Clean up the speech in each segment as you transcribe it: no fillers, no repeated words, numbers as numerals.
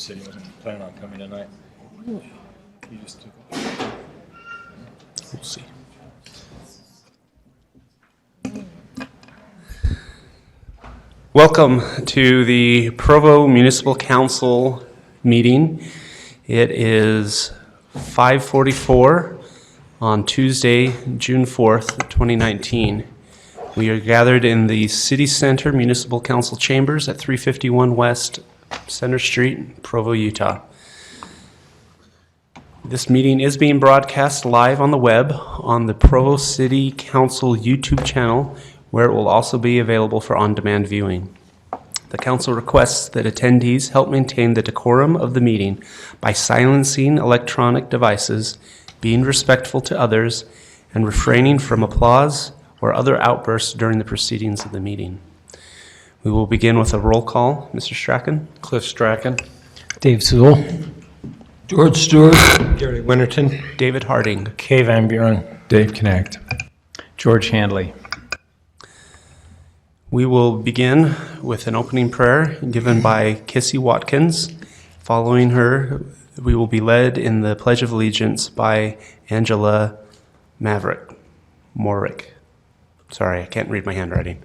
said he wasn't planning on coming tonight. He just took off. We'll see. Welcome to the Provo Municipal Council meeting. It is 5:44 on Tuesday, June 4th, 2019. We are gathered in the City Center Municipal Council Chambers at 351 West Center Street, Provo, Utah. This meeting is being broadcast live on the web on the Provo City Council YouTube channel, where it will also be available for on-demand viewing. The council requests that attendees help maintain the decorum of the meeting by silencing electronic devices, being respectful to others, and refraining from applause or other outbursts during the proceedings of the meeting. We will begin with a roll call. Mr. Strachan? Cliff Strachan. Dave Sewell. George Stewart. Gary Winterton. David Harding. Kay Van Buren. Dave Connect. George Handley. We will begin with an opening prayer given by Kissy Watkins. Following her, we will be led in the Pledge of Allegiance by Angela Morick. Sorry, I can't read my handwriting.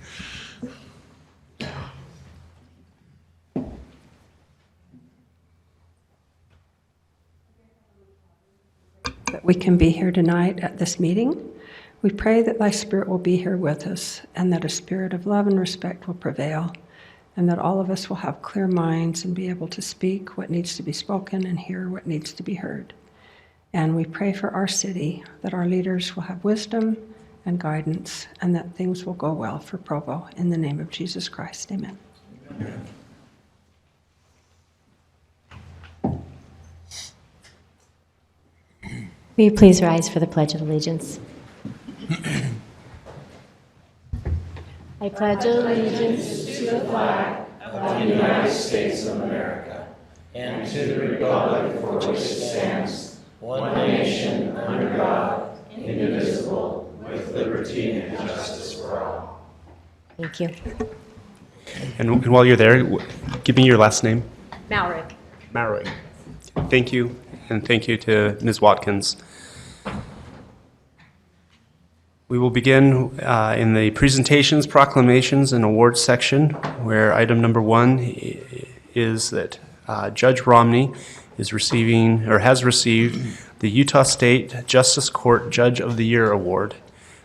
That we can be here tonight at this meeting. We pray that thy Spirit will be here with us, and that a spirit of love and respect will prevail, and that all of us will have clear minds and be able to speak what needs to be spoken and hear what needs to be heard. And we pray for our city, that our leaders will have wisdom and guidance, and that things will go well for Provo. In the name of Jesus Christ, amen. Amen. Will you please rise for the Pledge of Allegiance? I pledge allegiance to the flag of the United States of America and to the republic for which it stands, one nation, under God, indivisible, with liberty and justice for all. Thank you. And while you're there, give me your last name. Maurig. Thank you, and thank you to Ms. Watkins. We will begin in the presentations, proclamations, and awards section, where item number 1 is that Judge Romney is receiving, or has received, the Utah State Justice Court Judge of the Year Award.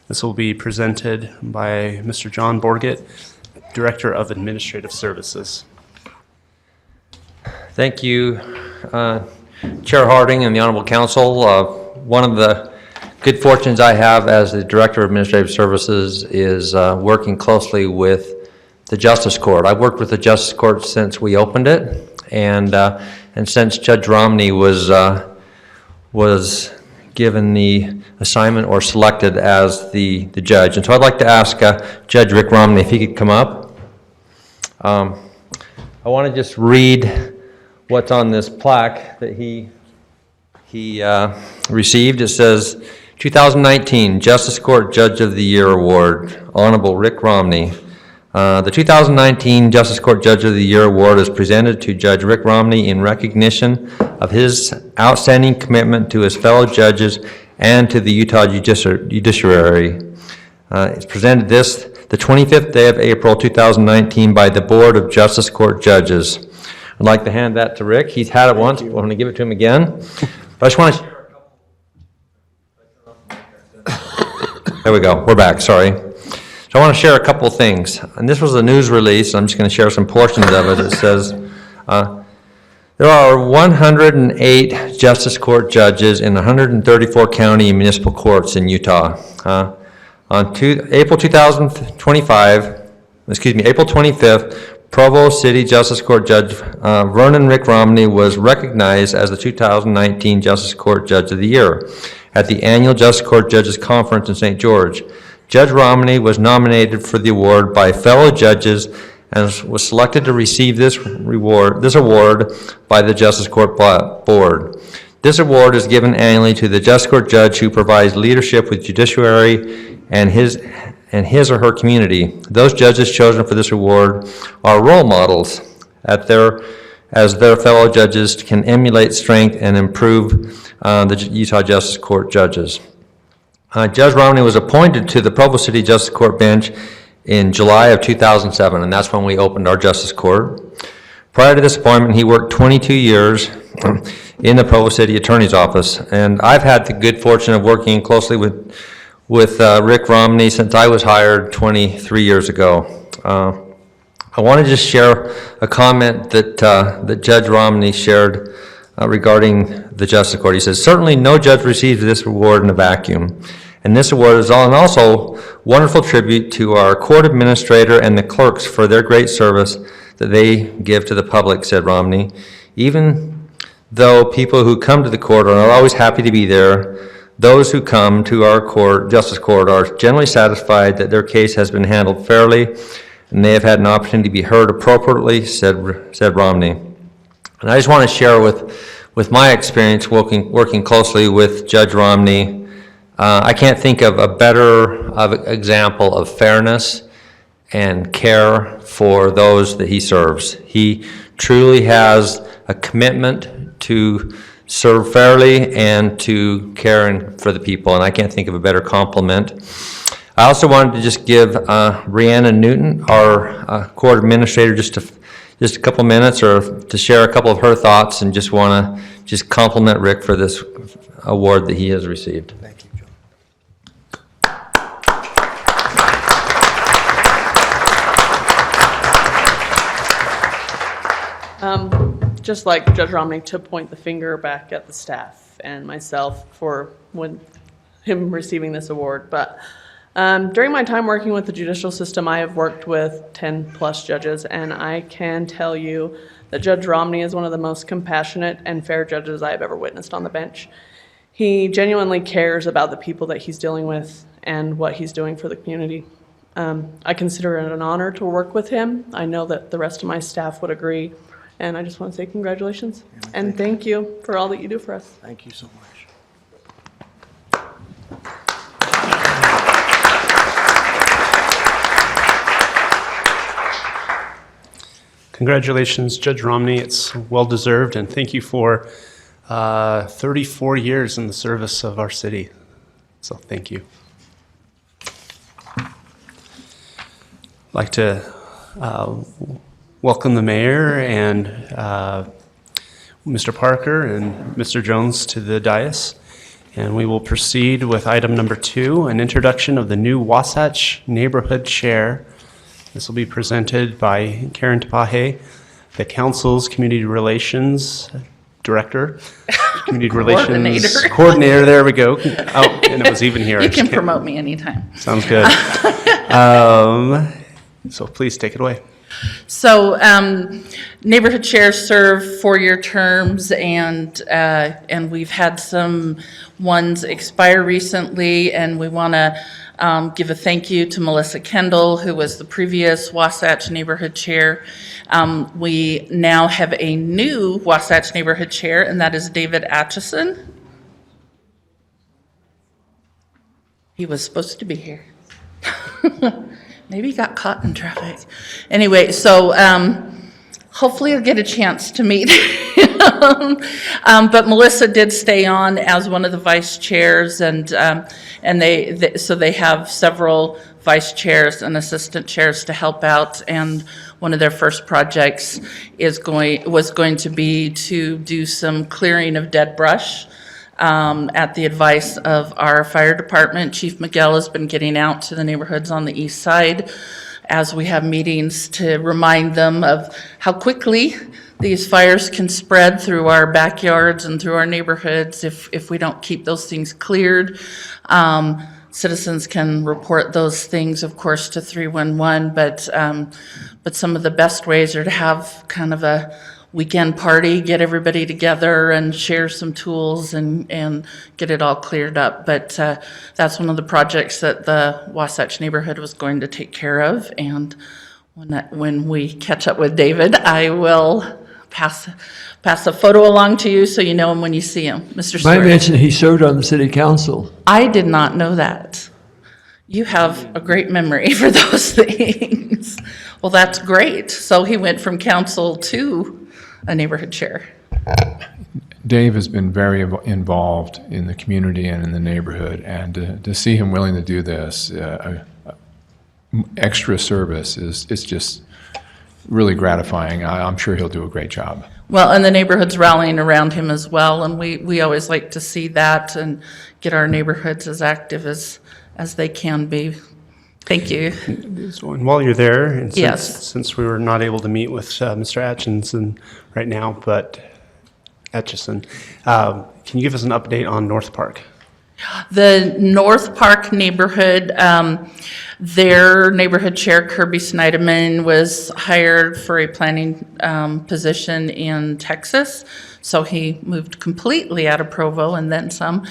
This will be presented by Mr. John Borgett, Director of Administrative Services. Thank you, Chair Harding and the Honorable Council. One of the good fortunes I have as the Director of Administrative Services is working closely with the Justice Court. I've worked with the Justice Court since we opened it, and since Judge Romney was given the assignment or selected as the judge. And so I'd like to ask Judge Rick Romney if he could come up. I want to just read what's on this plaque that he received. It says, 2019 Justice Court Judge of the Year Award, Honorable Rick Romney. The 2019 Justice Court Judge of the Year Award is presented to Judge Rick Romney in recognition of his outstanding commitment to his fellow judges and to the Utah judiciary. It's presented the 25th day of April 2019 by the Board of Justice Court Judges. I'd like to hand that to Rick. He's had it once, but I'm going to give it to him again. But I just want to share a couple. There we go. We're back. Sorry. So I want to share a couple of things. And this was a news release. I'm just going to share some portions of it. It says, there are 108 Justice Court judges in 134 county and municipal courts in Utah. On April 25th, Provo City Justice Court Judge Vernon Rick Romney was recognized as the 2019 Justice Court Judge of the Year at the annual Justice Court Judges Conference in St. George. Judge Romney was nominated for the award by fellow judges and was selected to receive this award by the Justice Court Board. This award is given annually to the Justice Court Judge who provides leadership with judiciary and his or her community. Those judges chosen for this award are role models at their as their fellow judges can emulate strength and improve the Utah Justice Court judges. Judge Romney was appointed to the Provo City Justice Court bench in July of 2007, and that's when we opened our Justice Court. Prior to this appointment, he worked 22 years in the Provo City Attorney's Office, and I've had the good fortune of working closely with Rick Romney since I was hired 23 years ago. I want to just share a comment that Judge Romney shared regarding the Justice Court. He says, "Certainly no judge receives this award in a vacuum. And this award is also wonderful tribute to our court administrator and the clerks for their great service that they give to the public," said Romney. "Even though people who come to the court are not always happy to be there, those who come to our court, Justice Court, are generally satisfied that their case has been handled fairly and they have had an opportunity to be heard appropriately," said Romney. And I just want to share with my experience working closely with Judge Romney. I can't think of a better example of fairness and care for those that he serves. He truly has a commitment to serve fairly and to care for the people, and I can't think of a better compliment. I also wanted to just give Brianna Newton, our court administrator, just a couple minutes or to share a couple of her thoughts, and just want to just compliment Rick for this award that he has received. Thank you, John. Just like Judge Romney to point the finger back at the staff and myself for him receiving this award. But during my time working with the judicial system, I have worked with 10 plus judges, and I can tell you that Judge Romney is one of the most compassionate and fair judges I have ever witnessed on the bench. He genuinely cares about the people that he's dealing with and what he's doing for the community. I consider it an honor to work with him. I know that the rest of my staff would agree. And I just want to say congratulations and thank you for all that you do for us. Thank you so much. Congratulations, Judge Romney. It's well-deserved, and thank you for 34 years in the service of our city. So thank you. I'd like to welcome the mayor and Mr. Parker and Mr. Jones to the dais. And we will proceed with item number 2, an introduction of the new Wasatch Neighborhood Chair. This will be presented by Karen Tapahe, the council's community relations director. Community relations coordinator, there we go. Oh, and it was even here. You can promote me anytime. Sounds good. So please take it away. So neighborhood chairs serve 4-year terms, and we've had some ones expire recently, and we want to give a thank you to Melissa Kendall, who was the previous Wasatch neighborhood chair. We now have a new Wasatch neighborhood chair, and that is David Acheson. He was supposed to be here. Maybe he got caught in traffic. Anyway, so hopefully I'll get a chance to meet him. But Melissa did stay on as one of the vice chairs, and so they have several vice chairs and assistant chairs to help out. And one of their first projects was going to be to do some clearing of dead brush. At the advice of our fire department, Chief Miguel has been getting out to the neighborhoods on the east side as we have meetings to remind them of how quickly these fires can spread through our backyards and through our neighborhoods if we don't keep those things cleared. Citizens can report those things, of course, to 311, but some of the best ways are to have kind of a weekend party, get everybody together and share some tools and get it all cleared up. But that's one of the projects that the Wasatch neighborhood was going to take care of. And when we catch up with David, I will pass a photo along to you so you know him when you see him. Mr. Stewart. I mentioned he served on the city council. I did not know that. You have a great memory for those things. Well, that's great. So he went from council to a neighborhood chair. Dave has been very involved in the community and in the neighborhood, and to see him willing to do this extra service is just really gratifying. I'm sure he'll do a great job. Well, and the neighborhood's rallying around him as well, and we always like to see that and get our neighborhoods as active as they can be. Thank you. So, and while you're there, and Yes. since we were not able to meet with Mr. Acheson right now, but Acheson, can you give us an update on North Park? The North Park neighborhood, their neighborhood chair, Kirby Snyderman, was hired for a planning position in Texas. So he moved completely out of Provo and then some.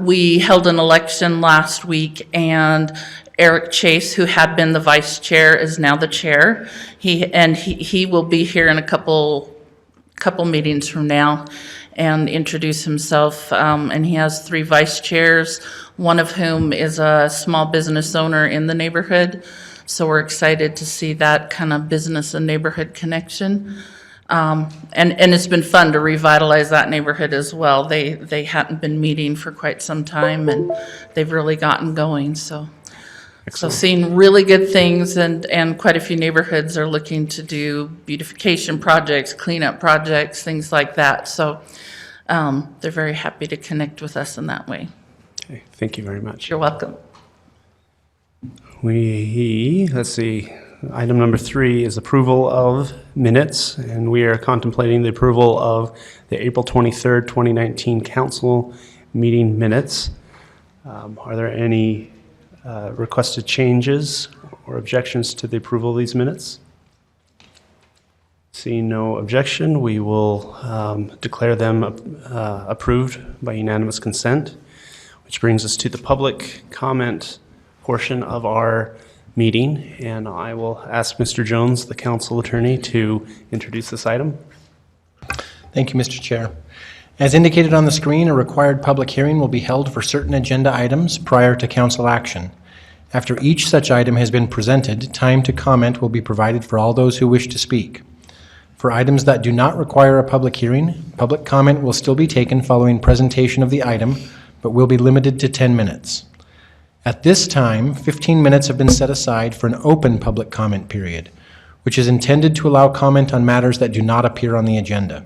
We held an election last week, and Eric Chase, who had been the vice chair, is now the chair. He will be here in a couple meetings from now and introduce himself. And he has 3 vice chairs, one of whom is a small business owner in the neighborhood. So we're excited to see that kind of business and neighborhood connection. And it's been fun to revitalize that neighborhood as well. They hadn't been meeting for quite some time, and they've really gotten going. So seeing really good things, and quite a few neighborhoods are looking to do beautification projects, cleanup projects, things like that. So they're very happy to connect with us in that way. Okay, thank you very much. You're welcome. Let's see, item number 3 is approval of minutes, and we are contemplating the approval of the April 23rd, 2019 council meeting minutes. Are there any requested changes or objections to the approval of these minutes? Seeing no objection, we will declare them approved by unanimous consent, which brings us to the public comment portion of our meeting, and I will ask Mr. Jones, the council attorney, to introduce this item. Thank you, Mr. Chair. As indicated on the screen, a required public hearing will be held for certain agenda items prior to council action. After each such item has been presented, time to comment will be provided for all those who wish to speak. For items that do not require a public hearing, public comment will still be taken following presentation of the item, but will be limited to 10 minutes. At this time, 15 minutes have been set aside for an open public comment period, which is intended to allow comment on matters that do not appear on the agenda.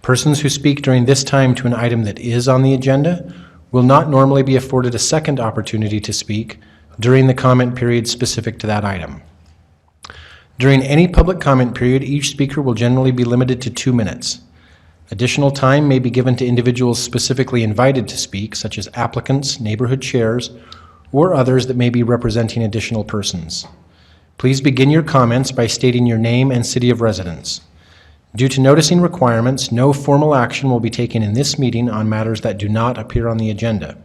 Persons who speak during this time to an item that is on the agenda will not normally be afforded a second opportunity to speak during the comment period specific to that item. During any public comment period, each speaker will generally be limited to 2 minutes. Additional time may be given to individuals specifically invited to speak, such as applicants, neighborhood chairs, or others that may be representing additional persons. Please begin your comments by stating your name and city of residence. Due to noticing requirements, no formal action will be taken in this meeting on matters that do not appear on the agenda.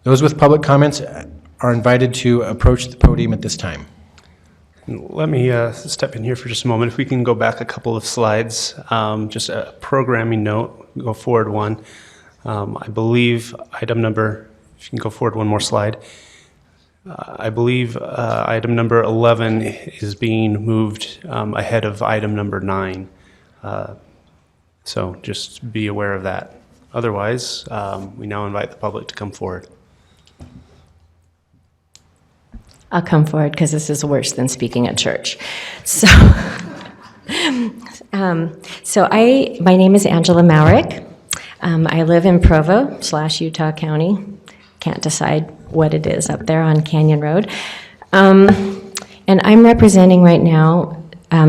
Those with public comments are invited to approach the podium at this time. Let me step in here for just a moment. If we can go back a couple of slides, just a programming note, go forward one. I believe item number, if you can go forward one more slide. I believe item number 11 is being moved ahead of item number 9. So just be aware of that. Otherwise, we now invite the public to come forward. I'll come forward because this is worse than speaking at church. So, my name is Angela Maurik. I live in Provo / Utah County. Can't decide what it is up there on Canyon Road. And I'm representing right now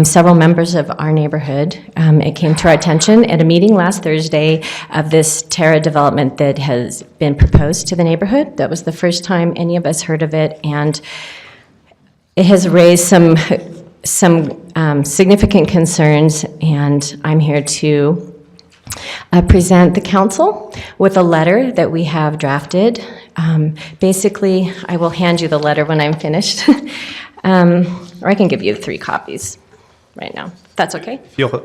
several members of our neighborhood. It came to our attention at a meeting last Thursday of this Terra development that has been proposed to the neighborhood. That was the first time any of us heard of it, and it has raised some significant concerns, and I'm here to present the council with a letter that we have drafted. Basically, I will hand you the letter when I'm finished, or I can give you 3 copies right now. That's okay? Go ahead.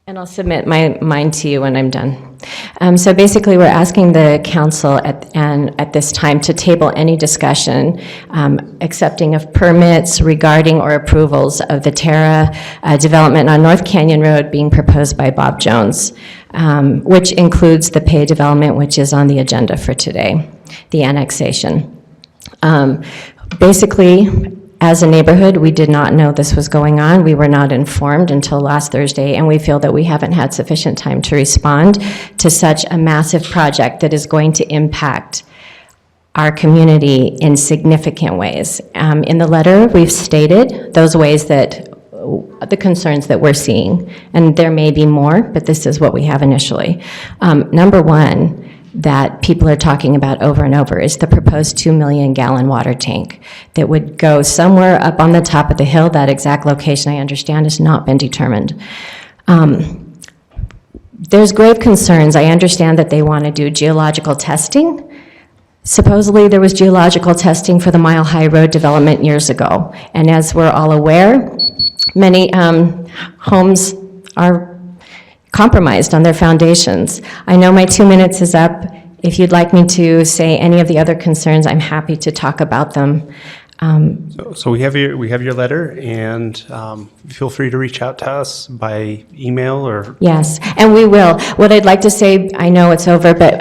And I'll submit mine to you when I'm done. So basically, we're asking the council at this time to table any discussion accepting of permits regarding or approvals of the Terra development on North Canyon Road being proposed by Bob Jones, which includes the Pay development, which is on the agenda for today, the annexation. Basically, as a neighborhood, we did not know this was going on. We were not informed until last Thursday, and we feel that we haven't had sufficient time to respond to such a massive project that is going to impact our community in significant ways. In the letter, we've stated those ways that, the concerns that we're seeing, and there may be more, but this is what we have initially. Number one, that people are talking about over and over is the proposed 2 million gallon water tank that would go somewhere up on the top of the hill. That exact location, I understand, has not been determined. There's grave concerns. I understand that they want to do geological testing. Supposedly, there was geological testing for the Mile High Road development years ago. And as we're all aware, many homes are compromised on their foundations. I know my 2 minutes is up. If you'd like me to say any of the other concerns, I'm happy to talk about them. So we have your letter, and feel free to reach out to us by email or... Yes, and we will. What I'd like to say, I know it's over, but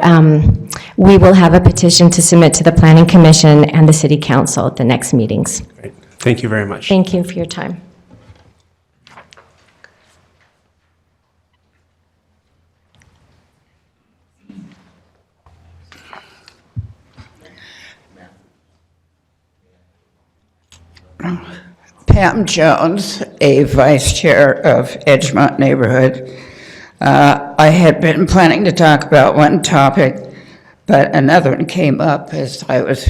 we will have a petition to submit to the Planning Commission and the City Council at the next meetings. Great. Thank you very much. Thank you for your time. Pam Jones, a vice chair of Edgemont Neighborhood. I had been planning to talk about one topic, but another one came up as I was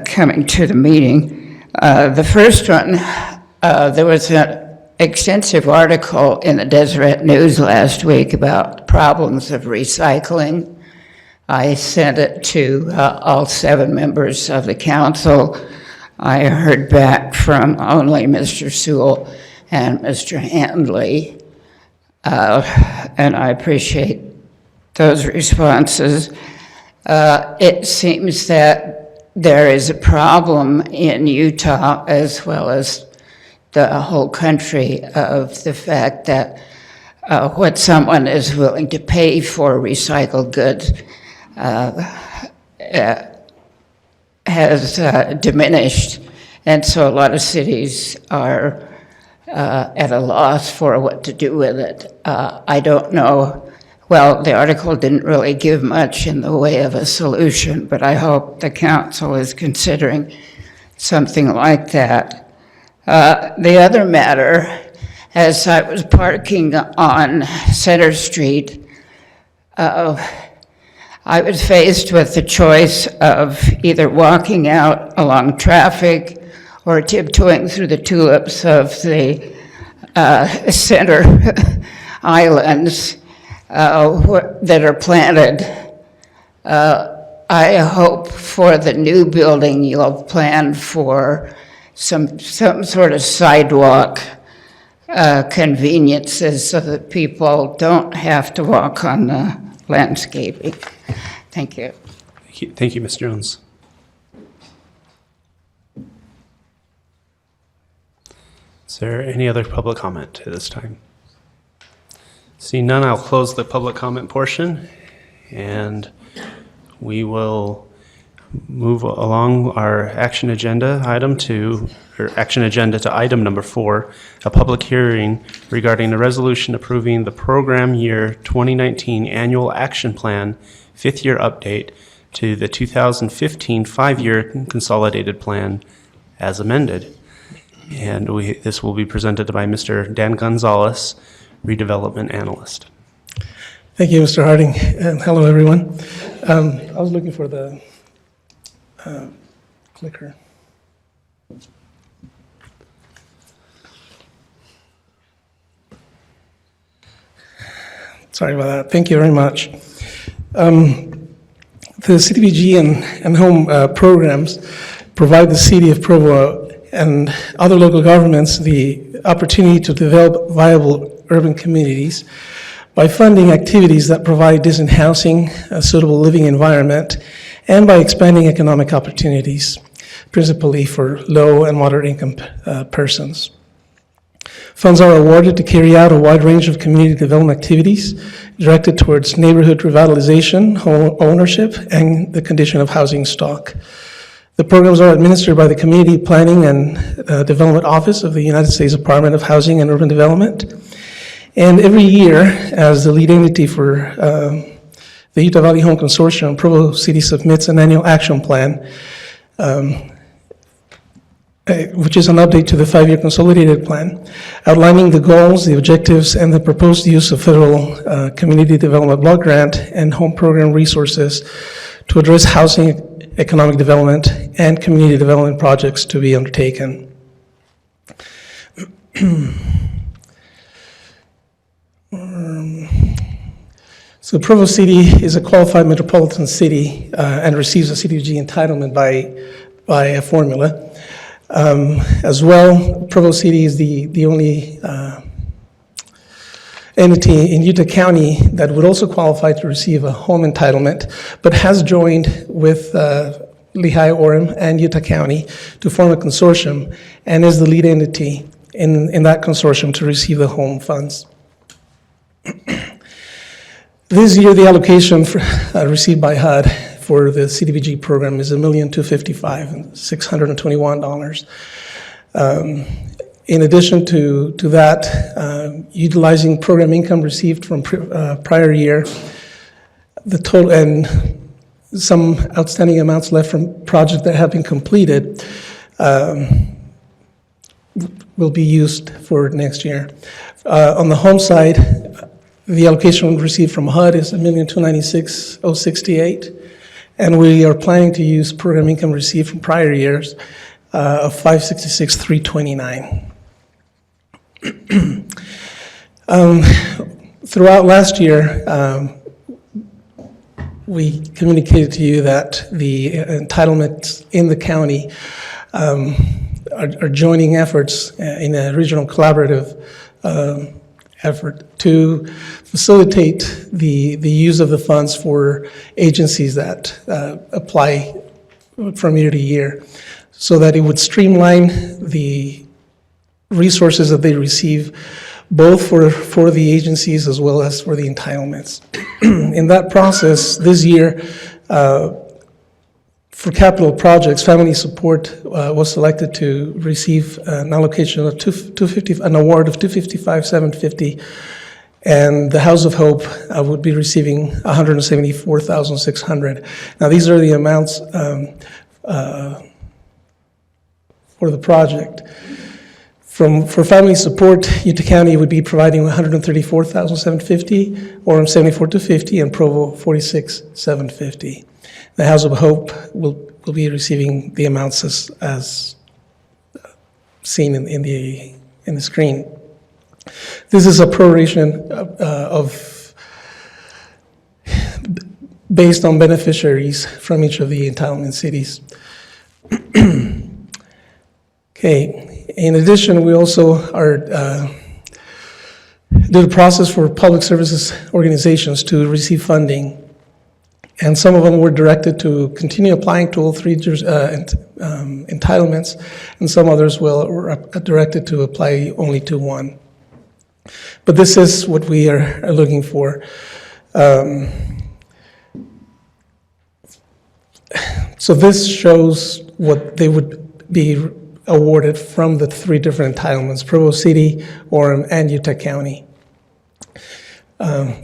coming to the meeting. The first one, there was an extensive article in the Deseret News last week about problems of recycling. I sent it to all 7 members of the council. I heard back from only Mr. Sewell and Mr. Handley, and I appreciate those responses. It seems that there is a problem in Utah, as well as the whole country, of the fact that what someone is willing to pay for recycled goods has diminished, and so a lot of cities are at a loss for what to do with it. I don't know, well, the article didn't really give much in the way of a solution, but I hope the council is considering something like that. The other matter, as I was parking on Center Street, I was faced with the choice of either walking out along traffic or tiptoeing through the tulips of the center islands that are planted. I hope for the new building you'll plan for some sort of sidewalk conveniences so that people don't have to walk on the landscaping. Thank you. Thank you, Ms. Jones. Is there any other public comment at this time? Seeing none, I'll close the public comment portion, and we will move along our action agenda to item number 4, a public hearing regarding a resolution approving the program year 2019 annual action plan 5th year update to the 2015 5-year consolidated plan as amended. And this will be presented by Mr. Dan Gonzalez, Redevelopment Analyst. Thank you, Mr. Harding, and hello, everyone. I was looking for the clicker. Sorry about that. Thank you very much. The CDBG and home programs provide the City of Provo and other local governments the opportunity to develop viable urban communities by funding activities that provide decent housing, a suitable living environment, and by expanding economic opportunities, principally for low and moderate income persons. Funds are awarded to carry out a wide range of community development activities directed towards neighborhood revitalization, home ownership, and the condition of housing stock. The programs are administered by the Community Planning and Development Office of the United States Department of Housing and Urban Development. And every year, as the lead entity for the Utah Valley Home Consortium, Provo City submits an annual action plan, which is an update to the 5-year consolidated plan, outlining the goals, the objectives, and the proposed use of federal community development block grant and home program resources to address housing, economic development, and community development projects to be undertaken. So Provo City is a qualified metropolitan city and receives a CDBG entitlement by a formula. As well, Provo City is the only entity in Utah County that would also qualify to receive a home entitlement, but has joined with Lehigh, Orem, and Utah County to form a consortium and is the lead entity in that consortium to receive the home funds. This year, the allocation received by HUD for the CDBG program is $1,255,621. In addition to that, utilizing program income received from prior year, the total and some outstanding amounts left from projects that have been completed will be used for next year. On the home side, the allocation received from HUD is $1,296,068, and we are planning to use program income received from prior years of $566,329. Throughout last year, we communicated to you that the entitlements in the county are joining efforts in a regional collaborative effort to facilitate the use of the funds for agencies that apply from year to year, so that it would streamline the resources that they receive, both for the agencies as well as for the entitlements. In that process, this year, for capital projects, family support was selected to receive an allocation of an award of $255,750, and the House of Hope would be receiving $174,600. Now, these are the amounts for the project. For family support, Utah County would be providing $134,750, Orem $74,250, and Provo $46,750. The House of Hope will be receiving the amounts as seen in the screen. This is a proration based on beneficiaries from each of the entitlement cities. Okay. In addition, we also did a process for public services organizations to receive funding, and some of them were directed to continue applying to all three entitlements, and some others were directed to apply only to one. But this is what we are looking for. So this shows what they would be awarded from the three different entitlements: Provo City, Orem, and Utah County.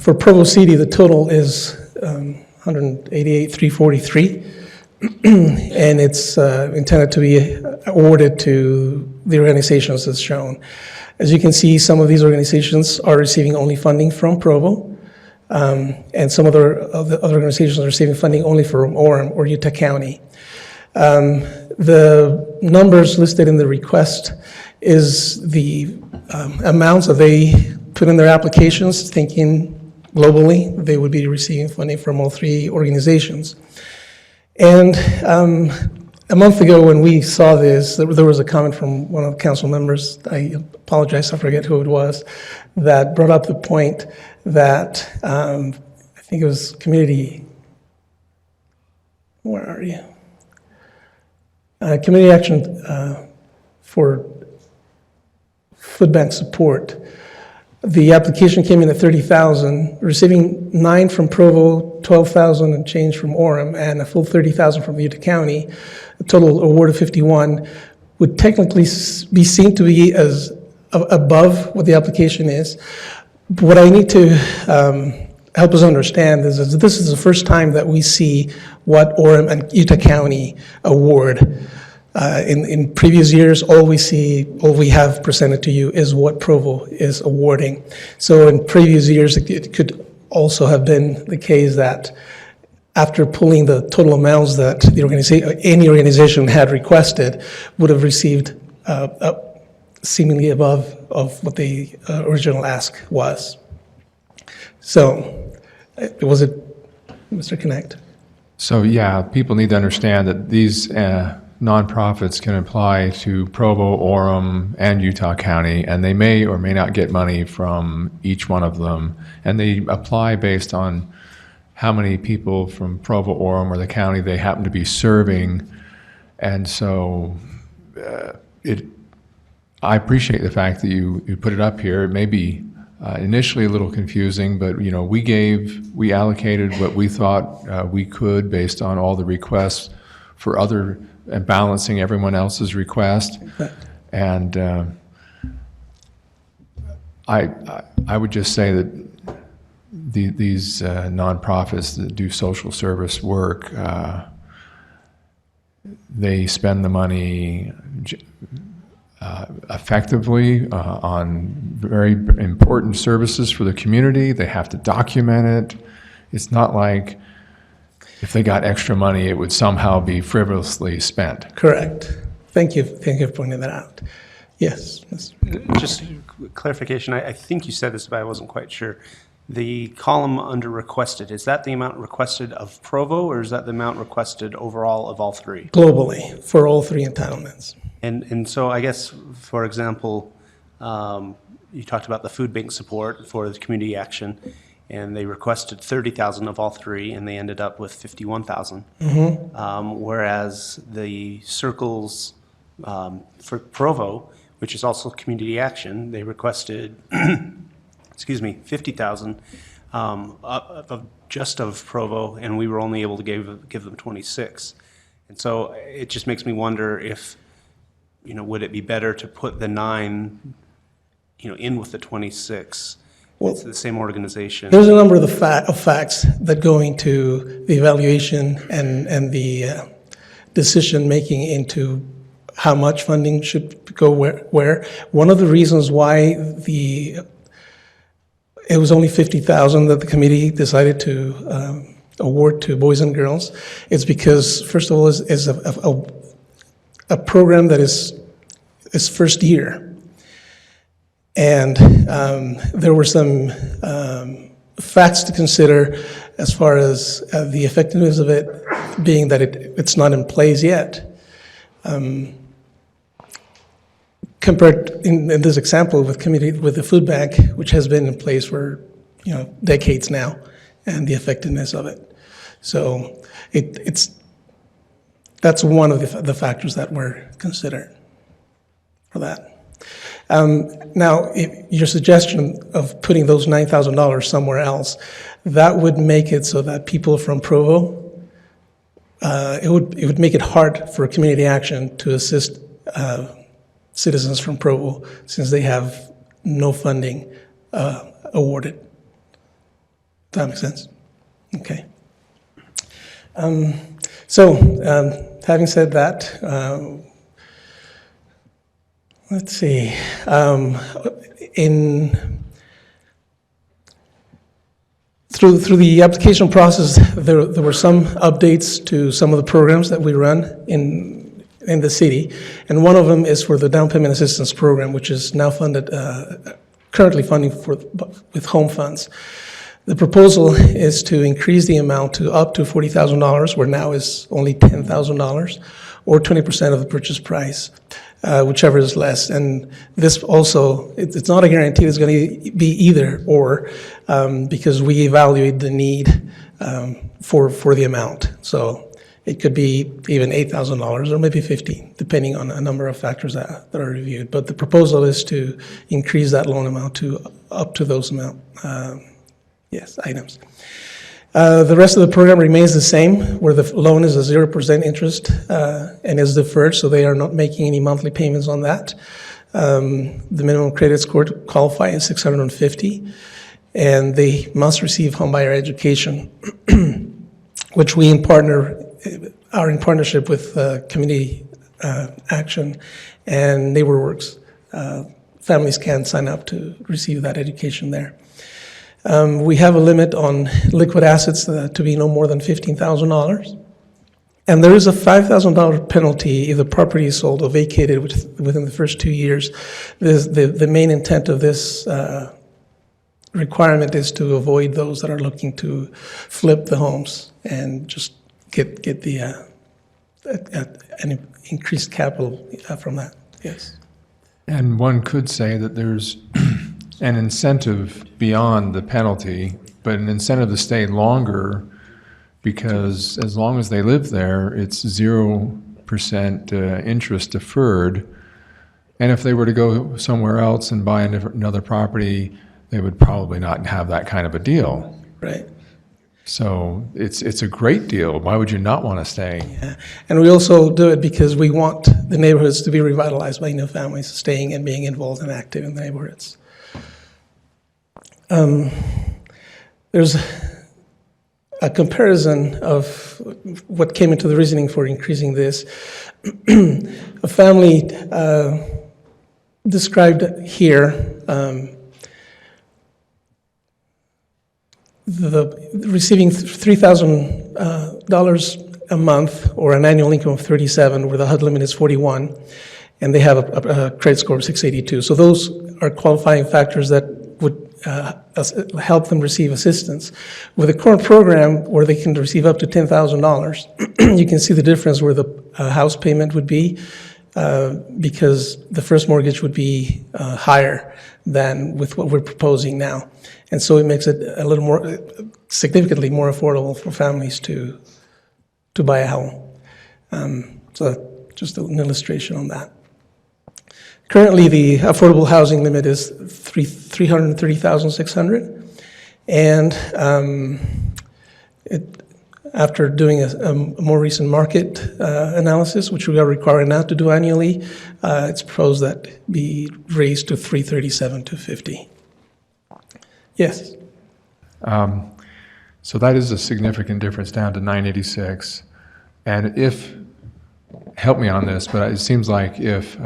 For Provo City, the total is $188,343, and it's intended to be awarded to the organizations as shown. As you can see, some of these organizations are receiving only funding from Provo, and some other organizations are receiving funding only from Orem or Utah County. The numbers listed in the request is the amounts that they put in their applications, thinking globally they would be receiving funding from all three organizations. And a month ago when we saw this, there was a comment from one of the council members, I apologize, I forget who it was, that brought up the point that, I think it was community, where are you? Community action for food bank support. The application came in at 30,000, receiving 9 from Provo, 12,000 and change from Orem, and a full 30,000 from Utah County. A total award of 51 would technically be seen to be as above what the application is. But what I need to help us understand is that this is the first time that we see what Orem and Utah County award. In previous years, all we have presented to you is what Provo is awarding. So in previous years, it could also have been the case that after pulling the total amounts that any organization had requested, would have received seemingly above of what the original ask was. So, was it Mr. Connect? So yeah, people need to understand that these nonprofits can apply to Provo, Orem, and Utah County, and they may or may not get money from each one of them. And they apply based on how many people from Provo, Orem, or the county they happen to be serving. And so I appreciate the fact that you put it up here. It may be initially a little confusing, but we allocated what we thought we could based on all the requests for other, and balancing everyone else's request. And I would just say that these nonprofits that do social service work, they spend the money effectively on very important services for the community. They have to document it. It's not like if they got extra money, it would somehow be frivolously spent. Correct. Thank you for pointing that out. Yes. Just clarification, I think you said this, but I wasn't quite sure. The column under requested, is that the amount requested of Provo, or is that the amount requested overall of all three? Globally, for all three entitlements. And so I guess, for example, you talked about the food bank support for the community action, and they requested 30,000 of all three, and they ended up with 51,000. Whereas the circles for Provo, which is also community action, they requested, 50,000 just of Provo, and we were only able to give them 26. And so it just makes me wonder if, would it be better to put the 9, in with the 26? Well, it's the same organization. There's a number of facts that go into the evaluation and the decision-making into how much funding should go where. One of the reasons why it was only 50,000 that the committee decided to award to boys and girls is because, first of all, is a program that is first year. And there were some facts to consider as far as the effectiveness of it being that it's not in place yet. Compared in this example with the food bank, which has been in place for decades now, and the effectiveness of it. So that's one of the factors that were considered for that. Now, your suggestion of putting those $9,000 somewhere else, that would make it so that people from Provo, it would make it hard for community action to assist citizens from Provo since they have no funding awarded. Does that make sense? Okay. Having said that, let's see. Through the application process, there were some updates to some of the programs that we run in the city, and one of them is for the down payment assistance program, which is now funded, currently funding with home funds. The proposal is to increase the amount to up to $40,000, where now is only $10,000, or 20% of the purchase price, whichever is less. And this also, it's not a guarantee it's going to be either or, because we evaluate the need for the amount. So it could be even $8,000 or maybe $15,000, depending on a number of factors that are reviewed. But the proposal is to increase that loan amount to up to those items. The rest of the program remains the same, where the loan is a 0% interest and is deferred, so they are not making any monthly payments on that. The minimum credit score to qualify is 650, and they must receive homebuyer education, which we are in partnership with Community Action and NeighborWorks. Families can sign up to receive that education there. We have a limit on liquid assets to be no more than $15,000. And there is a $5,000 penalty if the property is sold or vacated within the first 2 years. The main intent of this requirement is to avoid those that are looking to flip the homes and just get an increased capital from that. Yes. And one could say that there's an incentive beyond the penalty, but an incentive to stay longer, because as long as they live there, it's 0% interest deferred. And if they were to go somewhere else and buy another property, they would probably not have that kind of a deal. Right. So it's a great deal. Why would you not want to stay? Yeah. And we also do it because we want the neighborhoods to be revitalized by new families staying and being involved and active in the neighborhoods. There's a comparison of what came into the reasoning for increasing this. A family described here, receiving $3,000 a month or an annual income of 37, where the HUD limit is 41, and they have a credit score of 682. So those are qualifying factors that would help them receive assistance. With the current program, where they can receive up to $10,000, you can see the difference where the house payment would be, because the first mortgage would be higher than with what we're proposing now. And so it makes it a little more, significantly more affordable for families to buy a home. So just an illustration on that. Currently, the affordable housing limit is $330,600, and after doing a more recent market analysis, which we are required now to do annually, it's proposed that be raised to $337,250. Yes. So that is a significant difference down to $986. And help me on this, but it seems like if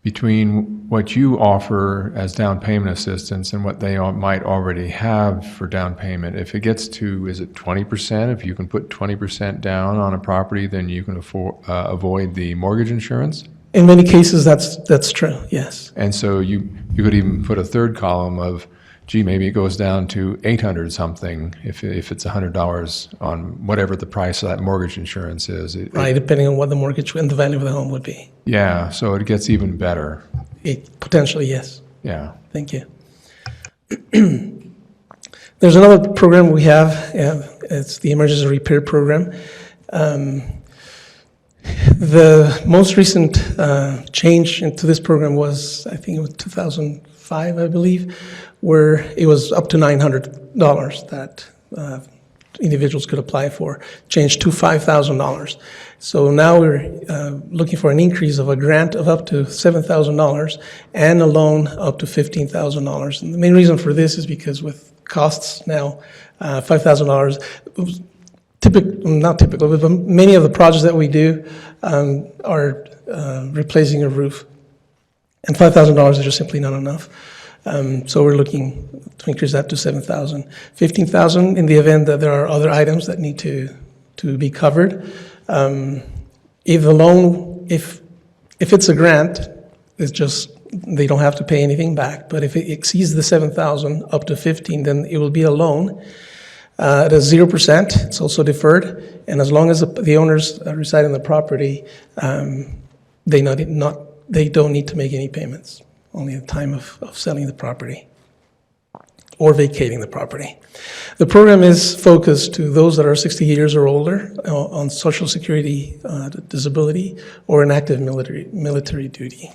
between what you offer as down payment assistance and what they might already have for down payment, if it gets to, is it 20%? If you can put 20% down on a property, then you can avoid the mortgage insurance? In many cases, that's true, yes. And so you could even put a third column of, gee, maybe it goes down to 800 something if it's $100 on whatever the price of that mortgage insurance is. Right, depending on what the mortgage and the value of the home would be. Yeah, so it gets even better. Potentially, yes. Yeah. Thank you. There's another program we have. It's the Emergency Repair Program. The most recent change into this program was, I think it was 2005, I believe, where it was up to $900 that individuals could apply for, changed to $5,000. So now we're looking for an increase of a grant of up to $7,000 and a loan up to $15,000. And the main reason for this is because with costs now, $5,000, not typical, but many of the projects that we do are replacing a roof. And $5,000 is just simply not enough. So we're looking to increase that to $7,000. $15,000 in the event that there are other items that need to be covered. If the loan, if it's a grant, it's just, they don't have to pay anything back. But if it exceeds the $7,000 up to $15,000, then it will be a loan. It is 0%. It's also deferred, and as long as the owners reside in the property, they don't need to make any payments, only at the time of selling the property or vacating the property. The program is focused to those that are 60 years or older on Social Security disability or in active military duty.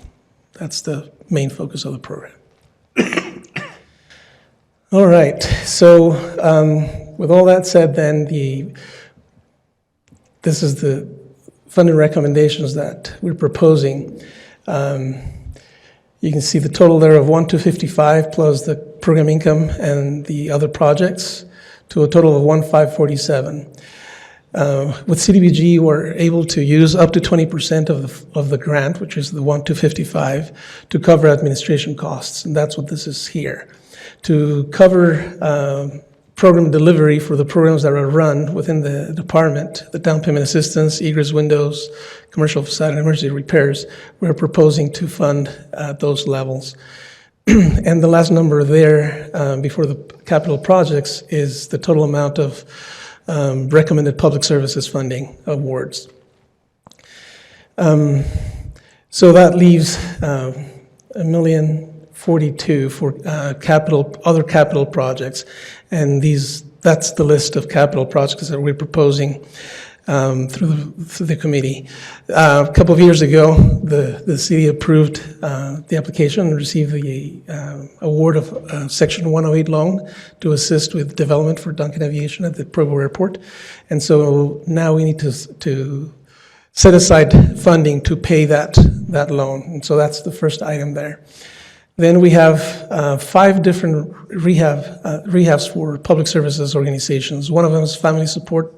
That's the main focus of the program. All right, so with all that said, then this is the funding recommendations that we're proposing. You can see the total there of 1,255 plus the program income and the other projects to a total of 1,547. With CDBG, we're able to use up to 20% of the grant, which is the 1,255, to cover administration costs, and that's what this is here. To cover program delivery for the programs that are run within the department, the down payment assistance, egress windows, commercial facade, and emergency repairs, we're proposing to fund at those levels. And the last number there before the capital projects is the total amount of recommended public services funding awards. So that leaves $1,042,000 for other capital projects, and that's the list of capital projects that we're proposing through the committee. A couple of years ago, the city approved the application and received the award of Section 108 loan to assist with development for Duncan Aviation at the Provo Airport. And so now we need to set aside funding to pay that loan. And so that's the first item there. Then we have 5 different rehabs for public services organizations. One of them is family support,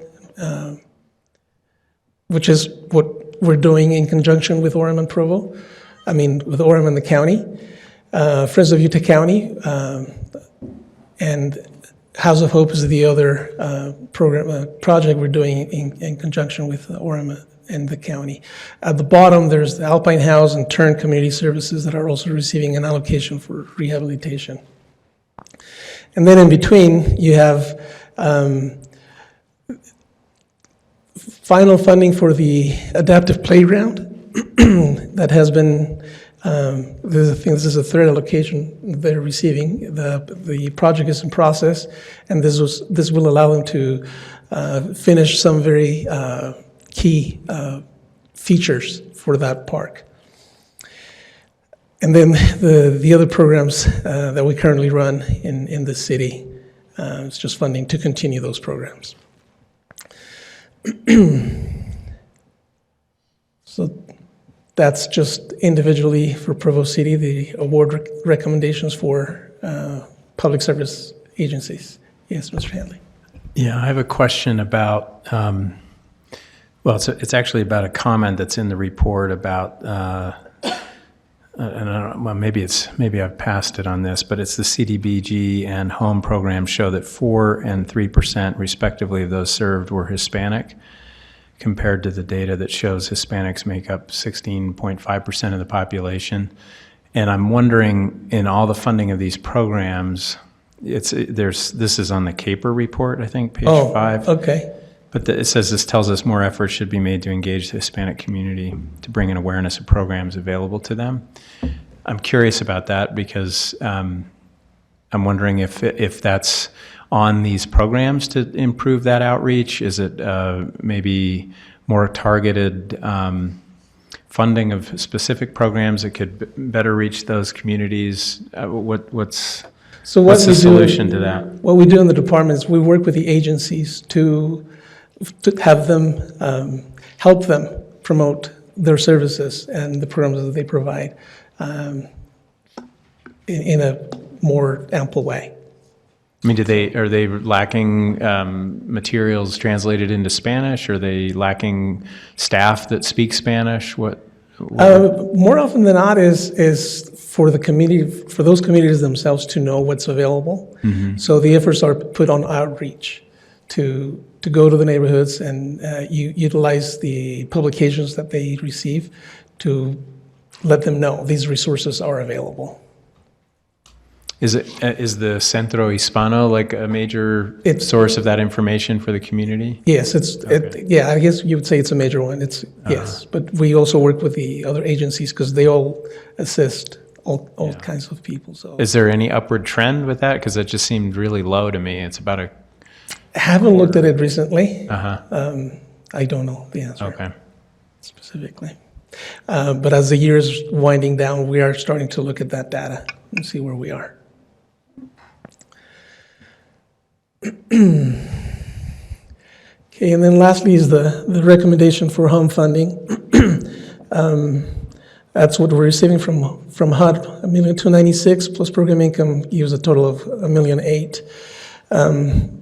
which is what we're doing in conjunction with Orem and Provo. With Orem and the county, Friends of Utah County, and House of Hope is the other project we're doing in conjunction with Orem and the county. At the bottom, there's the Alpine House and Turn Community Services that are also receiving an allocation for rehabilitation. And then in between, you have final funding for the adaptive playground that has been, this is a third allocation they're receiving. The project is in process, and this will allow them to finish some very key features for that park. And then the other programs that we currently run in the city, it's just funding to continue those programs. So that's just individually for Provo City, the award recommendations for public service agencies. Yes, Mr. Hanley. Yeah, I have a question about, it's actually about a comment that's in the report about, and I don't know, well, maybe I've passed it on this, but it's the CDBG and home programs show that 4% and 3% respectively of those served were Hispanic, compared to the data that shows Hispanics make up 16.5% of the population. And I'm wondering, in all the funding of these programs, this is on the CAPER report, I think, page 5. Okay. But it says this tells us more effort should be made to engage the Hispanic community to bring in awareness of programs available to them. I'm curious about that because I'm wondering if that's on these programs to improve that outreach. Is it maybe more targeted funding of specific programs that could better reach those communities? What's the solution to that? What we do in the department is we work with the agencies to have them help them promote their services and the programs that they provide in a more ample way. I mean, are they lacking materials translated into Spanish? Are they lacking staff that speak Spanish? What? More often than not is for the community, for those communities themselves to know what's available. Mm-hmm. So the efforts are put on outreach to go to the neighborhoods and utilize the publications that they receive to let them know these resources are available. Is the Centro Hispano like a major source of that information for the community? Yes, yeah, I guess you would say it's a major one. Yes, but we also work with the other agencies because they all assist all kinds of people. So Is there any upward trend with that? Because it just seemed really low to me. It's about a... I haven't looked at it recently. Uh-huh. I don't know the answer Okay. specifically. But as the year is winding down, we are starting to look at that data and see where we are. Okay, and then lastly is the recommendation for home funding. That's what we're receiving from HUD, $1,296,000 plus program income gives a total of $1,008,000.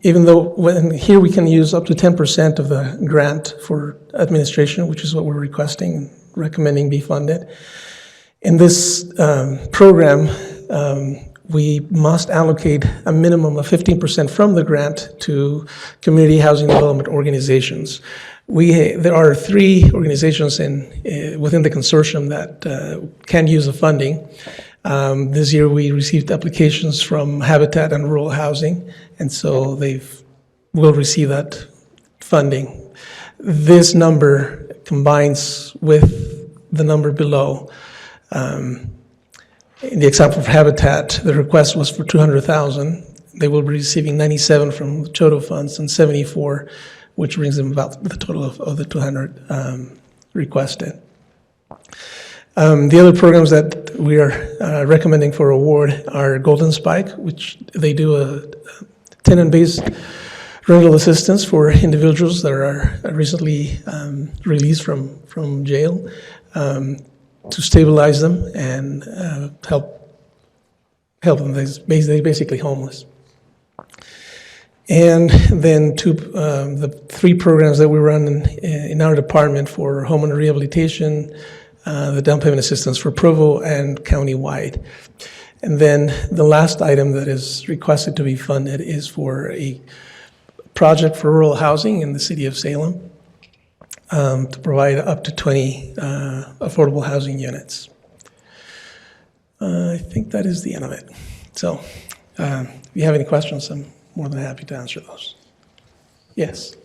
Even though here we can use up to 10% of the grant for administration, which is what we're requesting and recommending be funded. In this program, we must allocate a minimum of 15% from the grant to community housing development organizations. There are 3 organizations within the consortium that can use the funding. This year we received applications from Habitat and Rural Housing, and so will receive that funding. This number combines with the number below. In the example of Habitat, the request was for $200,000. They will be receiving 97 from the total funds and 74, which brings them about the total of the 200 requested. The other programs that we are recommending for award are Golden Spike, which they do a tenant-based rental assistance for individuals that are recently released from jail, to stabilize them and help them. They're basically homeless. And then the 3 programs that we run in our department for home and rehabilitation, the down payment assistance for Provo and countywide. And then the last item that is requested to be funded is for a project for rural housing in the city of Salem, to provide up to 20 affordable housing units. I think that is the end of it. So if you have any questions, I'm more than happy to answer those. Yes.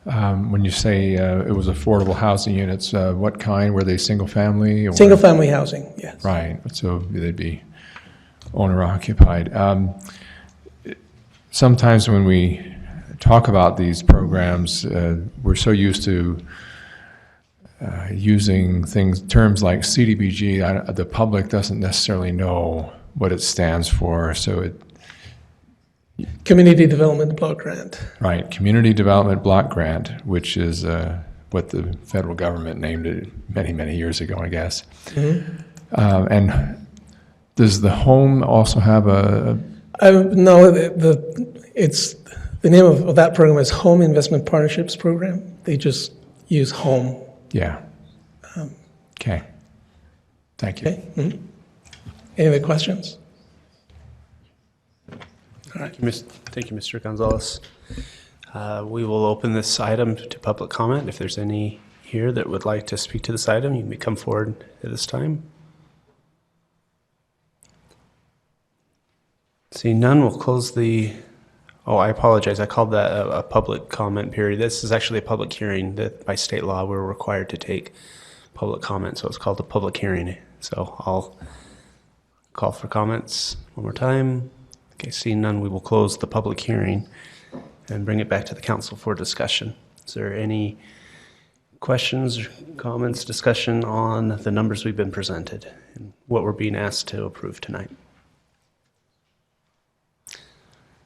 When you say it was affordable housing units, what kind? Were they single family? Or? Single family housing, yes. Right, so they'd be owner occupied. Sometimes when we talk about these programs, we're so used to using terms like CDBG, the public doesn't necessarily know what it stands for, so Community Development Block Grant. Right, Community Development Block Grant, which is what the federal government named it many, many years ago, I guess. Mm-hmm. And does the home also have a... No, the name of that program is Home Investment Partnerships Program. They just use home. Yeah. Okay. Thank you. Okay. Mm-hmm. Any other questions? All right. Thank you, Mr. Gonzalez. We will open this item to public comment. If there's any here that would like to speak to this item, you may come forward at this time. Seeing none, we'll close the... Oh, I apologize. I called that a public comment period. This is actually a public hearing that by state law we're required to take public comment, so it's called a public hearing. So I'll call for comments one more time. Okay, seeing none, we will close the public hearing and bring it back to the council for discussion. Is there any questions, comments, discussion on the numbers we've been presented and what we're being asked to approve tonight?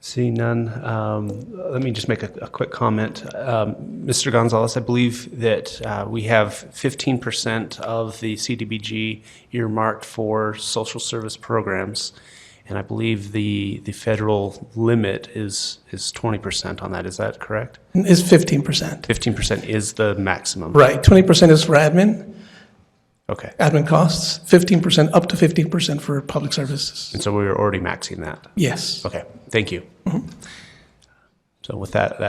Seeing none, let me just make a quick comment. Mr. Gonzalez, I believe that we have 15% of the CDBG earmarked for social service programs, and I believe the federal limit is 20% on that. Is that correct? It's 15%. 15% is the maximum. Right, 20% is for admin. Okay. Admin costs, 15%, up to 15% for public services. And so we were already maxing that? Yes. Okay, thank you. Mm-hmm. So with that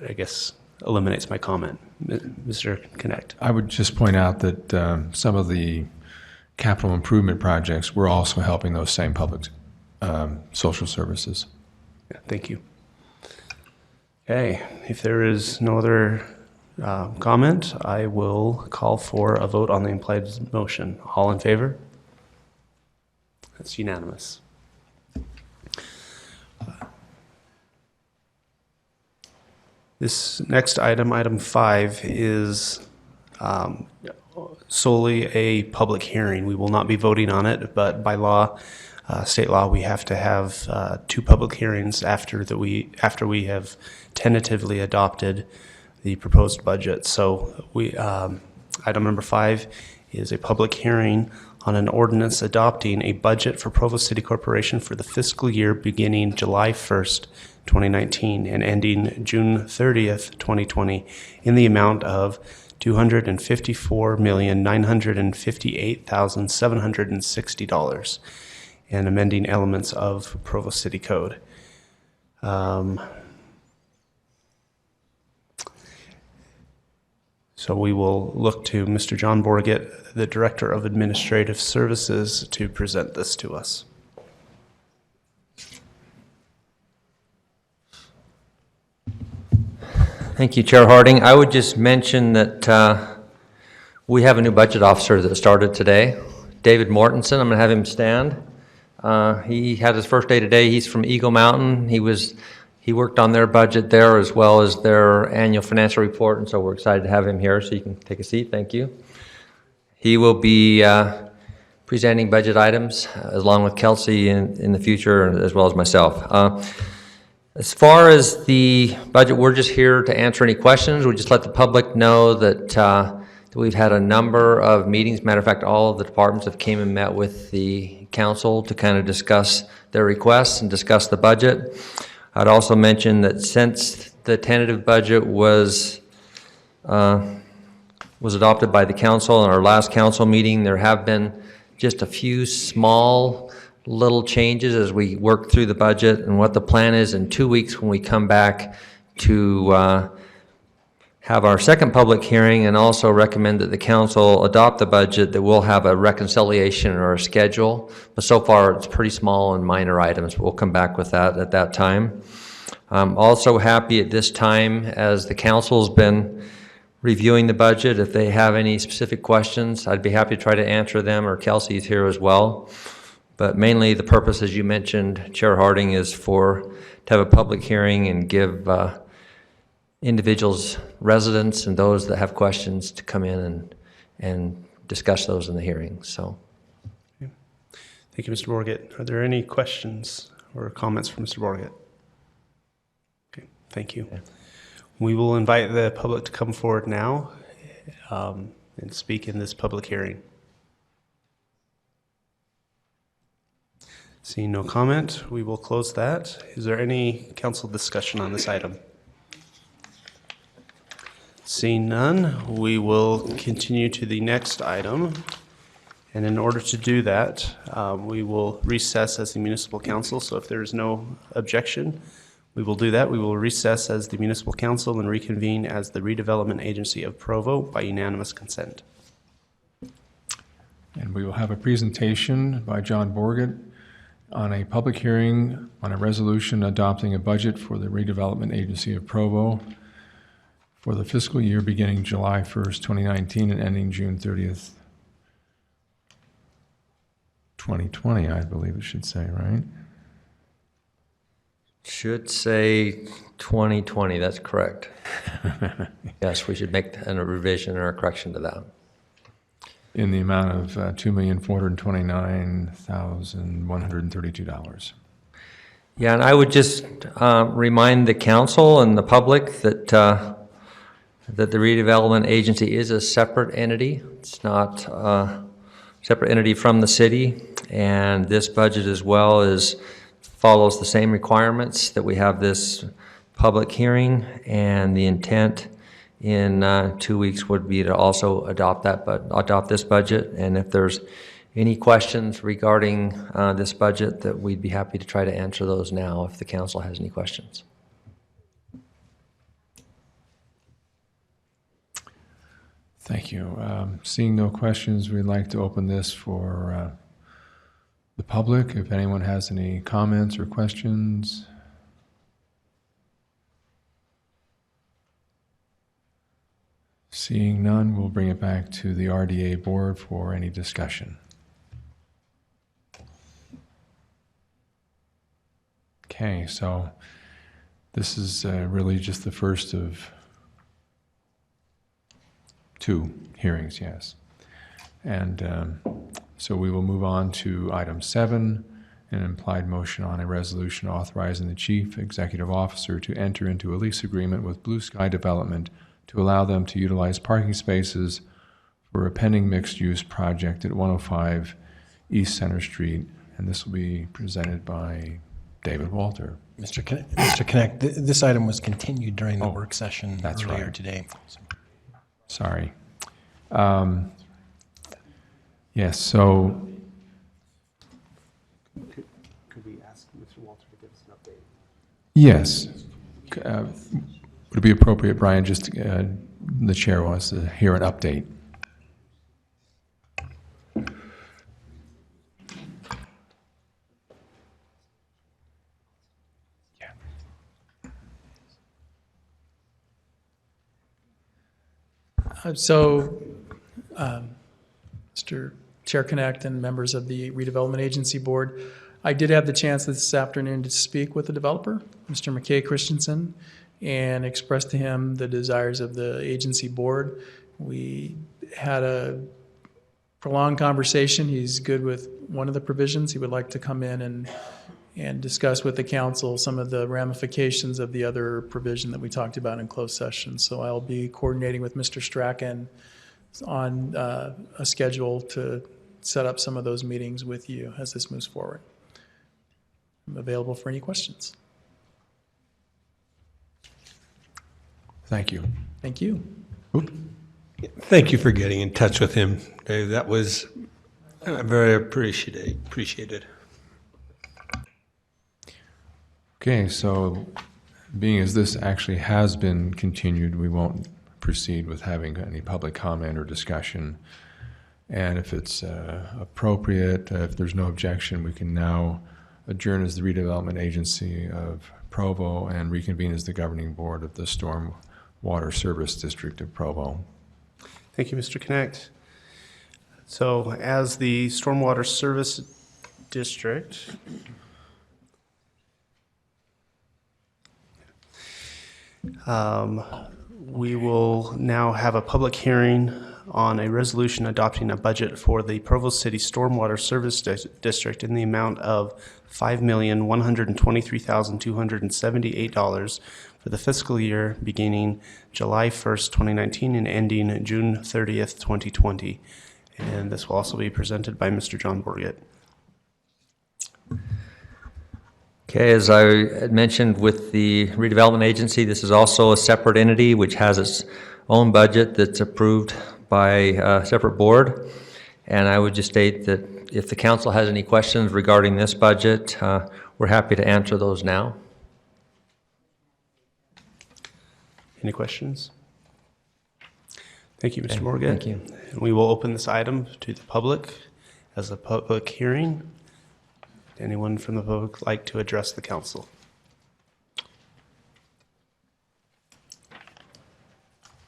I guess eliminates my comment. Mr. Connect. I would just point out that some of the capital improvement projects, we're also helping those same public social services. Yeah, thank you. Okay, if there is no other comment, I will call for a vote on the implied motion. All in favor? That's unanimous. This next item, item 5, is solely a public hearing. We will not be voting on it, but by law, state law, we have to have 2 public hearings after we have tentatively adopted the proposed budget. So item number 5 is a public hearing on an ordinance adopting a budget for Provo City Corporation for the fiscal year beginning July 1st, 2019 and ending June 30th, 2020 in the amount of $254,958,760 and amending elements of Provo City Code. So we will look to Mr. John Borgett, the Director of Administrative Services, to present this to us. Thank you, Chair Harding. I would just mention that we have a new budget officer that started today, David Mortensen. I'm going to have him stand. He had his first day today. He's from Eagle Mountain. He worked on their budget there as well as their annual financial report, and so we're excited to have him here, so you can take a seat. Thank you. He will be presenting budget items along with Kelsey in the future, as well as myself. As far as the budget, we're just here to answer any questions. We just let the public know that we've had a number of meetings. Matter of fact, all of the departments have came and met with the council to kind of discuss their requests and discuss the budget. I'd also mention that since the tentative budget was adopted by the council in our last council meeting, there have been just a few small little changes as we work through the budget, and what the plan is in 2 weeks when we come back to have our second public hearing and also recommend that the council adopt the budget, that we'll have a reconciliation or a schedule. But so far it's pretty small and minor items. We'll come back with that at that time. I'm also happy at this time, as the council's been reviewing the budget, if they have any specific questions, I'd be happy to try to answer them, or Kelsey's here as well. But mainly the purpose, as you mentioned, Chair Harding, is to have a public hearing and give individuals, residents, and those that have questions to come in and discuss those in the hearing. So, okay. Thank you, Mr. Borgett. Are there any questions or comments from Mr. Borgett? Okay, thank you. Yeah. We will invite the public to come forward now and speak in this public hearing. Seeing no comment, we will close that. Is there any council discussion on this item? Seeing none, we will continue to the next item. And in order to do that, we will recess as the municipal council. So if there is no objection, we will do that. We will recess as the municipal council and reconvene as the Redevelopment Agency of Provo by unanimous consent. And we will have a presentation by John Borgett on a public hearing on a resolution adopting a budget for the Redevelopment Agency of Provo for the fiscal year beginning July 1st, 2019 and ending June 30th, 2020, I believe it should say, right? should say 2020, that's correct. Yes, we should make a revision or a correction to that. In the amount of $2,429,132. Yeah, and I would just remind the council and the public that that the redevelopment agency is a separate entity. It's not a separate entity from the city, and this budget as well follows the same requirements that we have this public hearing, and the intent in 2 weeks would be to also adopt this budget. And if there's any questions regarding this budget, that we'd be happy to try to answer those now if the council has any questions. Thank you. Seeing no questions, we'd like to open this for the public. If anyone has any comments or questions. Seeing none, we'll bring it back to the RDA board for any discussion. Okay, so this is really just the first of 2 hearings, yes. And so we will move on to item 7, an implied motion on a resolution authorizing the chief executive officer to enter into a lease agreement with Blue Sky Development to allow them to utilize parking spaces for a pending mixed-use project at 105 East Center Street. And this will be presented by David Walter. Mr. Connect, this item was continued during the work session earlier today. Sorry. Yes, so. Could we ask Mr. Walter to give us an update? Yes. Would it be appropriate, Brian, just the chair wants to hear an update? Mr. Chair Connect and members of the Redevelopment Agency Board, I did have the chance this afternoon to speak with the developer, Mr. McKay Christensen, and express to him the desires of the agency board. We had a prolonged conversation. He's good with one of the provisions. He would like to come in and discuss with the council some of the ramifications of the other provision that we talked about in closed session. So I'll be coordinating with Mr. Strachan on a schedule to set up some of those meetings with you as this moves forward. I'm available for any questions. Thank you. Thank you. Thank you for getting in touch with him, Dave. That was very appreciated. Okay, so being as this actually has been continued, we won't proceed with having any public comment or discussion. And if it's appropriate, if there's no objection, we can now adjourn as the Redevelopment Agency of Provo and reconvene as the governing board of the Stormwater Service District of Provo. Thank you, Mr. Connect. So as the Stormwater Service District, we will now have a public hearing on a resolution adopting a budget for the Provo City Stormwater Service District in the amount of $5,123,278 for the fiscal year beginning July 1st, 2019 and ending June 30th, 2020. And this will also be presented by Mr. John Borgett. Okay, as I had mentioned with the Redevelopment Agency, this is also a separate entity which has its own budget that's approved by a separate board. And I would just state that if the council has any questions regarding this budget, we're happy to answer those now. Any questions? Thank you, Mr. Borgett. Thank you. And we will open this item to the public as a public hearing. Anyone from the public like to address the council?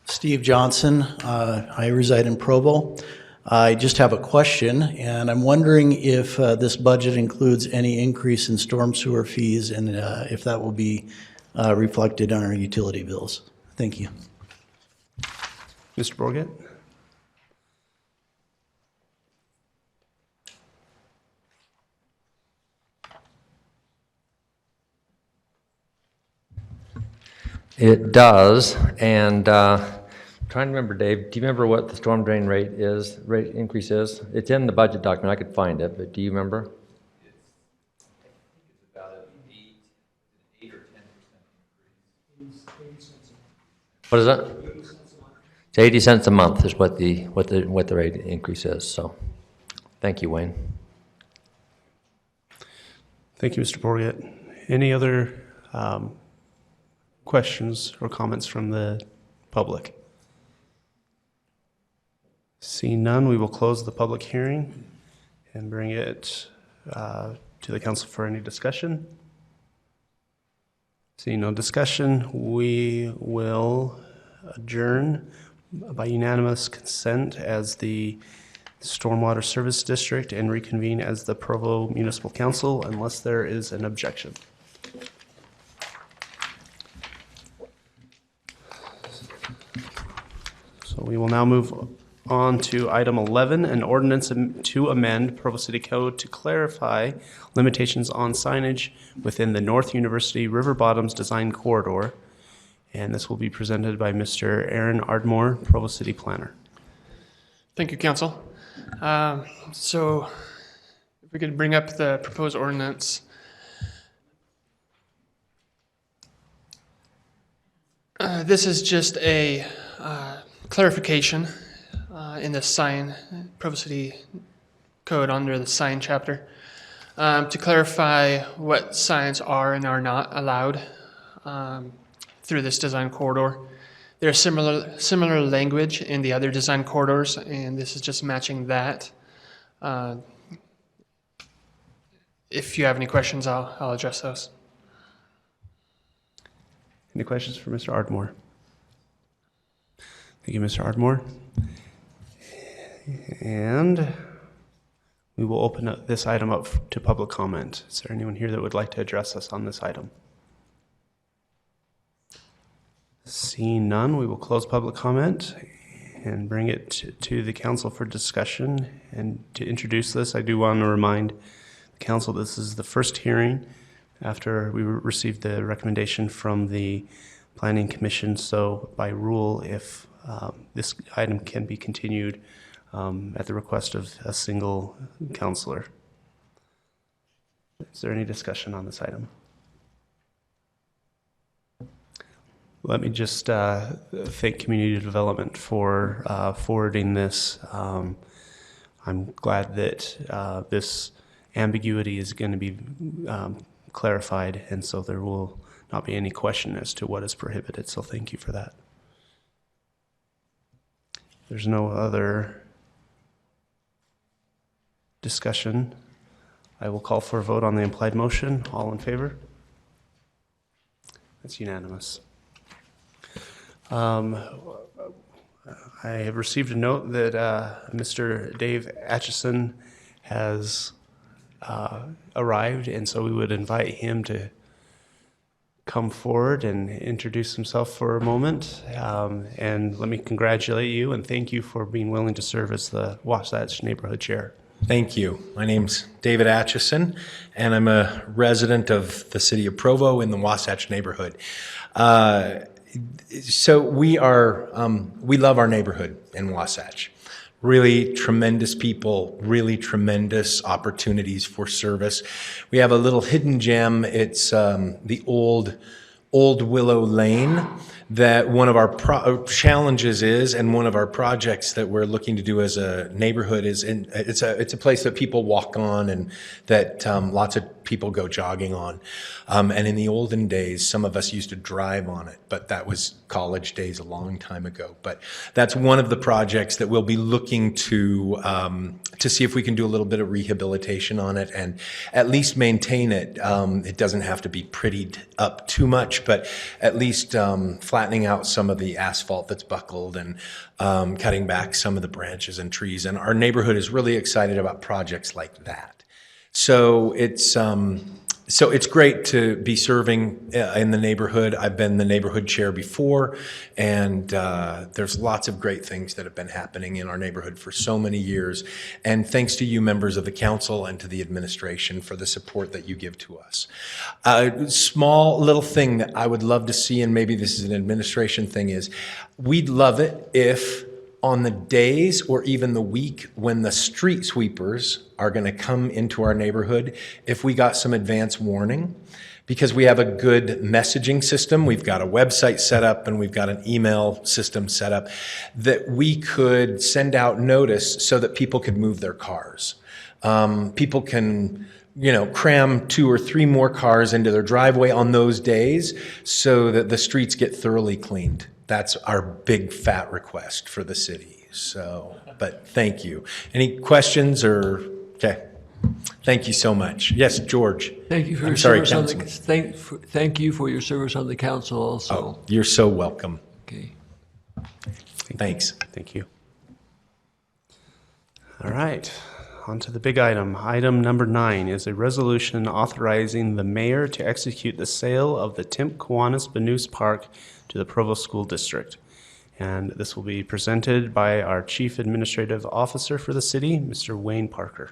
Steve Johnson. I reside in Provo. I just have a question, and I'm wondering if this budget includes any increase in storm sewer fees and if that will be reflected on our utility bills. Thank you. Mr. Borgett? It does, and trying to remember, Dave, do you remember what the storm drain rate increase is? It's in the budget document, I could find it, but do you remember? It's about an 8 or 10% increase. What is it? It's 80 cents a month is what the rate increase is, so thank you, Wayne. Thank you, Mr. Borgett. Any other questions or comments from the public? Seeing none, we will close the public hearing and bring it to the council for any discussion. Seeing no discussion, we will adjourn by unanimous consent as the Stormwater Service District and reconvene as the Provo Municipal Council unless there is an objection. So we will now move on to item 11, an ordinance to amend Provo City Code to clarify limitations on signage within the North University River Bottoms Design Corridor. And this will be presented by Mr. Aaron Ardmore, Provo City Planner. Thank you, Council. So if we could bring up the proposed ordinance. This is just a clarification in the sign, Provo City Code under the sign chapter, to clarify what signs are and are not allowed through this design corridor. There's similar language in the other design corridors, and this is just matching that. If you have any questions, I'll address those. Any questions for Mr. Ardmore? Thank you, Mr. Ardmore. And we will open up this item up to public comment. Is there anyone here that would like to address us on this item? Seeing none, we will close public comment and bring it to the council for discussion. And to introduce this, I do want to remind the council this is the first hearing after we received the recommendation from the Planning Commission. So by rule, if this item can be continued at the request of a single councilor. Is there any discussion on this item? Let me just thank Community Development for forwarding this. I'm glad that this ambiguity is going to be clarified, and so there will not be any question as to what is prohibited. So thank you for that. There's no other discussion. I will call for a vote on the implied motion. All in favor? That's unanimous. I have received a note that Mr. Dave Acheson has arrived, and so we would invite him to come forward and introduce himself for a moment. And let me congratulate you and thank you for being willing to serve as the Wasatch Neighborhood Chair. Thank you. My name's David Acheson, and I'm a resident of the city of Provo in the Wasatch neighborhood. So we love our neighborhood in Wasatch. Really tremendous people, really tremendous opportunities for service. We have a little hidden gem. It's the old Willow Lane that one of our challenges is, and one of our projects that we're looking to do as a neighborhood is, it's a place that people walk on and that lots of people go jogging on. And in the olden days, some of us used to drive on it, but that was college days a long time ago. But that's one of the projects that we'll be looking to see if we can do a little bit of rehabilitation on it and at least maintain it. It doesn't have to be prettied up too much, but at least flattening out some of the asphalt that's buckled and cutting back some of the branches and trees. And our neighborhood is really excited about projects like that. So it's great to be serving in the neighborhood. I've been the neighborhood chair before, and there's lots of great things that have been happening in our neighborhood for so many years. And thanks to you, members of the council, and to the administration for the support that you give to us. A small little thing that I would love to see, and maybe this is an administration thing, is we'd love it if on the days or even the week when the street sweepers are going to come into our neighborhood, if we got some advance warning, because we have a good messaging system, we've got a website set up and we've got an email system set up, that we could send out notice so that people could move their cars. People can, cram 2 or 3 more cars into their driveway on those days so that the streets get thoroughly cleaned. That's our big fat request for the city. So, but thank you. Any questions or, okay. Thank you so much. Yes, George. Thank you for I'm your sorry, service on Councilman. thank you for your service on the council also. Oh, you're so welcome. Okay. Thanks. Thank you. All right, on to the big item. Item number 9 is a resolution authorizing the mayor to execute the sale of the Timp Kiwanis Banus Park to the Provo School District. And this will be presented by our Chief Administrative Officer for the city, Mr. Wayne Parker.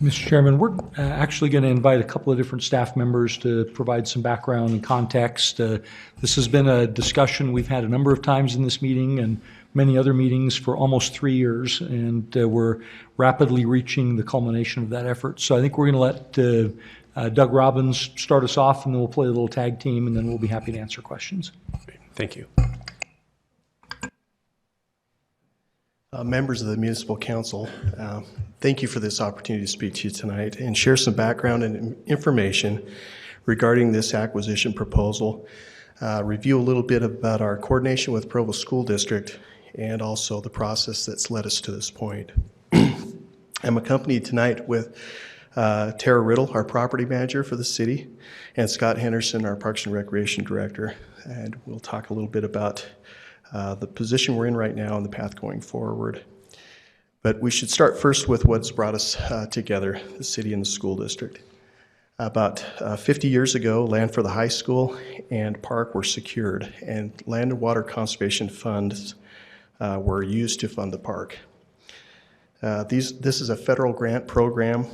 Mr. Chairman, we're actually going to invite a couple of different staff members to provide some background and context. This has been a discussion we've had a number of times in this meeting and many other meetings for almost 3 years, and we're rapidly reaching the culmination of that effort. So I think we're going to let Doug Robbins start us off, and then we'll play a little tag team, and then we'll be happy to answer questions. Thank you. Members of the Municipal Council, thank you for this opportunity to speak to you tonight and share some background and information regarding this acquisition proposal, review a little bit about our coordination with Provo School District, and also the process that's led us to this point. I'm accompanied tonight with Tara Riddle, our property manager for the city, and Scott Henderson, our Parks and Recreation Director, and we'll talk a little bit about the position we're in right now and the path going forward. But we should start first with what's brought us together, the city and the school district. About 50 years ago, land for the high school and park were secured, and land and water conservation funds were used to fund the park. This is a federal grant program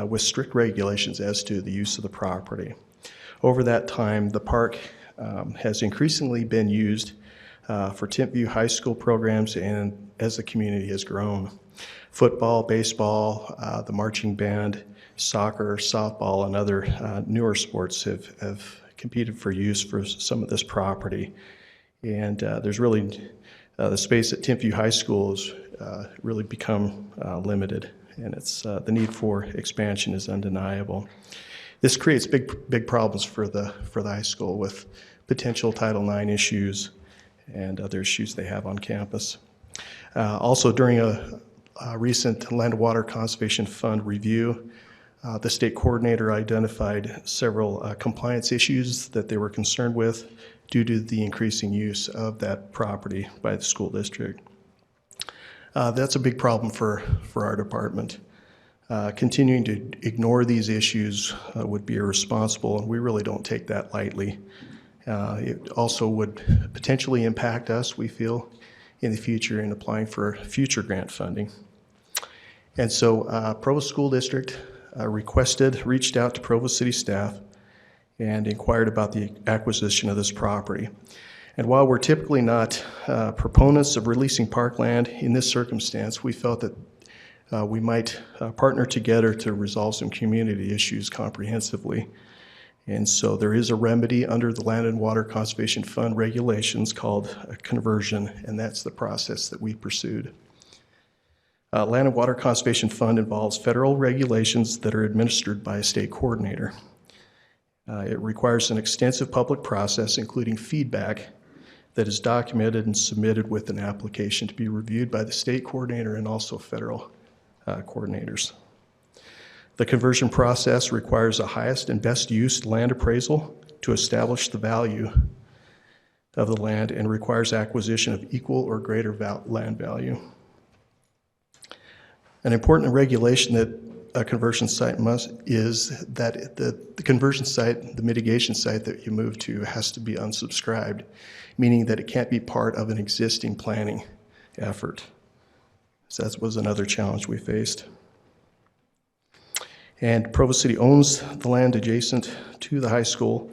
with strict regulations as to the use of the property. Over that time, the park has increasingly been used for Timpview High School programs, and as the community has grown. Football, baseball, the marching band, soccer, softball, and other newer sports have competed for use for some of this property. And there's really, the space at Timpview High School has really become limited, and it's the need for expansion is undeniable. This creates big problems for the high school with potential Title IX issues and other issues they have on campus. Also, during a recent Land and Water Conservation Fund review, the state coordinator identified several compliance issues that they were concerned with due to the increasing use of that property by the school district. That's a big problem for our department. Continuing to ignore these issues would be irresponsible, and we really don't take that lightly. It also would potentially impact us, we feel, in the future in applying for future grant funding. And so Provo School District reached out to Provo City staff and inquired about the acquisition of this property. And while we're typically not proponents of releasing parkland, in this circumstance, we felt that we might partner together to resolve some community issues comprehensively. And so there is a remedy under the Land and Water Conservation Fund regulations called a conversion, and that's the process that we pursued. Land and Water Conservation Fund involves federal regulations that are administered by a state coordinator. It requires an extensive public process, including feedback that is documented and submitted with an application to be reviewed by the state coordinator and also federal coordinators. The conversion process requires a highest and best use land appraisal to establish the value of the land and requires acquisition of equal or greater land value. An important regulation that a conversion site is that the conversion site, the mitigation site that you move to, has to be unsubscribed, meaning that it can't be part of an existing planning effort. So that was another challenge we faced. And Provo City owns the land adjacent to the high school,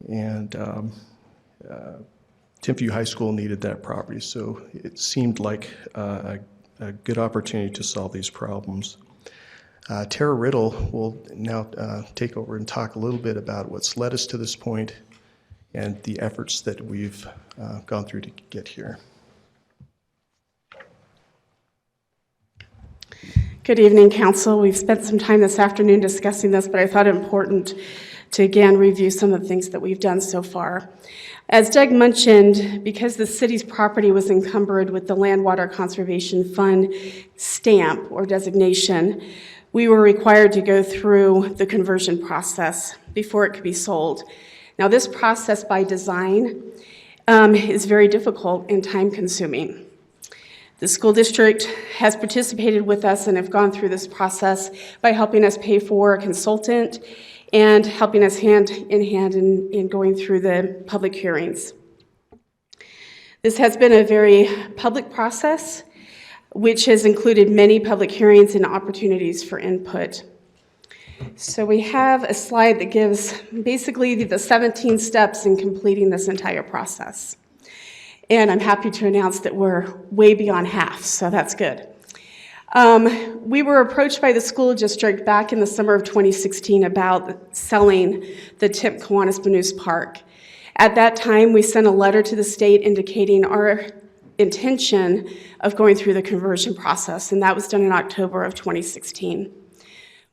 and Timpview High School needed that property, so it seemed like a good opportunity to solve these problems. Tara Riddle will now take over and talk a little bit about what's led us to this point and the efforts that we've gone through to get here. Good evening, Council. We've spent some time this afternoon discussing this, but I thought it important to again review some of the things that we've done so far. As Doug mentioned, because the city's property was encumbered with the Land Water Conservation Fund stamp or designation, we were required to go through the conversion process before it could be sold. Now, this process by design is very difficult and time-consuming. The school district has participated with us and have gone through this process by helping us pay for a consultant and helping us hand in hand in going through the public hearings. This has been a very public process, which has included many public hearings and opportunities for input. So we have a slide that gives basically the 17 steps in completing this entire process. And I'm happy to announce that we're way beyond half, so that's good. We were approached by the school district back in the summer of 2016 about selling the Tip Kiwanis Park. At that time, we sent a letter to the state indicating our intention of going through the conversion process, and that was done in October of 2016.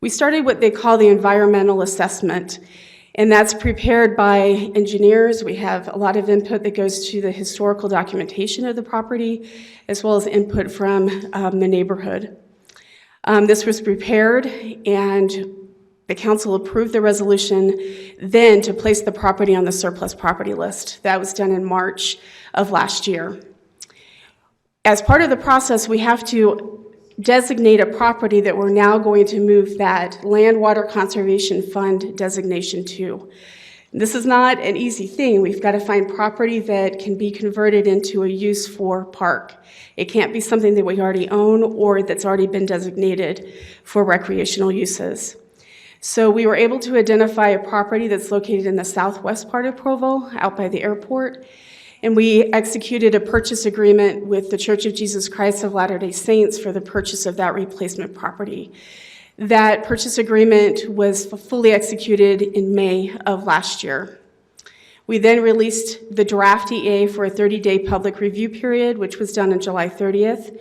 We started what they call the environmental assessment, and that's prepared by engineers. We have a lot of input that goes to the historical documentation of the property, as well as input from the neighborhood. This was prepared, and the council approved the resolution then to place the property on the surplus property list. That was done in March of last year. As part of the process, we have to designate a property that we're now going to move that Land Water Conservation Fund designation to. This is not an easy thing. We've got to find property that can be converted into a use for park. It can't be something that we already own or that's already been designated for recreational uses. So we were able to identify a property that's located in the southwest part of Provo, out by the airport. And we executed a purchase agreement with the Church of Jesus Christ of Latter-day Saints for the purchase of that replacement property. That purchase agreement was fully executed in May of last year. We then released the draft EA for a 30-day public review period, which was done on July 30th.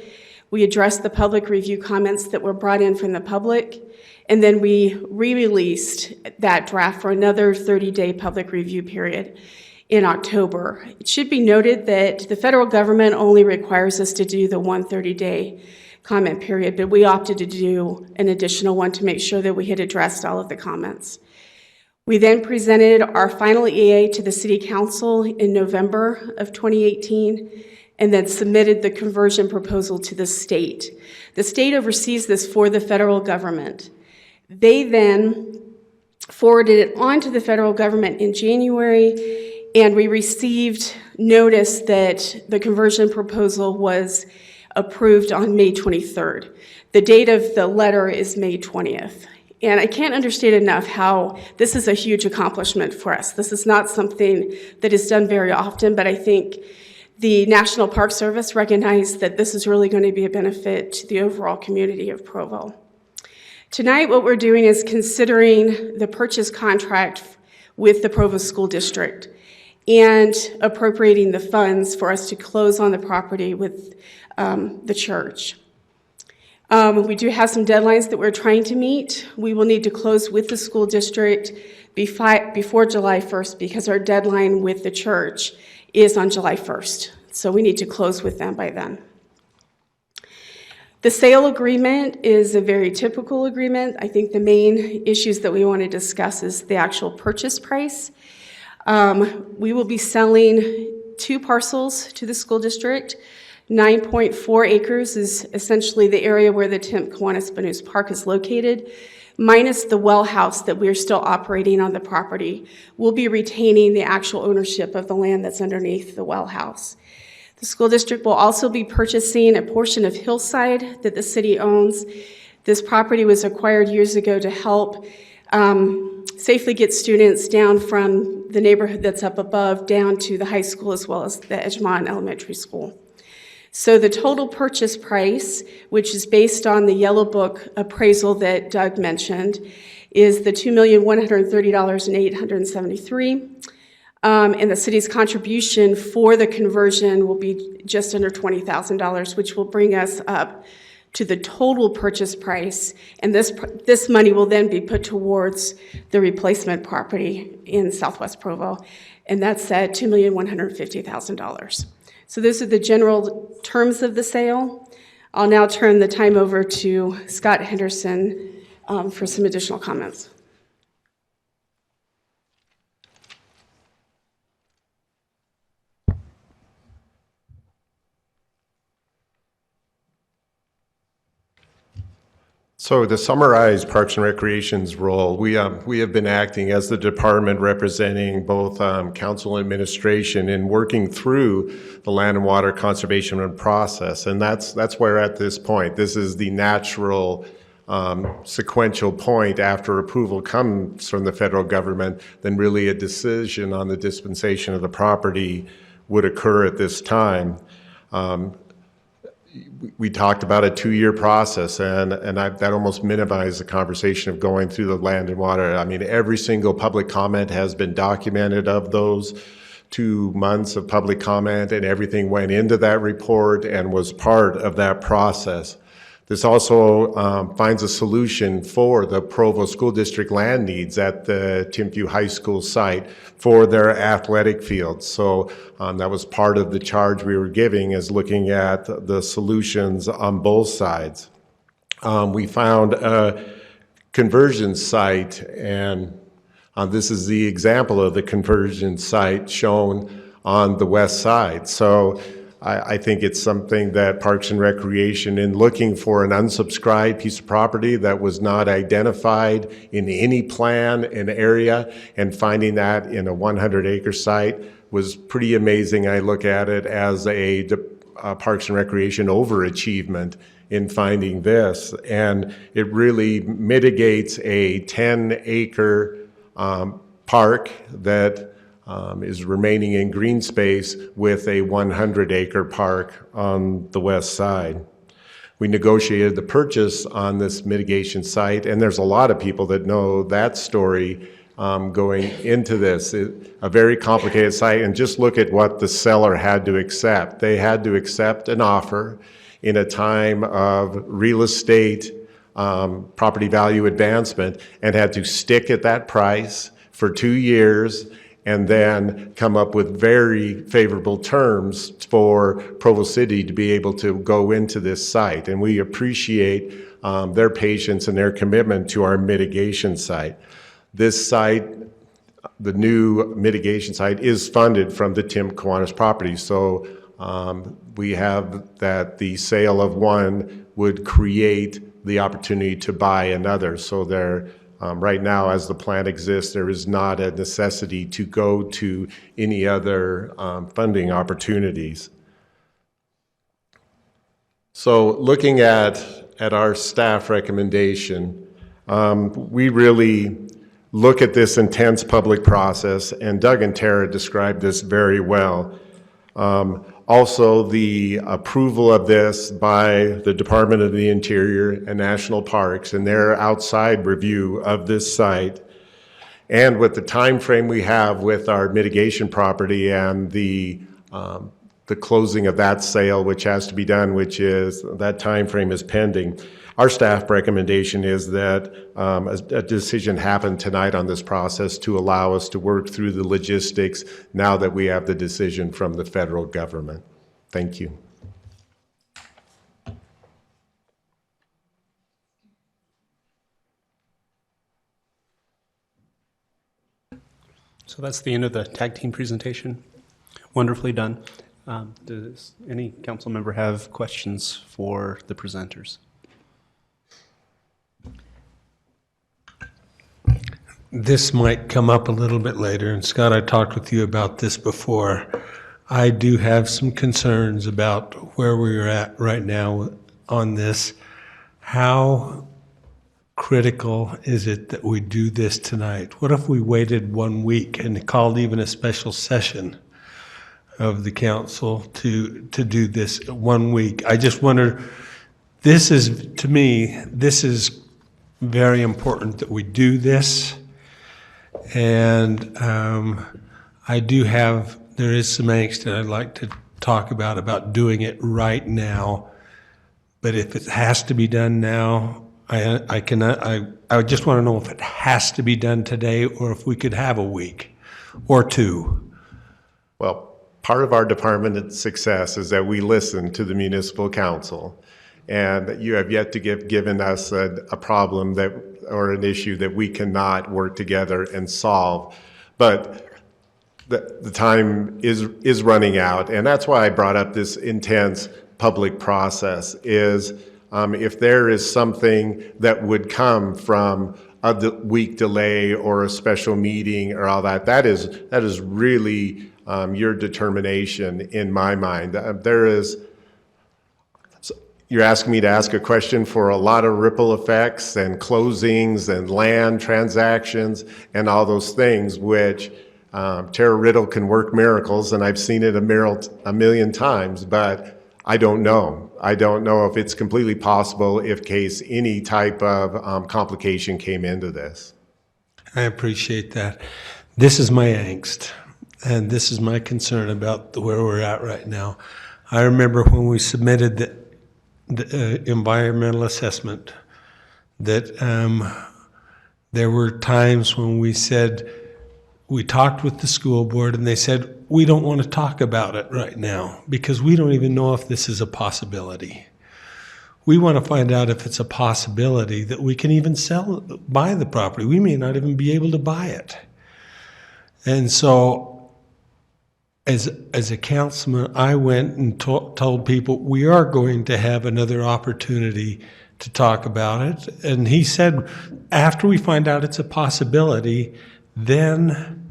We addressed the public review comments that were brought in from the public, and then we re-released that draft for another 30-day public review period in October. It should be noted that the federal government only requires us to do the 130-day comment period, but we opted to do an additional one to make sure that we had addressed all of the comments. We then presented our final EA to the City Council in November of 2018 and then submitted the conversion proposal to the state. The state oversees this for the federal government. They then forwarded it on to the federal government in January, and we received notice that the conversion proposal was approved on May 23rd. The date of the letter is May 20th. And I can't understate enough how this is a huge accomplishment for us. This is not something that is done very often, but I think the National Park Service recognized that this is really going to be a benefit to the overall community of Provo. Tonight, what we're doing is considering the purchase contract with the Provo School District and appropriating the funds for us to close on the property with the church. We do have some deadlines that we're trying to meet. We will need to close with the school district before July 1st because our deadline with the church is on July 1st. So we need to close with them by then. The sale agreement is a very typical agreement. I think the main issues that we want to discuss is the actual purchase price. We will be selling 2 parcels to the school district. 9.4 acres is essentially the area where the Tip Kiwanis Park is located, minus the well house that we're still operating on the property. We'll be retaining the actual ownership of the land that's underneath the well house. The school district will also be purchasing a portion of Hillside that the city owns. This property was acquired years ago to help safely get students down from the neighborhood that's up above down to the high school as well as the Edgemont Elementary School. So the total purchase price, which is based on the Yellow Book appraisal that Doug mentioned, is the $2,130,873. And the city's contribution for the conversion will be just under $20,000, which will bring us up to the total purchase price, and this money will then be put towards the replacement property in Southwest Provo, and that's at $2,150,000. So those are the general terms of the sale. I'll now turn the time over to Scott Henderson for some additional comments. So to summarize Parks and Recreation's role, we have been acting as the department representing both council and administration in working through the land and water conservation process, and that's where at this point. This is the natural sequential point after approval comes from the federal government, then really a decision on the dispensation of the property would occur at this time. We talked about a 2-year process, and that almost minimized the conversation of going through the land and water. I mean, every single public comment has been documented of those 2 months of public comment, and everything went into that report and was part of that process. This also finds a solution for the Provo School District land needs at the Timpview High School site for their athletic fields. So that was part of the charge we were giving, is looking at the solutions on both sides. We found a conversion site, and this is the example of the conversion site shown on the west side. So I think it's something that Parks and Recreation, in looking for an unsubscribed piece of property that was not identified in any plan in area, and finding that in a 100-acre site was pretty amazing. I look at it as a Parks and Recreation overachievement in finding this, and it really mitigates a 10-acre park that is remaining in green space with a 100-acre park on the west side. We negotiated the purchase on this mitigation site, and there's a lot of people that know that story going into this. A very complicated site, and just look at what the seller had to accept. They had to accept an offer in a time of real estate property value advancement, and had to stick at that price for 2 years, and then come up with very favorable terms for Provo City to be able to go into this site. And we appreciate their patience and their commitment to our mitigation site. This site, the new mitigation site, is funded from the Tim Kiwanis property. So we have that the sale of one would create the opportunity to buy another. So there, right now, as the plan exists, there is not a necessity to go to any other funding opportunities. So looking at our staff recommendation, we really look at this intense public process, and Doug and Tara described this very well. Also, the approval of this by the Department of the Interior and National Parks and their outside review of this site, and with the time frame we have with our mitigation property and the closing of that sale, which has to be done, which is, that time frame is pending. Our staff recommendation is that a decision happen tonight on this process to allow us to work through the logistics now that we have the decision from the federal government. Thank you. So that's the end of the tag team presentation. Wonderfully done. Does any council member have questions for the presenters? This might come up a little bit later, and Scott, I talked with you about this before. I do have some concerns about where we're at right now on this. How critical is it that we do this tonight? What if we waited 1 week and called even a special session of the council to do this 1 week? I just wonder, this is, to me, this is very important that we do this. And I do have, there is some angst that I'd like to talk about doing it right now. But if it has to be done now, I just want to know if it has to be done today or if we could have a week or two. Well, part of our department's success is that we listen to the municipal council, and you have yet to given us a problem that, or an issue that we cannot work together and solve. But the time is running out, and that's why I brought up this intense public process, is if there is something that would come from a week delay or a special meeting or all that, that is really your determination in my mind. You're asking me to ask a question for a lot of ripple effects and closings and land transactions and all those things, which Tara Riddle can work miracles, and I've seen it a million times, but I don't know. I don't know if it's completely possible if case any type of complication came into this. I appreciate that. This is my angst, and this is my concern about where we're at right now. I remember when we submitted the environmental assessment that there were times when we said, we talked with the school board and they said, we don't want to talk about it right now because we don't even know if this is a possibility. We want to find out if it's a possibility that we can even buy the property. We may not even be able to buy it. And so as a councilman, I went and told people we are going to have another opportunity to talk about it. And he said, after we find out it's a possibility, then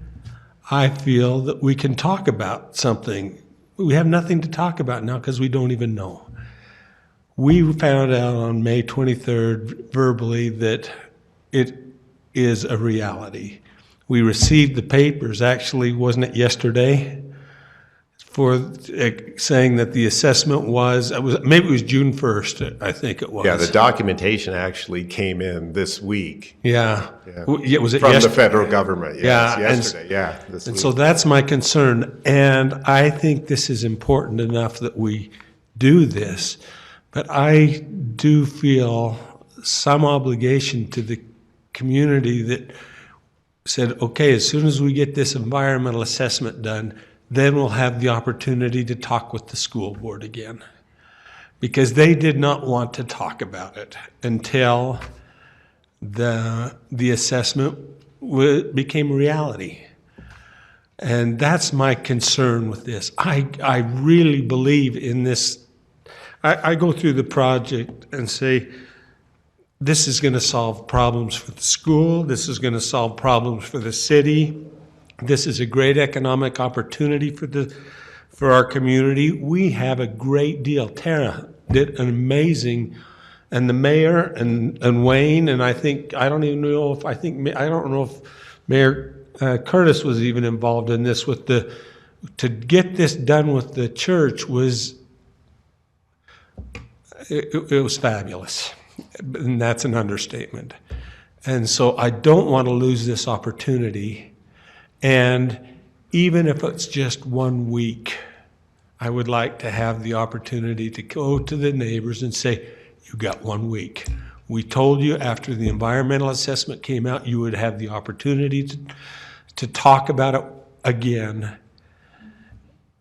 I feel that we can talk about something. We have nothing to talk about now because we don't even know. We found out on May 23rd verbally that it is a reality. We received the papers, actually, wasn't it yesterday, for saying that the assessment maybe it was June 1st, I think it was. Yeah, the documentation actually came in this week. Yeah. Was it from the federal government? Yes, yeah, yesterday. This week. So that's my concern, and I think this is important enough that we do this, but I do feel some obligation to the community that said, okay, as soon as we get this environmental assessment done, then we'll have the opportunity to talk with the school board again. Because they did not want to talk about it until the assessment became reality. And that's my concern with this. I really believe in this. I go through the project and say, this is going to solve problems for the school. This is going to solve problems for the city. This is a great economic opportunity for our community. We have a great deal. Tara did an amazing, and the mayor and Wayne, and I don't know if Mayor Curtis was even involved in this to get this done with the church was, it was fabulous. And that's an understatement. And so I don't want to lose this opportunity. And even if it's just 1 week, I would like to have the opportunity to go to the neighbors and say, you got 1 week. We told you after the environmental assessment came out, you would have the opportunity to talk about it again.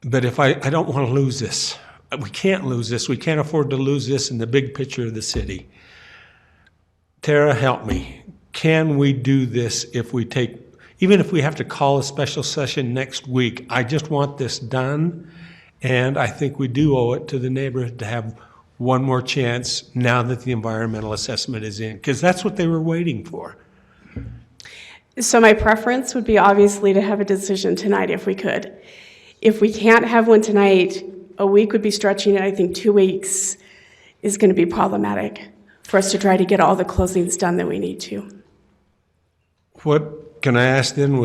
But if I don't want to lose this. We can't lose this. We can't afford to lose this in the big picture of the city. Tara, help me. Can we do this even if we have to call a special session next week? I just want this done, and I think we do owe it to the neighborhood to have one more chance now that the environmental assessment is in, because that's what they were waiting for. So my preference would be obviously to have a decision tonight if we could. If we can't have one tonight, a week would be stretching it. I think 2 weeks is going to be problematic for us to try to get all the closings done that we need to. What can I ask then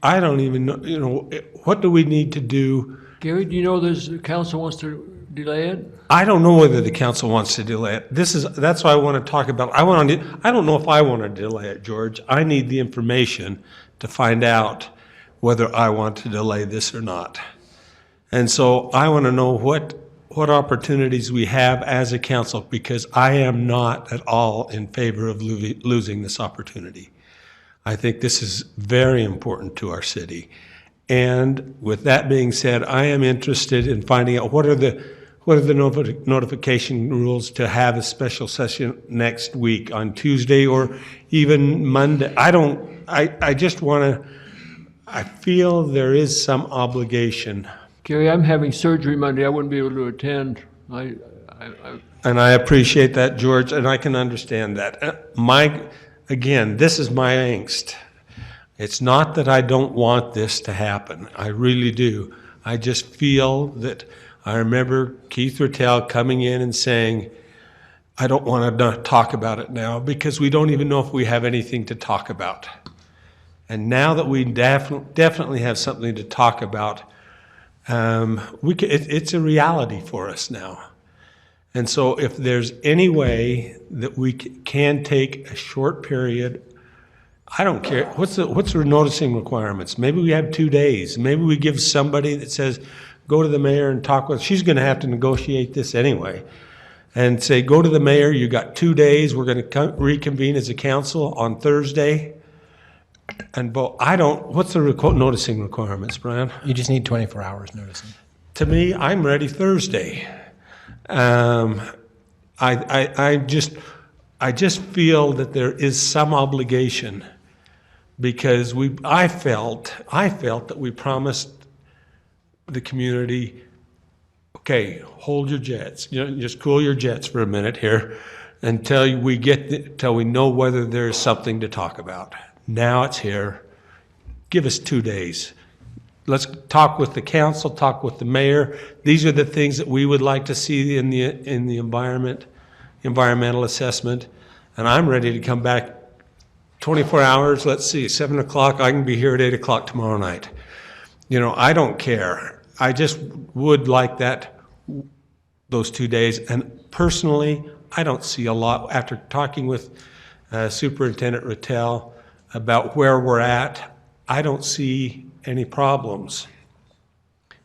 I don't even know, what do we need to do? Gary, do you know the council wants to delay it? I don't know whether the council wants to delay it. That's why I want to talk about, I don't know if I want to delay it, George. I need the information to find out whether I want to delay this or not. And so I want to know what opportunities we have as a council, because I am not at all in favor of losing this opportunity. I think this is very important to our city. And with that being said, I am interested in finding out what are the notification rules to have a special session next week on Tuesday or even Monday. I just want to, I feel there is some obligation. Gary, I'm having surgery Monday. I wouldn't be able to attend. And I appreciate that, George, and I can understand that. Again, this is my angst. It's not that I don't want this to happen. I really do. I just feel that I remember Keith Rattel coming in and saying, I don't want to talk about it now because we don't even know if we have anything to talk about. And now that we definitely have something to talk about, it's a reality for us now. And so if there's any way that we can take a short period, I don't care. What's the noticing requirements? Maybe we have 2 days. Maybe we give somebody that says, go to the mayor and talk with, she's going to have to negotiate this anyway, and say, go to the mayor, you got 2 days, we're going to reconvene as a council on Thursday. And vote. What's the noticing requirements, Brian? You just need 24 hours noticing. To me, I'm ready Thursday. I just feel that there is some obligation because I felt that we promised the community, okay, hold your jets, just cool your jets for a minute here until we know whether there's something to talk about. Now it's here. Give us 2 days. Let's talk with the council, talk with the mayor. These are the things that we would like to see in the environmental assessment. And I'm ready to come back 24 hours. Let's see, 7 o'clock. I can be here at 8 o'clock tomorrow night. I don't care. I just would like those 2 days. And personally, I don't see a lot after talking with Superintendent Rattel about where we're at. I don't see any problems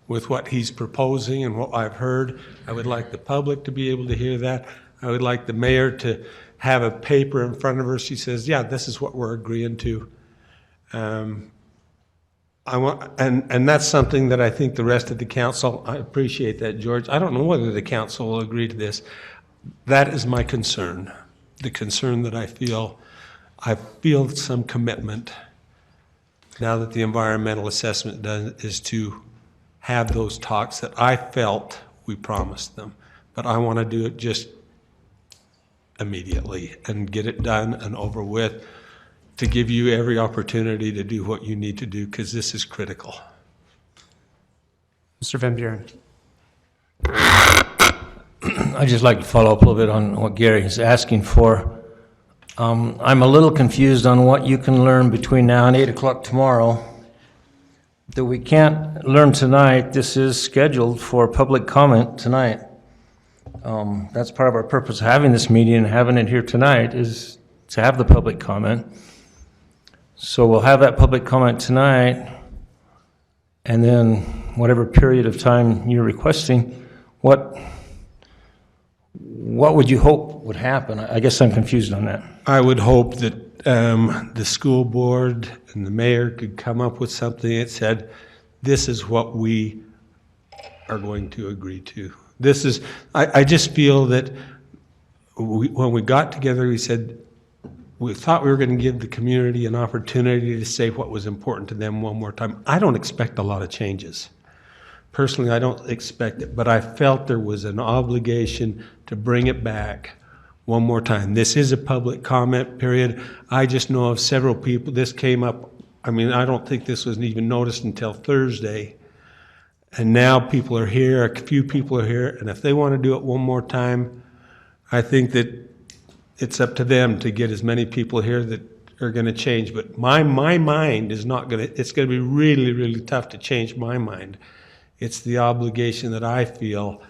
with what he's proposing and what I've heard. I would like the public to be able to hear that. I would like the mayor to have a paper in front of her. She says, yeah, this is what we're agreeing to. And that's something that I think the rest of the council, I appreciate that, George. I don't know whether the council will agree to this. That is my concern, the concern that I feel some commitment now that the environmental assessment is to have those talks that I felt we promised them. But I want to do it just immediately and get it done and over with to give you every opportunity to do what you need to do because this is critical. Mr. Van Buren. I'd just like to follow up a little bit on what Gary is asking for. I'm a little confused on what you can learn between now and 8 o'clock tomorrow that we can't learn tonight. This is scheduled for public comment tonight. That's part of our purpose of having this meeting and having it here tonight is to have the public comment. So we'll have that public comment tonight, and then whatever period of time you're requesting, what would you hope would happen? I guess I'm confused on that. I would hope that the school board and the mayor could come up with something that said, this is what we are going to agree to. I just feel that when we got together, we said, we thought we were going to give the community an opportunity to say what was important to them one more time. I don't expect a lot of changes. Personally, I don't expect it, but I felt there was an obligation to bring it back one more time. This is a public comment period. I just know of several people, this came up, I don't think this was even noticed until Thursday. And now people are here, a few people are here, and if they want to do it one more time, I think that it's up to them to get as many people here that are going to change. But my mind is not going to, it's going to be really, really tough to change my mind. It's the obligation that I feel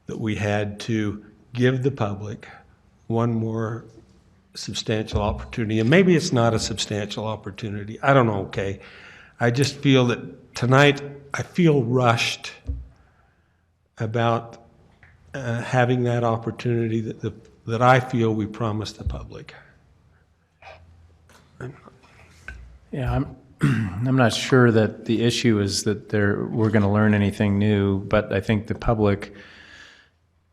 that we had to give the public one more substantial opportunity. And maybe it's not a substantial opportunity. I don't know, okay. I just feel that tonight I feel rushed about having that opportunity that I feel we promised the public. Yeah, I'm not sure that the issue is that we're going to learn anything new, but I think the public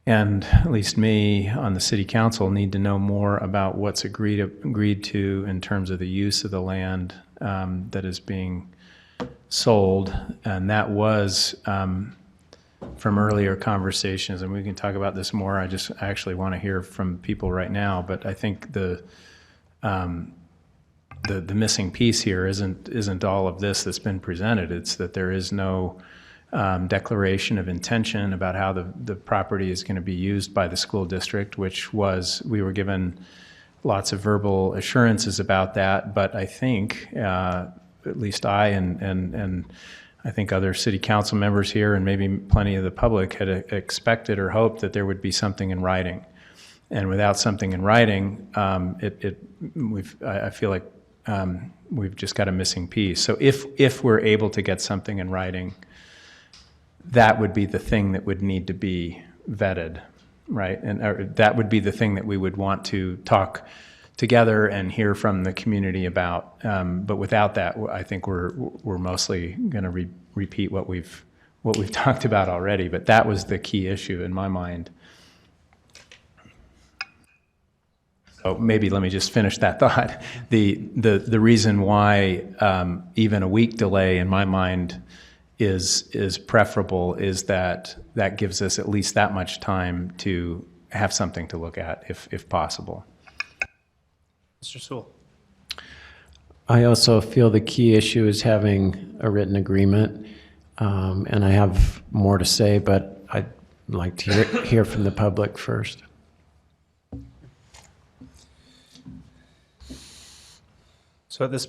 and at least me on the city council need to know more about what's agreed to in terms of the use of the land that is being sold. And that was from earlier conversations, and we can talk about this more. I actually want to hear from people right now, but I think the missing piece here isn't all of this that's been presented. It's that there is no declaration of intention about how the property is going to be used by the school district, which we were given lots of verbal assurances about that. But I think, at least I and I think other city council members here and maybe plenty of the public had expected or hoped that there would be something in writing. And without something in writing, I feel like we've just got a missing piece. So if we're able to get something in writing, that would be the thing that would need to be vetted, right? And that would be the thing that we would want to talk together and hear from the community about. But without that, I think we're mostly going to repeat what we've talked about already. But that was the key issue in my mind. So maybe let me just finish that thought. The reason why even a week delay in my mind is preferable is that gives us at least that much time to have something to look at if possible. Mr. Sewell. I also feel the key issue is having a written agreement, and I have more to say, but I'd like to hear from the public first. So at this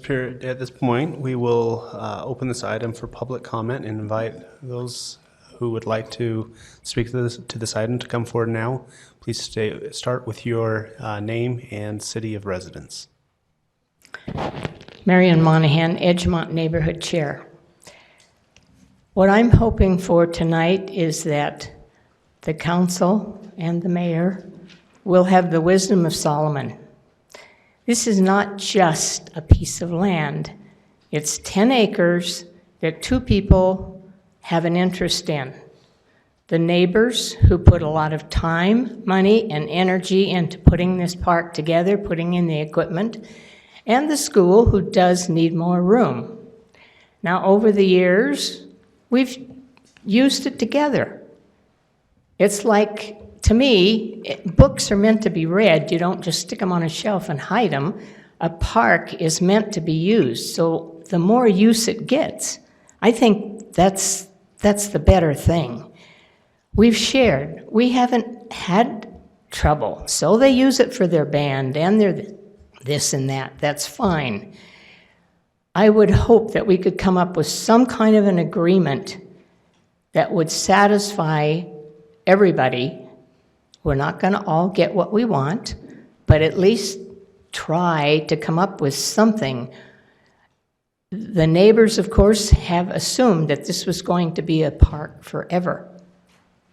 point, we will open this item for public comment and invite those who would like to speak to this item to come forward now. Please start with your name and city of residence. Marion Monahan, Edgemont Neighborhood Chair. What I'm hoping for tonight is that the council and the mayor will have the wisdom of Solomon. This is not just a piece of land. It's 10 acres that 2 people have an interest in. The neighbors who put a lot of time, money, and energy into putting this park together, putting in the equipment, and the school who does need more room. Now, over the years, we've used it together. It's like, to me, books are meant to be read. You don't just stick them on a shelf and hide them. A park is meant to be used. So the more use it gets, I think that's the better thing. We've shared. We haven't had trouble. So they use it for their band and their this and that. That's fine. I would hope that we could come up with some kind of an agreement that would satisfy everybody. We're not going to all get what we want, but at least try to come up with something. The neighbors, of course, have assumed that this was going to be a park forever.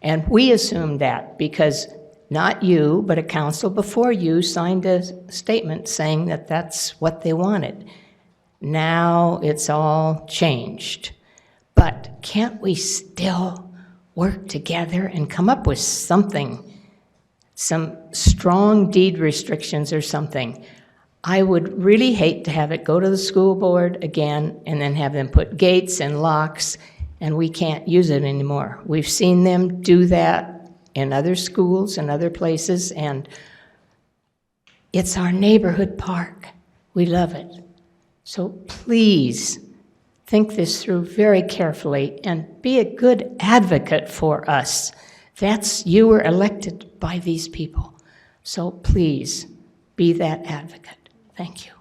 And we assumed that because not you, but a council before you signed a statement saying that that's what they wanted. Now it's all changed. But can't we still work together and come up with something? Some strong deed restrictions or something. I would really hate to have it go to the school board again and then have them put gates and locks and we can't use it anymore. We've seen them do that in other schools and other places, and it's our neighborhood park. We love it. So please think this through very carefully and be a good advocate for us. You were elected by these people. So please be that advocate. Thank you.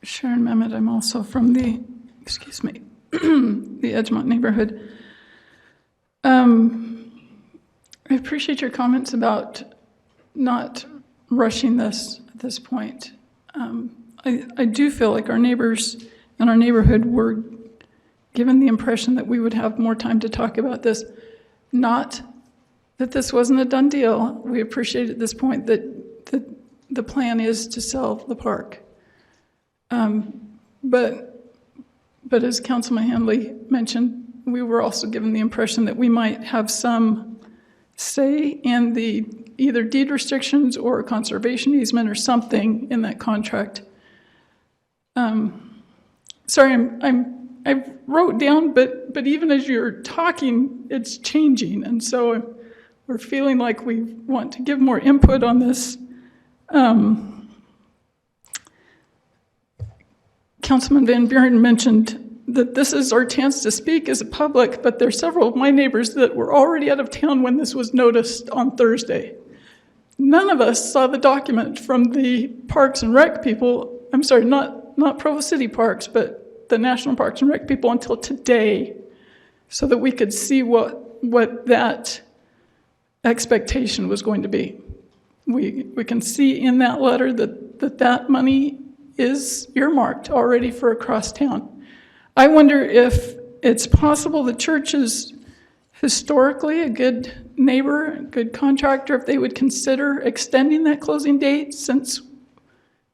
Sharon Mehmet, I'm also from the Edgemont neighborhood. I appreciate your comments about not rushing this at this point. I do feel like our neighbors in our neighborhood were given the impression that we would have more time to talk about this. Not that this wasn't a done deal. We appreciate at this point that the plan is to sell the park. But as Councilman Handley mentioned, we were also given the impression that we might have some say in the either deed restrictions or a conservation easement or something in that contract. Sorry, I wrote down, but even as you're talking, it's changing, and so we're feeling like we want to give more input on this. Councilman Van Buren mentioned that this is our chance to speak as a public, but there's several of my neighbors that were already out of town when this was noticed on Thursday. None of us saw the document from the Parks and Rec people, I'm sorry, not Provo City Parks, but the National Parks and Rec people until today, so that we could see what that expectation was going to be. We can see in that letter that money is earmarked already for across town. I wonder if it's possible the church is historically a good neighbor, a good contractor, if they would consider extending that closing date since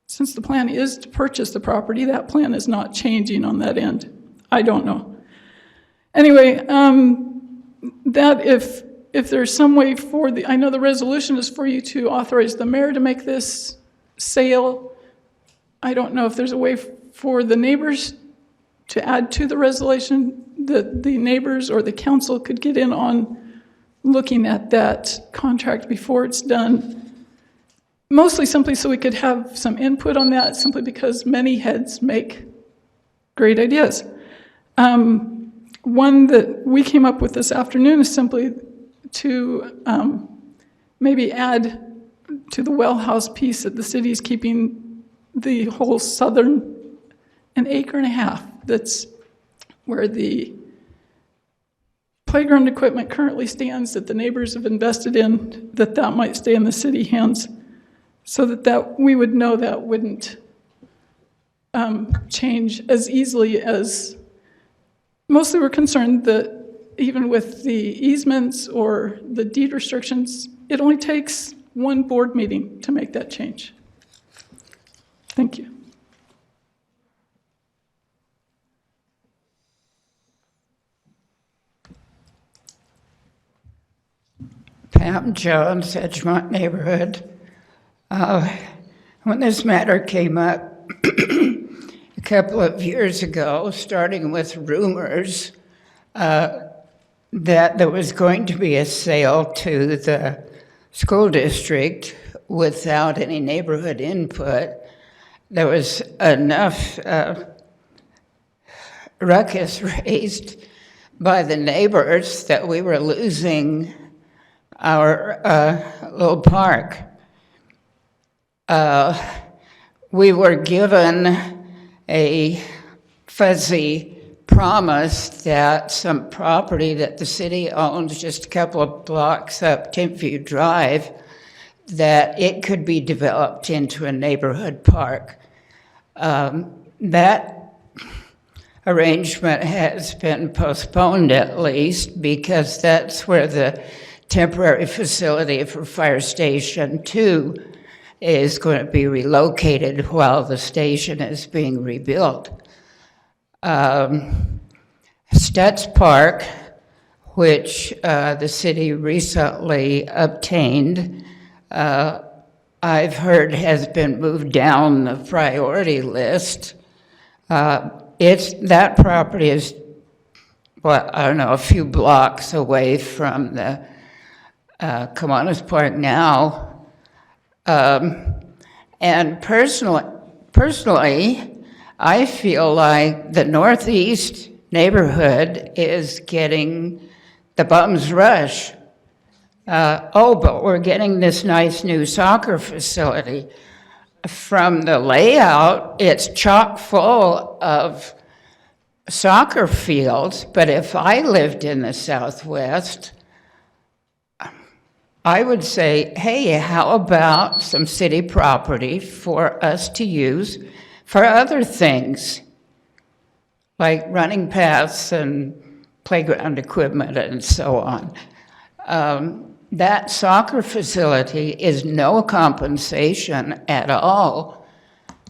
the plan is to purchase the property. That plan is not changing on that end. I don't know. Anyway, that if there's some way for I know the resolution is for you to authorize the mayor to make this sale. I don't know if there's a way for the neighbors to add to the resolution that the neighbors or the council could get in on looking at that contract before it's done. Mostly simply so we could have some input on that, simply because many heads make great ideas. One that we came up with this afternoon is simply to maybe add to the well house piece that the city is keeping the whole southern 1.5 acres. That's where the playground equipment currently stands that the neighbors have invested in, that might stay in the city hands, so that we would know that wouldn't change as easily as, mostly we're concerned that even with the easements or the deed restrictions, it only takes one board meeting to make that change. Thank you. Pam Jones, Edgemont neighborhood. When this matter came up a couple of years ago, starting with rumors that there was going to be a sale to the school district without any neighborhood input, there was enough ruckus raised by the neighbors that we were losing our little park. We were given a fuzzy promise that some property that the city owns just a couple of blocks up Timpview Drive, that it could be developed into a neighborhood park. That arrangement has been postponed at least, because that's where the temporary facility for Fire Station 2 is going to be relocated while the station is being rebuilt. Stutz Park, which the city recently obtained, I've heard has been moved down the priority list. That property is, a few blocks away from the Kiwanis Park now. And personally, I feel like the Northeast neighborhood is getting the bum's rush. But we're getting this nice new soccer facility. From the layout, it's chock full of soccer fields, but if I lived in the Southwest, I would say, hey, how about some city property for us to use for other things, like running paths and playground equipment and so on. That soccer facility is no compensation at all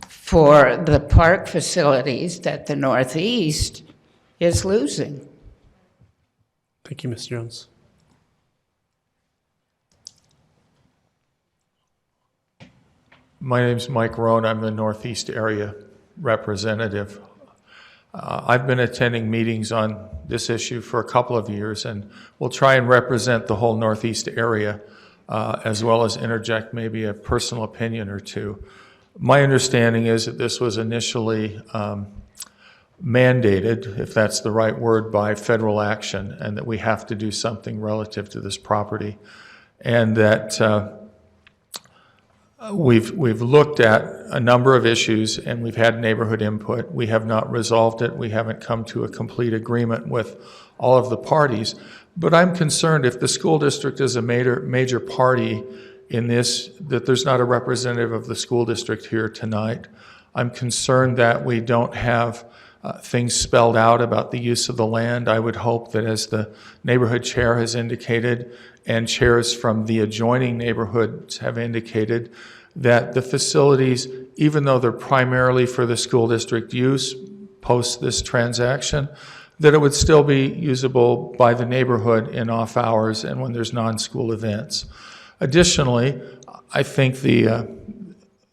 for the park facilities that the Northeast is losing. Thank you, Ms. Jones. My name's Mike Rohn. I'm the Northeast Area Representative. I've been attending meetings on this issue for a couple of years, and we'll try and represent the whole Northeast area, as well as interject maybe a personal opinion or two. My understanding is that this was initially mandated, if that's the right word, by federal action, and that we have to do something relative to this property, and that we've looked at a number of issues and we've had neighborhood input. We have not resolved it. We haven't come to a complete agreement with all of the parties. But I'm concerned if the school district is a major party in this, that there's not a representative of the school district here tonight. I'm concerned that we don't have things spelled out about the use of the land. I would hope that, as the neighborhood chair has indicated and chairs from the adjoining neighborhoods have indicated, that the facilities, even though they're primarily for the school district use post this transaction, that it would still be usable by the neighborhood in off hours and when there's non-school events. Additionally, I think the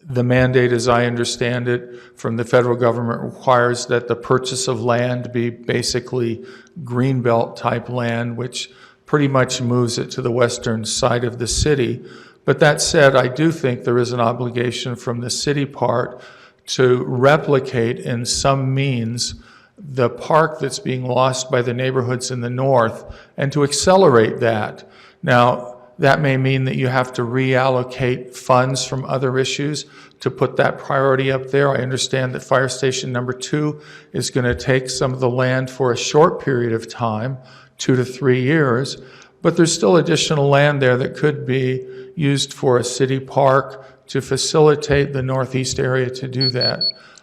mandate, as I understand it, from the federal government requires that the purchase of land be basically greenbelt type land, which pretty much moves it to the western side of the city. But that said, I do think there is an obligation from the city part to replicate in some means the park that's being lost by the neighborhoods in the north and to accelerate that. Now, that may mean that you have to reallocate funds from other issues to put that priority up there. I understand that Fire Station number 2 is going to take some of the land for a short period of time, 2 to 3 years, but there's still additional land there that could be used for a city park to facilitate the Northeast area to do that.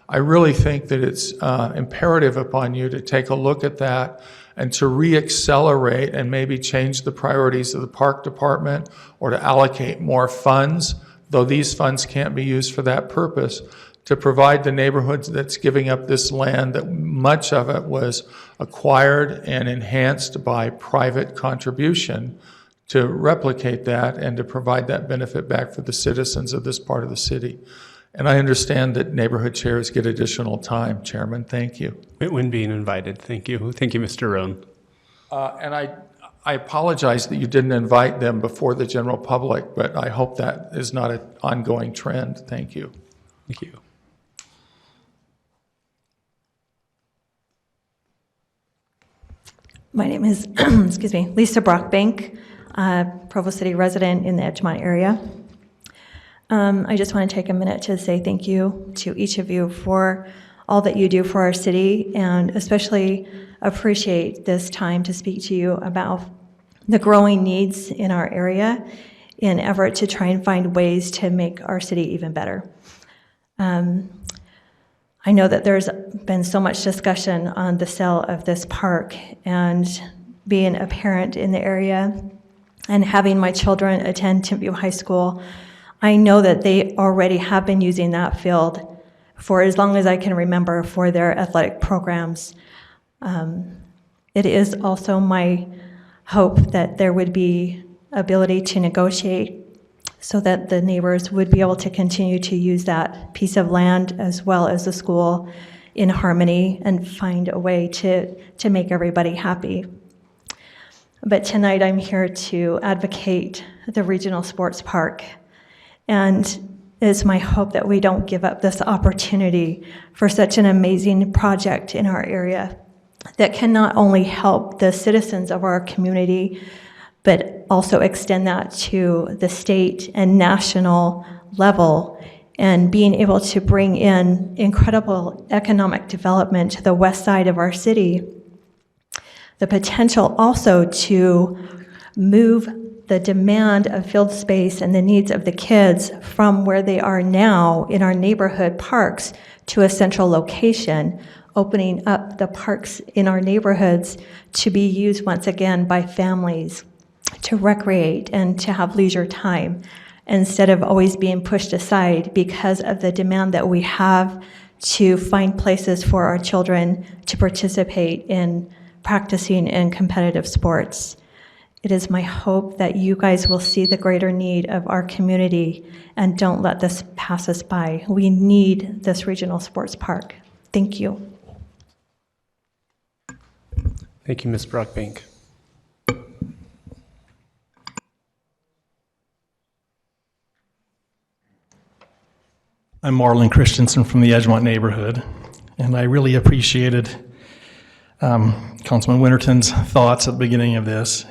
I really think that it's imperative upon you to take a look at that and to re-accelerate and maybe change the priorities of the park department or to allocate more funds, though these funds can't be used for that purpose, to provide the neighborhoods that's giving up this land, that much of it was acquired and enhanced by private contribution, to replicate that and to provide that benefit back for the citizens of this part of the city. And I understand that neighborhood chairs get additional time, Chairman. Thank you. When being invited. Thank you. Thank you, Mr. Rohn. And I apologize that you didn't invite them before the general public, but I hope that is not an ongoing trend. Thank you. Thank you. My name is, excuse me, Lisa Brockbank, Provo City resident in the Edgemont area. I just want to take a minute to say thank you to each of you for all that you do for our city, and especially appreciate this time to speak to you about the growing needs in our area in effort to try and find ways to make our city even better. I know that there's been so much discussion on the sale of this park, and being a parent in the area and having my children attend Timpview High School, I know that they already have been using that field for as long as I can remember for their athletic programs. It is also my hope that there would be ability to negotiate so that the neighbors would be able to continue to use that piece of land as well as the school in harmony and find a way to make everybody happy. But tonight I'm here to advocate the regional sports park. And it's my hope that we don't give up this opportunity for such an amazing project in our area that can not only help the citizens of our community, but also extend that to the state and national level, and being able to bring in incredible economic development to the west side of our city. The potential also to move the demand of field space and the needs of the kids from where they are now in our neighborhood parks to a central location, opening up the parks in our neighborhoods to be used once again by families to recreate and to have leisure time, instead of always being pushed aside because of the demand that we have to find places for our children to participate in practicing in competitive sports. It is my hope that you guys will see the greater need of our community and don't let this pass us by. We need this regional sports park. Thank you. Thank you, Ms. Brockbank. I'm Marlon Christensen from the Edgemont neighborhood, and I really appreciated Councilman Winterton's thoughts at the beginning of this.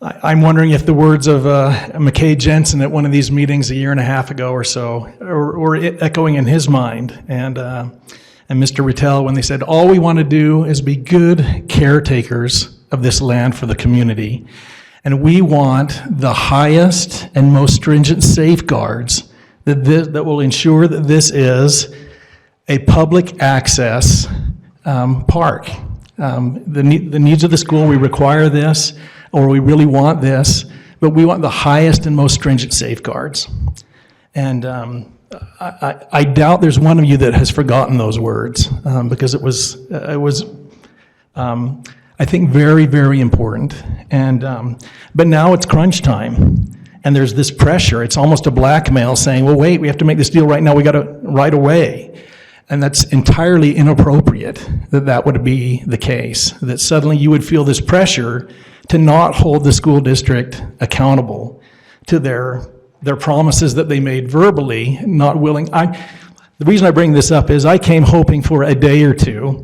I'm wondering if the words of McKay Jensen at one of these meetings a year and a half ago or so were echoing in his mind, and Mr. Rattel, when they said, all we want to do is be good caretakers of this land for the community, and we want the highest and most stringent safeguards that will ensure that this is a public access park. The needs of the school, we require this, or we really want this, but we want the highest and most stringent safeguards. And I doubt there's one of you that has forgotten those words, because it was I think very, very important. And but now it's crunch time. And there's this pressure. It's almost a blackmail saying, well, wait, we have to make this deal right now. We got to right away. And that's entirely inappropriate that would be the case, that suddenly you would feel this pressure to not hold the school district accountable to their promises that they made verbally, not willing. The reason I bring this up is I came hoping for a day or two.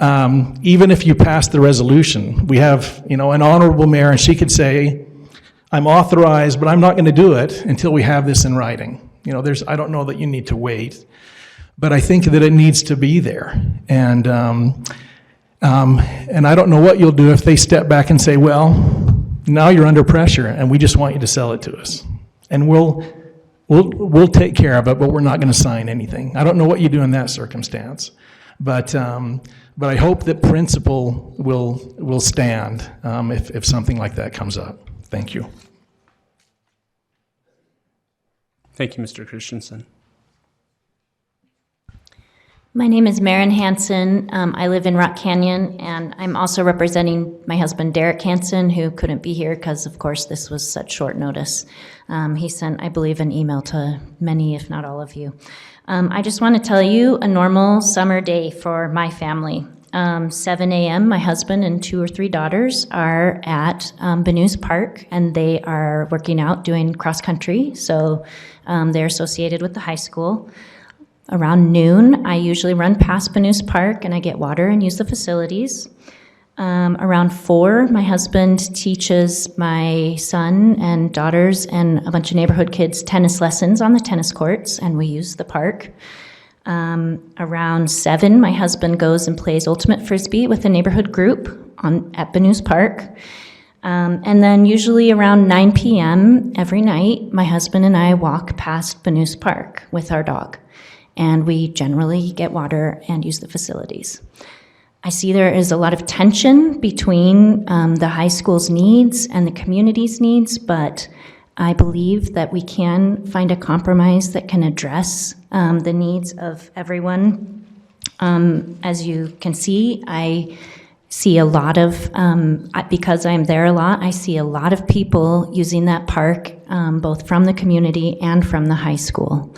Even if you pass the resolution, we have, an honorable mayor, and she could say, I'm authorized, but I'm not going to do it until we have this in writing. I don't know that you need to wait, but I think that it needs to be there. And I don't know what you'll do if they step back and say, well, now you're under pressure, and we just want you to sell it to us, and we'll take care of it, but we're not going to sign anything. I don't know what you do in that circumstance, but I hope that principle will stand if something like that comes up. Thank you. Thank you, Mr. Christensen. My name is Maren Hansen. I live in Rock Canyon, and I'm also representing my husband, Derek Hansen, who couldn't be here because, of course, this was such short notice. He sent, I believe, an email to many, if not all of you. I just want to tell you a normal summer day for my family. 7 a.m., my husband and 2 or 3 daughters are at Benoist Park, and they are working out, doing cross-country, so they're associated with the high school. Around noon, I usually run past Benoist Park, and I get water and use the facilities. Around 4, my husband teaches my son and daughters and a bunch of neighborhood kids tennis lessons on the tennis courts, and we use the park. Around 7, my husband goes and plays ultimate frisbee with a neighborhood group at Benoist Park. And then usually around 9 p.m. every night, my husband and I walk past Benoist Park with our dog. And we generally get water and use the facilities. I see there is a lot of tension between the high school's needs and the community's needs, but I believe that we can find a compromise that can address the needs of everyone. As you can see, I see a lot of, because I'm there a lot, I see a lot of people using that park, both from the community and from the high school.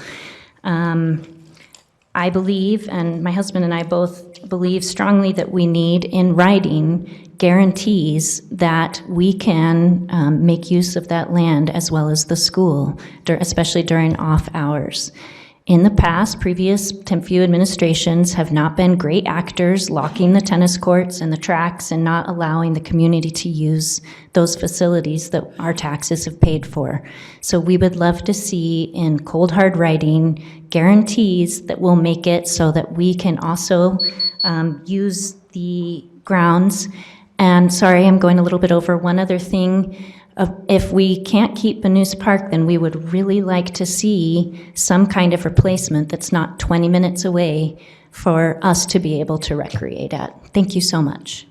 I believe, and my husband and I both believe strongly, that we need in writing guarantees that we can make use of that land as well as the school, especially during off hours. In the past, previous Timpview administrations have not been great actors, locking the tennis courts and the tracks and not allowing the community to use those facilities that our taxes have paid for. So we would love to see in cold hard writing guarantees that will make it so that we can also use the grounds. And sorry, I'm going a little bit over. One other thing, If we can't keep Banus Park, then we would really like to see some kind of replacement that's not 20 minutes away for us to be able to recreate at. Thank you so much.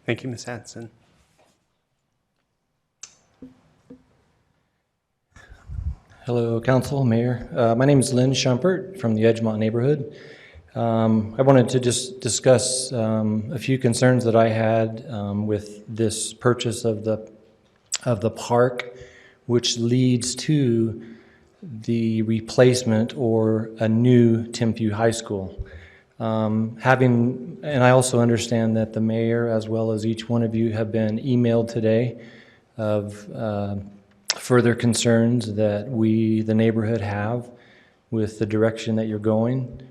Thank you, Ms. Hanson. Hello, Council, Mayor. My name is Lynn Schumpert from the Edgemont neighborhood. I wanted to just discuss a few concerns that I had with this purchase of the park, which leads to the replacement or a new Timpview High School. And I also understand that the mayor, as well as each one of you, have been emailed today of further concerns that we, the neighborhood, have with the direction that you're going.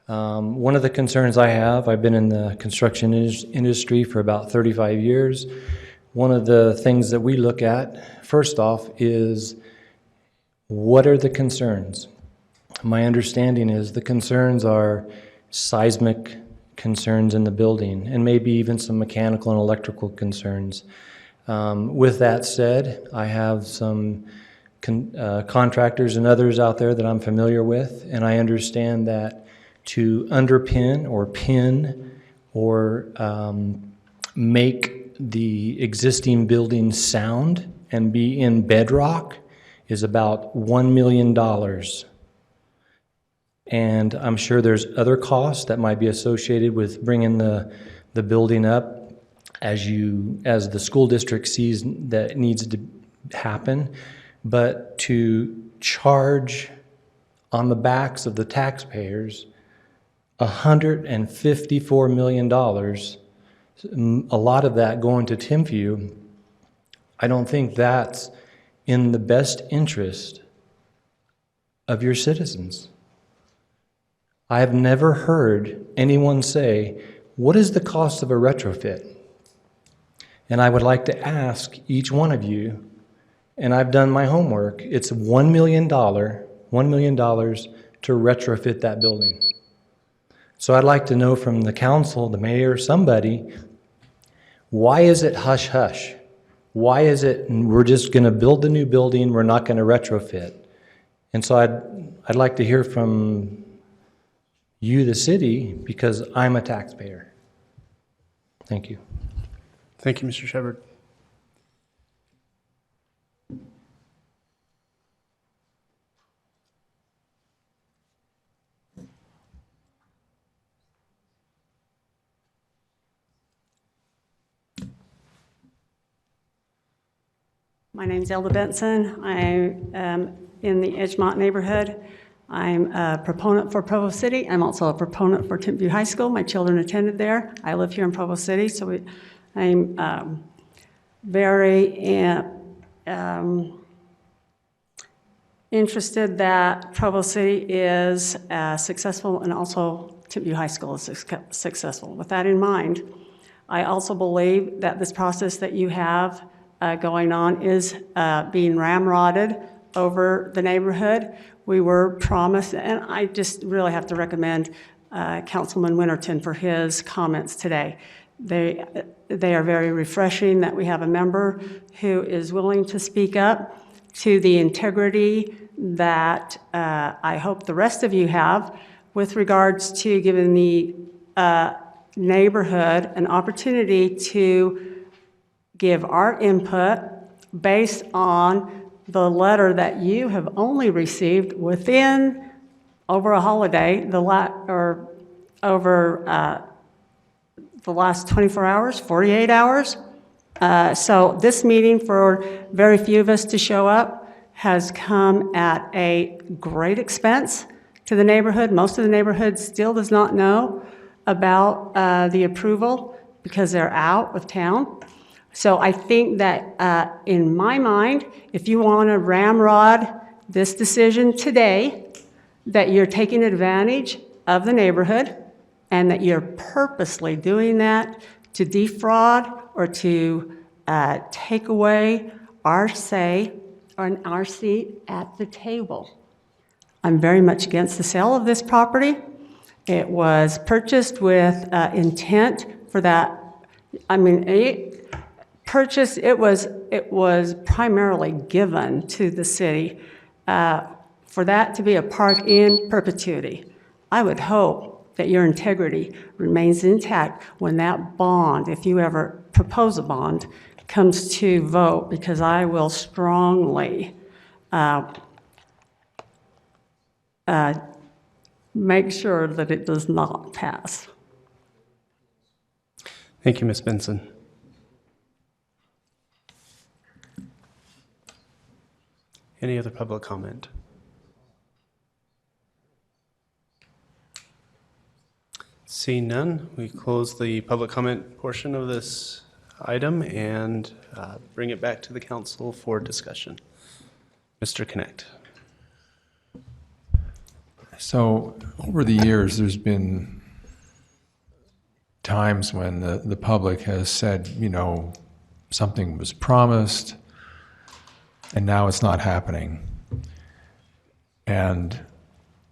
One of the concerns I have, I've been in the construction industry for about 35 years. One of the things that we look at, first off, is what are the concerns? My understanding is the concerns are seismic concerns in the building and maybe even some mechanical and electrical concerns. With that said, I have some contractors and others out there that I'm familiar with, and I understand that to underpin or pin or make the existing building sound and be in bedrock is about $1 million. And I'm sure there's other costs that might be associated with bringing the building up as the school district sees that needs to happen. But to charge on the backs of the taxpayers $154 million, a lot of that going to Timpview, I don't think that's in the best interest of your citizens. I have never heard anyone say, what is the cost of a retrofit? And I would like to ask each one of you, and I've done my homework, it's $1 million to retrofit that building. So I'd like to know from the council, the mayor, somebody, why is it hush-hush? Why is it we're just going to build the new building, we're not going to retrofit? And so I'd like to hear from you, the city, because I'm a taxpayer. Thank you. Thank you, Mr. Shepard. My name's Elda Benson. I am in the Edgemont neighborhood. I'm a proponent for Provo City. I'm also a proponent for Timpview High School. My children attended there. I live here in Provo City, so I'm very interested that Provo City is successful and also Timpview High School is successful. With that in mind, I also believe that this process that you have going on is being ramrodded over the neighborhood. We were promised, and I just really have to recommend Councilman Winterton for his comments today. They are very refreshing that we have a member who is willing to speak up to the integrity that I hope the rest of you have with regards to giving the neighborhood an opportunity to give our input based on the letter that you have only received within over a holiday, over the last 24 hours, 48 hours. So this meeting, for very few of us to show up, has come at a great expense to the neighborhood. Most of the neighborhood still does not know about the approval because they're out of town. So I think that in my mind, if you want to ramrod this decision today, that you're taking advantage of the neighborhood and that you're purposely doing that to defraud or to take away our say or our seat at the table. I'm very much against the sale of this property. It was purchased with intent for that. I mean, purchased, it was primarily given to the city for that to be a park in perpetuity. I would hope that your integrity remains intact when that bond, if you ever propose a bond, comes to vote, because I will strongly make sure that it does not pass. Thank you, Ms. Benson. Any other public comment? Seeing none, we close the public comment portion of this item and bring it back to the council for discussion. Mr. Connect. So over the years, there's been times when the public has said, you know, something was promised and now it's not happening. And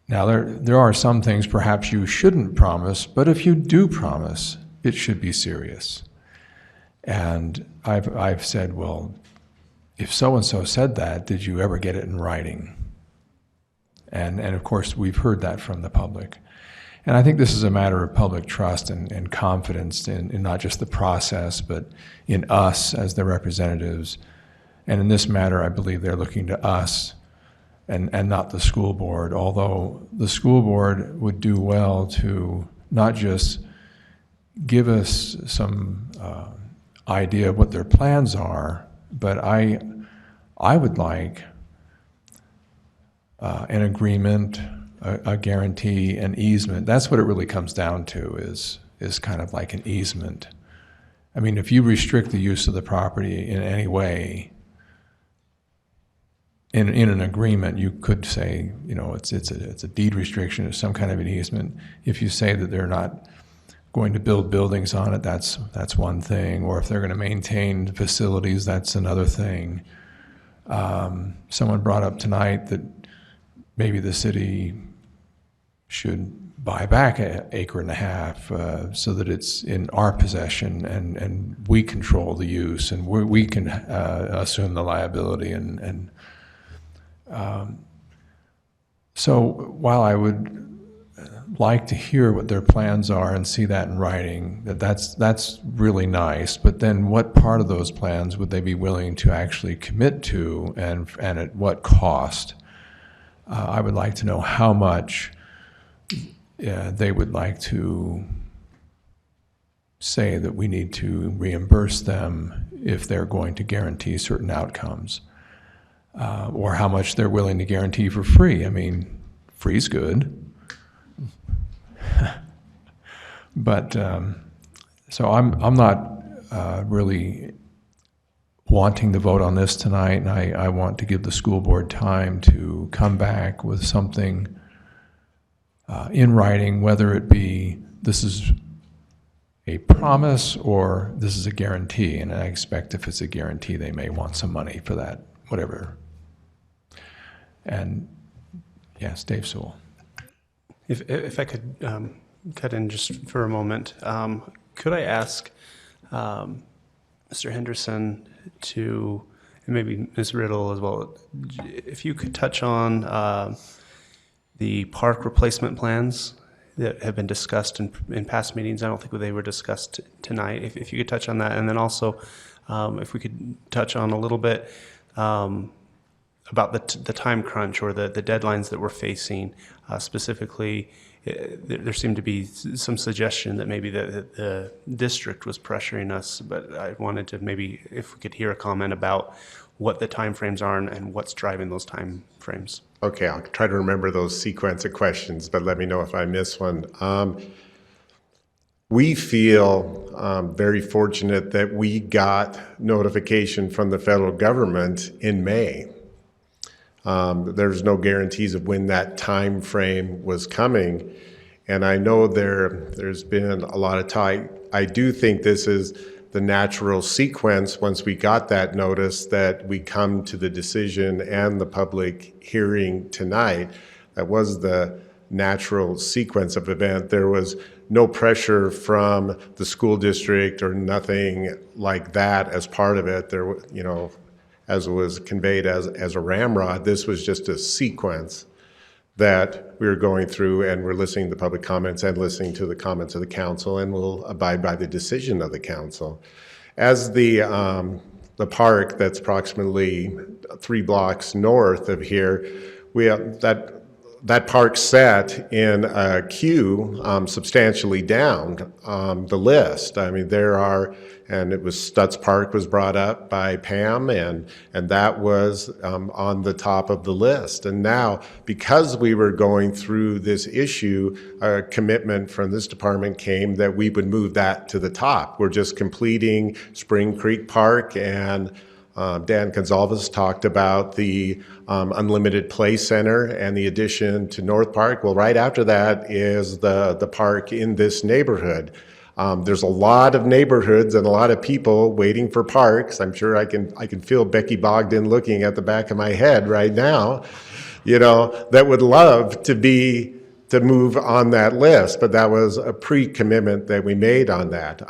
now there are some things perhaps you shouldn't promise, but if you do promise, it should be serious. And I've said, well, if so-and-so said that, did you ever get it in writing? And of course, we've heard that from the public. And I think this is a matter of public trust and confidence in not just the process, but in us as the representatives. And in this matter, I believe they're looking to us and not the school board, although the school board would do well to not just give us some idea of what their plans are, but I would like an agreement, a guarantee, an easement. That's what it really comes down to, is kind of like an easement. I mean, if you restrict the use of the property in any way, in an agreement, you could say, you know, it's a deed restriction, it's some kind of an easement. If you say that they're not going to build buildings on it, that's one thing. Or if they're going to maintain facilities, that's another thing. Someone brought up tonight that maybe the city should buy back an acre and a half so that it's in our possession and we control the use and we can assume the liability. So while I would like to hear what their plans are and see that in writing, that's really nice, but then what part of those plans would they be willing to actually commit to and at what cost? I would like to know how much they would like to say that we need to reimburse them if they're going to guarantee certain outcomes, or how much they're willing to guarantee for free. I mean, free's good. But so I'm not really wanting to vote on this tonight, and I want to give the school board time to come back with something in writing, whether it be this is a promise or this is a guarantee. And I expect if it's a guarantee, they may want some money for that, whatever. And yes, Dave Sewell. If I could cut in just for a moment, could I ask Mr. Henderson to, and maybe Ms. Riddle as well, if you could touch on the park replacement plans that have been discussed in past meetings. I don't think they were discussed tonight. If you could touch on that, and then also if we could touch on a little bit about the time crunch or the deadlines that we're facing. Specifically, there seemed to be some suggestion that maybe the district was pressuring us, but I wanted to maybe, if we could hear a comment about what the timeframes are and what's driving those timeframes. Okay, I'll try to remember those sequence of questions, but let me know if I miss one. We feel very fortunate that we got notification from the federal government in May. There's no guarantees of when that time frame was coming, and I know there's been a lot of time. I do think this is the natural sequence once we got that notice that we come to the decision and the public hearing tonight. That was the natural sequence of event. There was no pressure from the school district or nothing like that as part of it. There, as it was conveyed as a ramrod, this was just a sequence that we were going through, and we're listening to public comments and listening to the comments of the council, and we'll abide by the decision of the council. As the park that's approximately 3 blocks north of here, we have that park sat in a queue substantially down the list. I mean, and it was Stutz Park was brought up by Pam, and that was on the top of the list. And now, because we were going through this issue, a commitment from this department came that we would move that to the top. We're just completing Spring Creek Park, and Dan Gonzalez talked about the Unlimited Play Center and the addition to North Park. Well, right after that is the park in this neighborhood. There's a lot of neighborhoods and a lot of people waiting for parks. I'm sure I can feel Becky Bogdan looking at the back of my head right now, that would love to move on that list, but that was a pre-commitment that we made on that.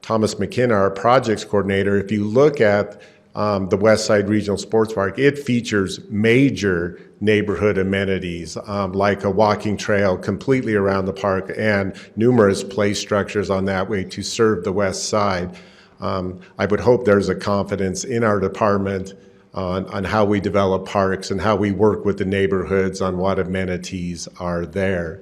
Thomas McKenna, our projects coordinator, if you look at the West Side Regional Sports Park, it features major neighborhood amenities like a walking trail completely around the park and numerous play structures on that way to serve the west side. I would hope there's a confidence in our department on how we develop parks and how we work with the neighborhoods on what amenities are there.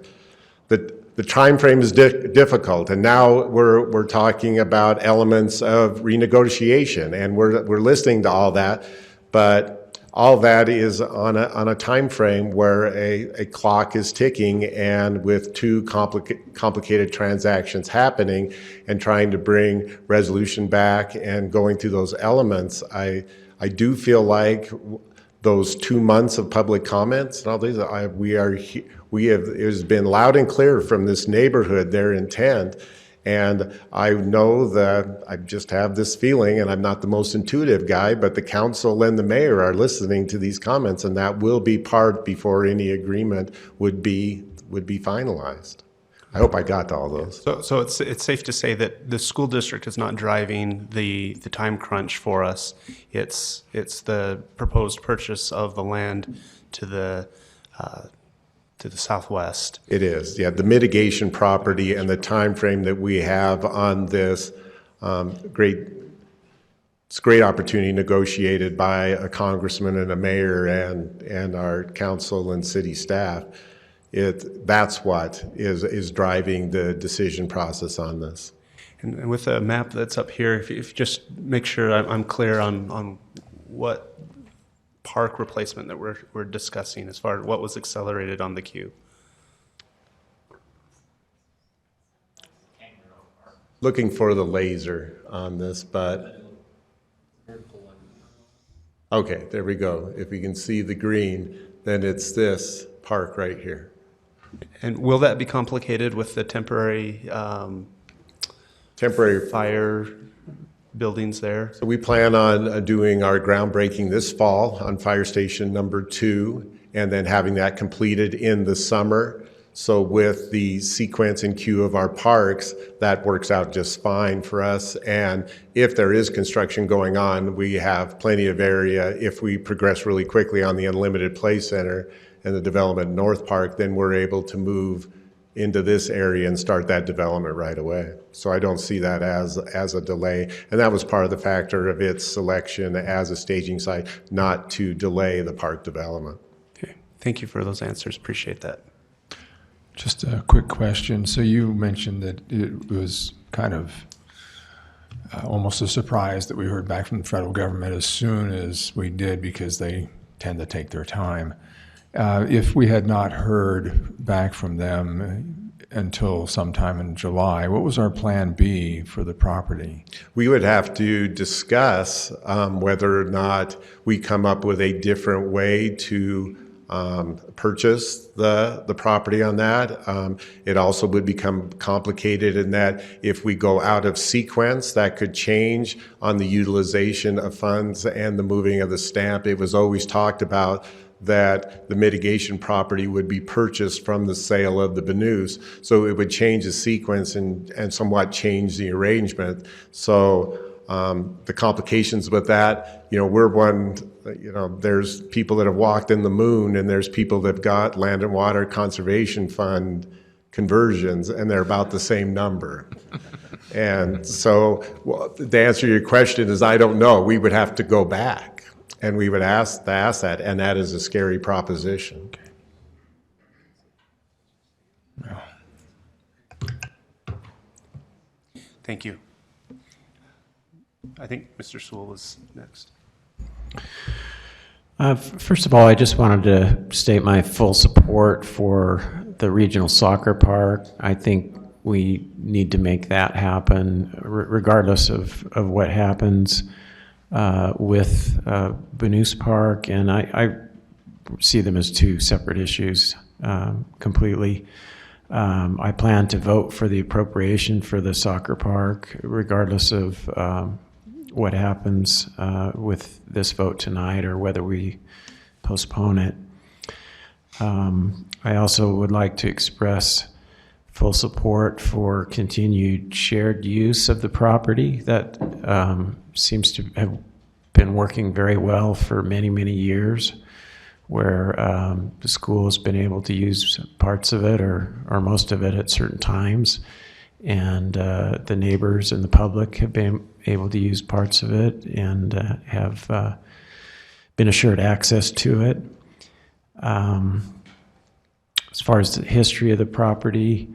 The time frame is difficult, and now we're talking about elements of renegotiation, and we're listening to all that, but all that is on a time frame where a clock is ticking, and with 2 complicated transactions happening and trying to bring resolution back and going through those elements, I do feel like those 2 months of public comments and all these, it has been loud and clear from this neighborhood, their intent. And I know that I just have this feeling, and I'm not the most intuitive guy, but the council and the mayor are listening to these comments, and that will be part before any agreement would be finalized. I hope I got to all those. So it's safe to say that the school district is not driving the time crunch for us. It's the proposed purchase of the land to the southwest. It is, yeah. The mitigation property and the time frame that we have on this it's a great opportunity negotiated by a congressman and a mayor and our council and city staff. That's what is driving the decision process on this. And with the map that's up here, if you just make sure I'm clear on what park replacement that we're discussing as far as what was accelerated on the queue. Looking for the laser on this, but okay, there we go. If we can see the green, then it's this park right here. And will that be complicated with the temporary fire buildings there? So we plan on doing our groundbreaking this fall on Fire Station number 2, and then having that completed in the summer. So with the sequence and queue of our parks, that works out just fine for us. And if there is construction going on, we have plenty of area. If we progress really quickly on the Unlimited Play Center and the development in North Park, then we're able to move into this area and start that development right away. So I don't see that as a delay. And that was part of the factor of its selection as a staging site, not to delay the park development. Okay, thank you for those answers. Appreciate that. Just a quick question. So you mentioned that it was kind of almost a surprise that we heard back from the federal government as soon as we did, because they tend to take their time. If we had not heard back from them until sometime in July, what was our plan B for the property? We would have to discuss whether or not we come up with a different way to purchase the property on that. It also would become complicated in that if we go out of sequence, that could change on the utilization of funds and the moving of the stamp. It was always talked about that the mitigation property would be purchased from the sale of the Benoos. So it would change the sequence and somewhat change the arrangement. So the complications with that, we're one, there's people that have walked in the moon, and there's people that have got Land and Water Conservation Fund conversions, and they're about the same number. And so the answer to your question is, I don't know. We would have to go back, and we would ask that, and that is a scary proposition. Thank you. I think Mr. Sewell is next. First of all, I just wanted to state my full support for the regional soccer park. I think we need to make that happen regardless of what happens with Benoos Park, and I see them as two separate issues completely. I plan to vote for the appropriation for the soccer park regardless of what happens with this vote tonight or whether we postpone it. I also would like to express full support for continued shared use of the property. That seems to have been working very well for many, many years, where the school has been able to use parts of it or most of it at certain times, and the neighbors and the public have been able to use parts of it and have been assured access to it. As far as the history of the property,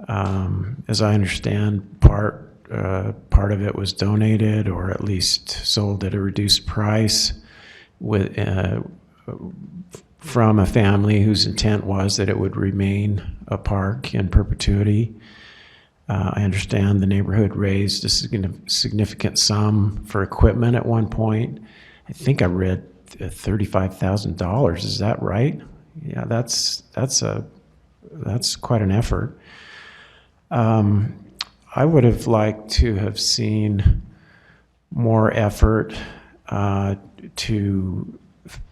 as I understand, part of it was donated or at least sold at a reduced price with from a family whose intent was that it would remain a park in perpetuity. I understand the neighborhood raised a significant sum for equipment at one point. I think I read $35,000. Is that right? Yeah, that's quite an effort. I would have liked to have seen more effort to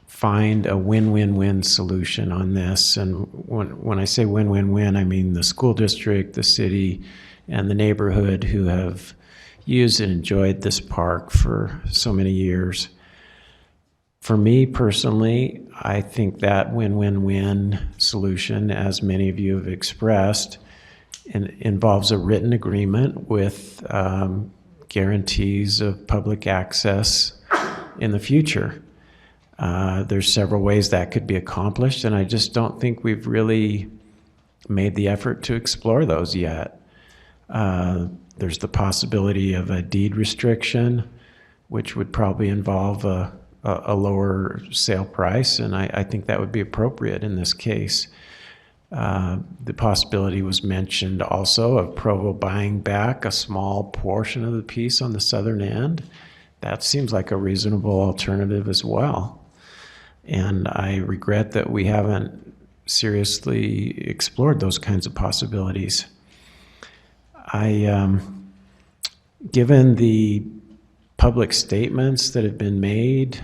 find a win-win-win solution on this. And when I say win-win-win, I mean the school district, the city, and the neighborhood who have used and enjoyed this park for so many years. For me personally, I think that win-win-win solution, as many of you have expressed, involves a written agreement with guarantees of public access in the future. There's several ways that could be accomplished, and I just don't think we've really made the effort to explore those yet. There's the possibility of a deed restriction, which would probably involve a lower sale price, and I think that would be appropriate in this case. The possibility was mentioned also of Provo buying back a small portion of the piece on the southern end. That seems like a reasonable alternative as well. And I regret that we haven't seriously explored those kinds of possibilities. Given the public statements that have been made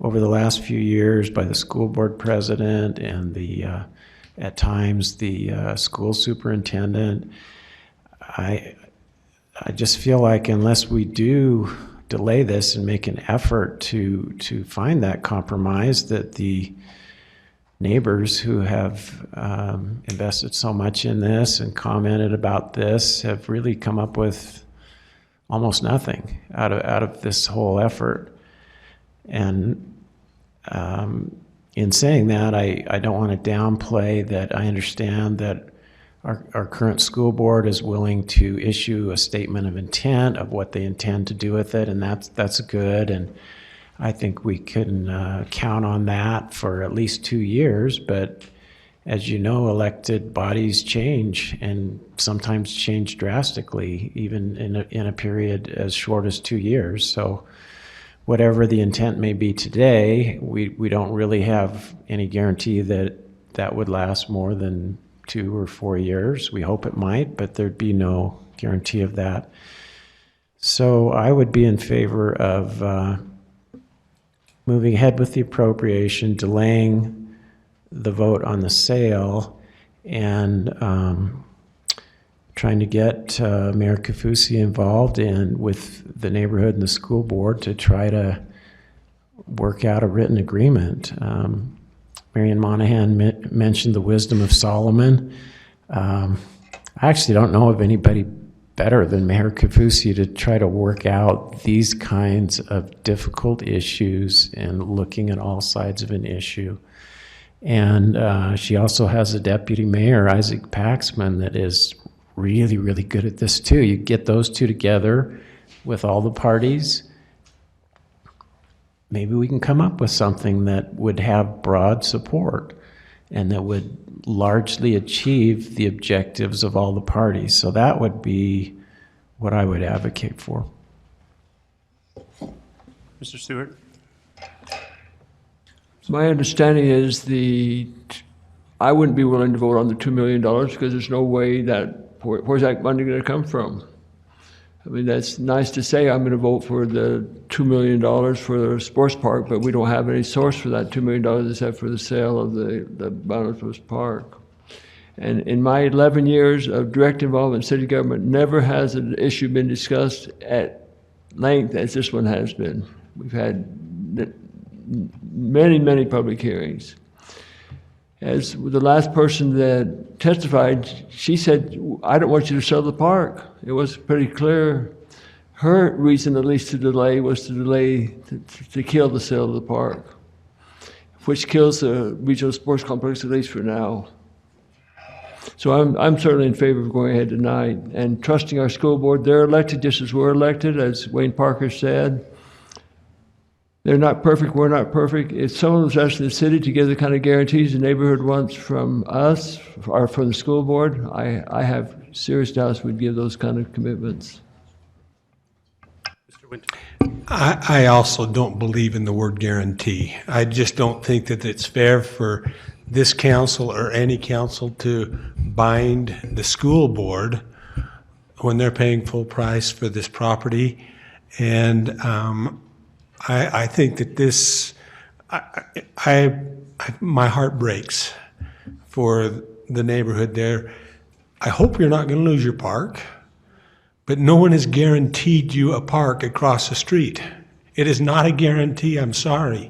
over the last few years by the school board president and at times the school superintendent, I just feel like unless we do delay this and make an effort to find that compromise, that the neighbors who have invested so much in this and commented about this have really come up with almost nothing out of this whole effort. And in saying that, I don't want to downplay that I understand that our current school board is willing to issue a statement of intent of what they intend to do with it, and that's good. And I think we can count on that for at least 2 years. But as you know, elected bodies change, and sometimes change drastically, even in a period as short as 2 years. So whatever the intent may be today, we don't really have any guarantee that that would last more than 2 or 4 years. We hope it might, but there'd be no guarantee of that. So I would be in favor of moving ahead with the appropriation, delaying the vote on the sale, and trying to get Mayor Kafusi involved with the neighborhood and the school board to try to work out a written agreement. Marion Monahan mentioned the wisdom of Solomon. I actually don't know of anybody better than Mayor Kafusi to try to work out these kinds of difficult issues and looking at all sides of an issue. And she also has a deputy mayor, Isaac Paxman, that is really, really good at this too. You get those two together with all the parties, maybe we can come up with something that would have broad support and that would largely achieve the objectives of all the parties. So that would be what I would advocate for. Mr. Stewart? My understanding is I wouldn't be willing to vote on the $2 million because there's no way where's that money going to come from? I mean, that's nice to say I'm going to vote for the $2 million for the sports park, but we don't have any source for that $2 million except for the sale of the Bountiful Park. And in my 11 years of direct involvement in city government, never has an issue been discussed at length as this one has been. We've had many, many public hearings. As the last person that testified, she said, I don't want you to sell the park. It was pretty clear. Her reason, at least, to delay was to kill the sale of the park, which kills the regional sports complex, at least for now. So I'm certainly in favor of going ahead tonight and trusting our school board. They're elected just as we're elected, as Wayne Parker said. They're not perfect, we're not perfect. If someone was asking the city to give the kind of guarantees the neighborhood wants from us, or from the school board, I have serious doubts we'd give those kind of commitments. Mr. Winter? I also don't believe in the word guarantee. I just don't think that it's fair for this council or any council to bind the school board when they're paying full price for this property. And I think that this, my heart breaks for the neighborhood there. I hope you're not going to lose your park, but no one has guaranteed you a park across the street. It is not a guarantee, I'm sorry.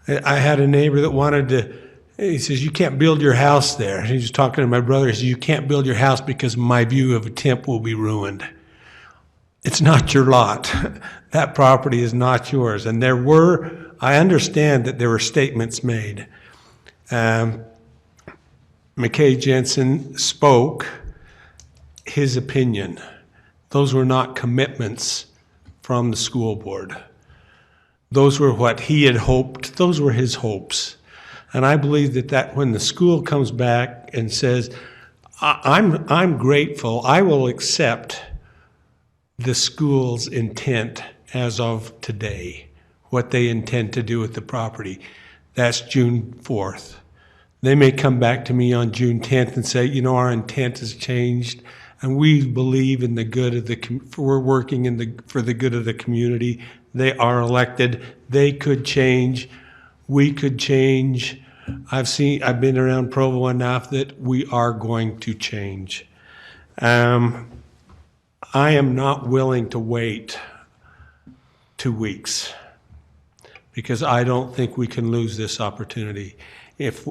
I had a neighbor that wanted to, he says, you can't build your house there. He was talking to my brother, he says, you can't build your house because my view of a temp will be ruined. It's not your lot. That property is not yours. And I understand that there were statements made. McKay Jensen spoke his opinion. Those were not commitments from the school board. Those were what he had hoped. Those were his hopes. And I believe that when the school comes back and says, I'm grateful, I will accept the school's intent as of today, what they intend to do with the property. That's June 4th. They may come back to me on June 10th and say, our intent has changed and we believe in the good of we're working for the good of the community. They are elected. They could change. We could change. I've been around Provo enough that we are going to change. I am not willing to wait 2 weeks because I don't think we can lose this opportunity. If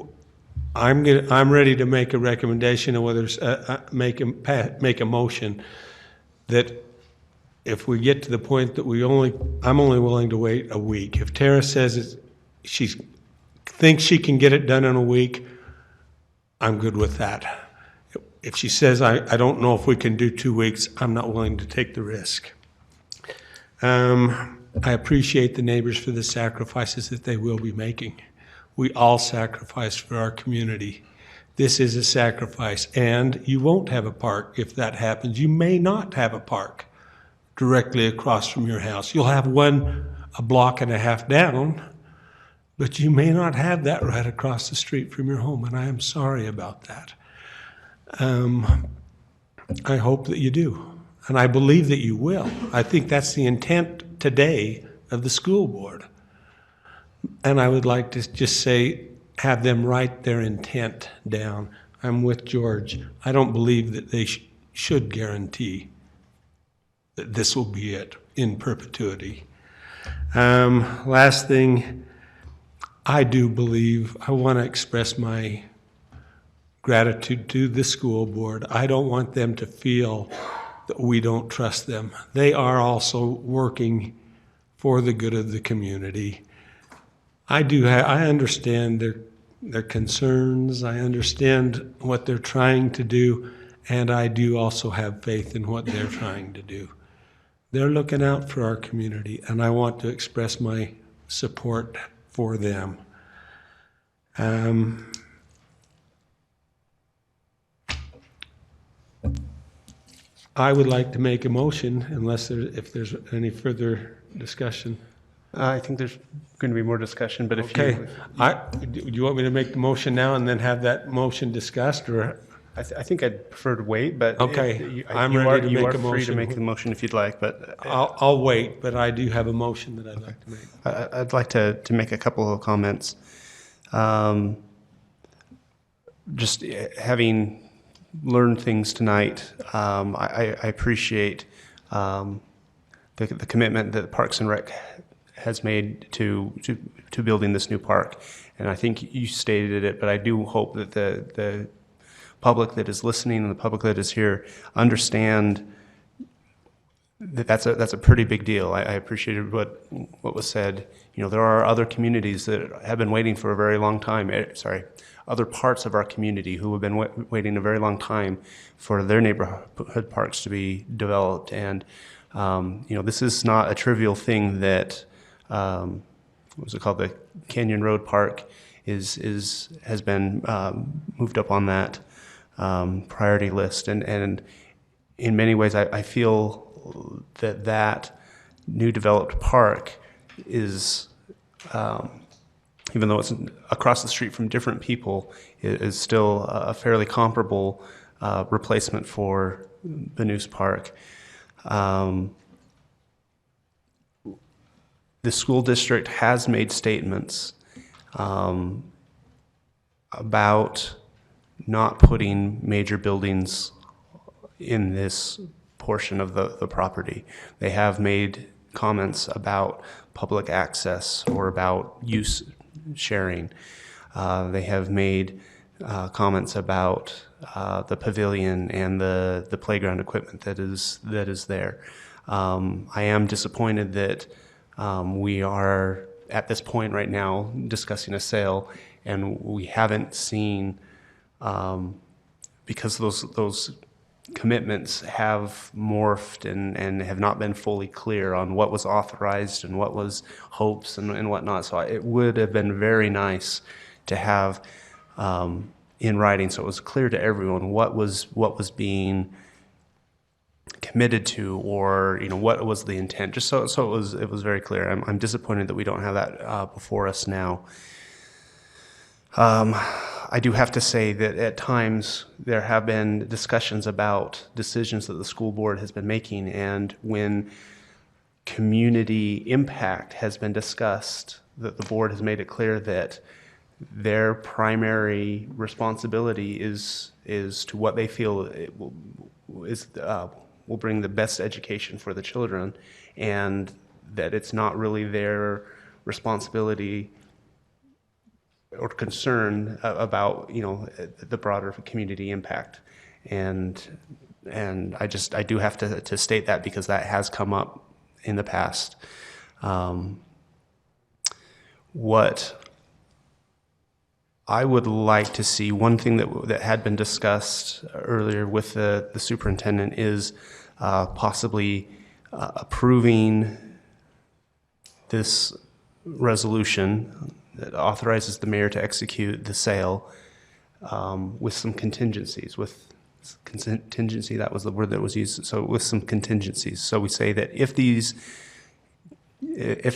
I'm ready to make a recommendation, or whether it's make a motion that if we get to the point that I'm only willing to wait a week. If Tara says she thinks she can get it done in a week, I'm good with that. If she says, I don't know if we can do 2 weeks, I'm not willing to take the risk. I appreciate the neighbors for the sacrifices that they will be making. We all sacrifice for our community. This is a sacrifice, and you won't have a park if that happens. You may not have a park directly across from your house. You'll have one a block and a half down, but you may not have that right across the street from your home, and I am sorry about that. I hope that you do, and I believe that you will. I think that's the intent today of the school board. And I would like to just say, have them write their intent down. I'm with George. I don't believe that they should guarantee that this will be it in perpetuity. Last thing, I do believe, I want to express my gratitude to the school board. I don't want them to feel that we don't trust them. They are also working for the good of the community. I understand their concerns. I understand what they're trying to do, and I do also have faith in what they're trying to do. They're looking out for our community, and I want to express my support for them. I would like to make a motion, if there's any further discussion. I think there's going to be more discussion, but if Okay, you... do you want me to make the motion now and then have that motion discussed, or? I think I'd prefer to wait, but... Okay, I'm ready to make a You are free to motion. make the motion if you'd like, but... I'll wait, but I do have a motion that I'd like to make. I'd like to make a couple of comments. Just having learned things tonight, I appreciate the commitment that Parks and Rec has made to building this new park. And I think you stated it, but I do hope that the public that is listening and the public that is here understand that that's a pretty big deal. I appreciated what was said. You know, there are other communities that have been waiting for a very long time. Other parts of our community who have been waiting a very long time for their neighborhood parks to be developed. And you know, this is not a trivial thing that what was it called? The Canyon Road Park has been moved up on that priority list, and in many ways, I feel that new developed park is, even though it's across the street from different people, is still a fairly comparable replacement for the News Park. The school district has made statements about not putting major buildings in this portion of the property. They have made comments about public access or about use sharing. They have made comments about the pavilion and the playground equipment that is there. I am disappointed that we are at this point right now discussing a sale, and we haven't seen, because those commitments have morphed and have not been fully clear on what was authorized and what was hopes and whatnot. So it would have been very nice to have in writing, so it was clear to everyone what was being committed to, or what was the intent. Just so it was very clear. I'm disappointed that we don't have that before us now. I do have to say that at times there have been discussions about decisions that the school board has been making, and when community impact has been discussed, that the board has made it clear that their primary responsibility is to what they feel will bring the best education for the children, and that it's not really their responsibility or concern about the broader community impact. And I do have to state that, because that has come up in the past. What I would like to see, one thing that had been discussed earlier with the superintendent, is possibly approving this resolution that authorizes the mayor to execute the sale with some contingencies. Contingency, that was the word that was used. So with some contingencies. So we say that if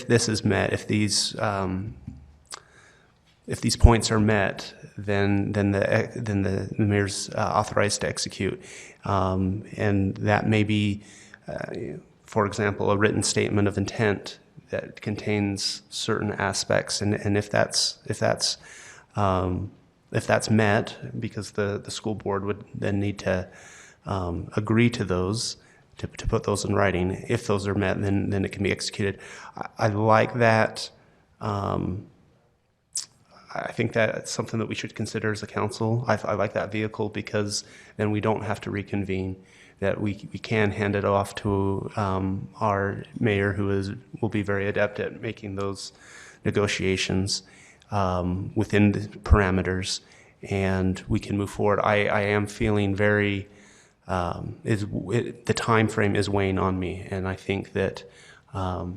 this is met, if these points are met, then the mayor's authorized to execute, and that may be, for example, a written statement of intent that contains certain aspects, and if that's if that's met, because the school board would then need to agree to those, to put those in writing. If those are met, then it can be executed. I like that. I think that's something that we should consider as a council. I like that vehicle because then we don't have to reconvene, that we can hand it off to our mayor, who will be very adept at making those negotiations within the parameters, and we can move forward. I am feeling very, the time frame is weighing on me, and I think that to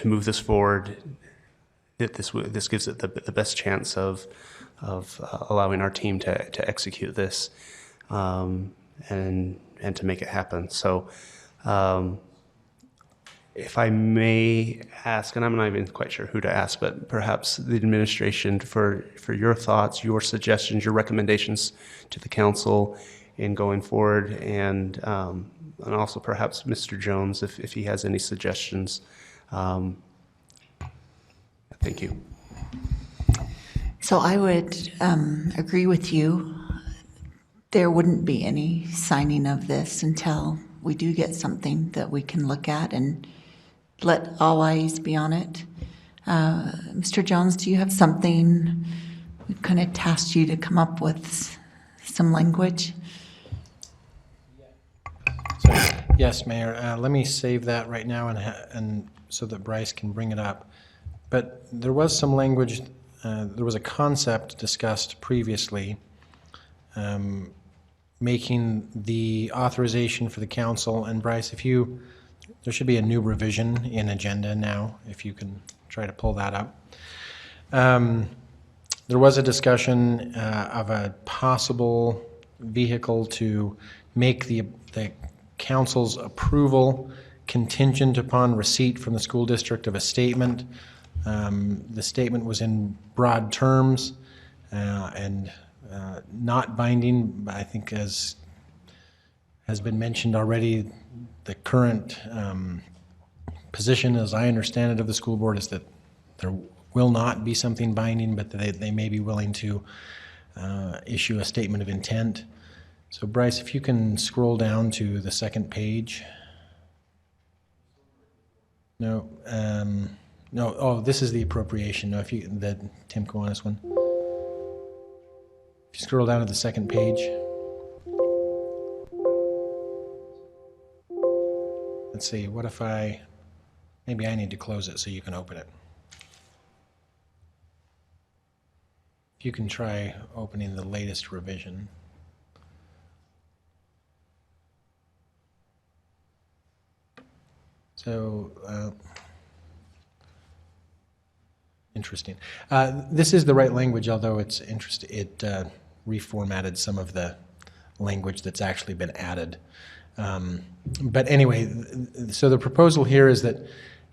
move this forward, that this gives it the best chance of allowing our team to execute this and to make it happen. So if I may ask, and I'm not even quite sure who to ask, but perhaps the administration for your thoughts, your suggestions, your recommendations to the council in going forward, and also perhaps Mr. Jones if he has any suggestions. Thank you. So I would agree with you. There wouldn't be any signing of this until we do get something that we can look at and let all eyes be on it. Mr. Jones, do you have something? We kind of tasked you to come up with some language. Yes, Mayor. Let me save that right now and so that Bryce can bring it up. But there was some language, there was a concept discussed previously, making the authorization for the council. And Bryce, there should be a new revision in agenda now, if you can try to pull that up. There was a discussion of a possible vehicle to make the council's approval contingent upon receipt from the school district of a statement. The statement was in broad terms and not binding, but I think, as has been mentioned already, the current position, as I understand it, of the school board is that there will not be something binding, but they may be willing to issue a statement of intent. So Bryce, if you can scroll down to the second page. No. No, oh, this is the appropriation. No, Tim, go on this one. If you scroll down to the second page. Let's see, what if maybe I need to close it so you can open it. If you can try opening the latest revision. So, interesting. This is the right language, although it's interesting. It reformatted some of the language that's actually been added. But anyway, so the proposal here is that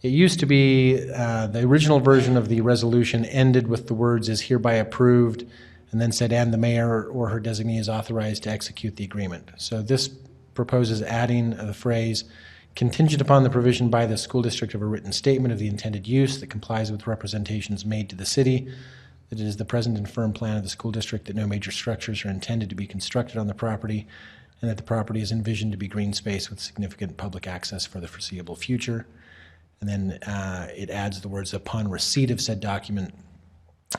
it used to be the original version of the resolution ended with the words "is hereby approved," and then said, "and the mayor or her designee is authorized to execute the agreement." So this proposes adding the phrase, "contingent upon the provision by the school district of a written statement of the intended use that complies with representations made to the city, that it is the present and firm plan of the school district that no major structures are intended to be constructed on the property, and that the property is envisioned to be green space with significant public access for the foreseeable future." And then it adds the words, "upon receipt of said document,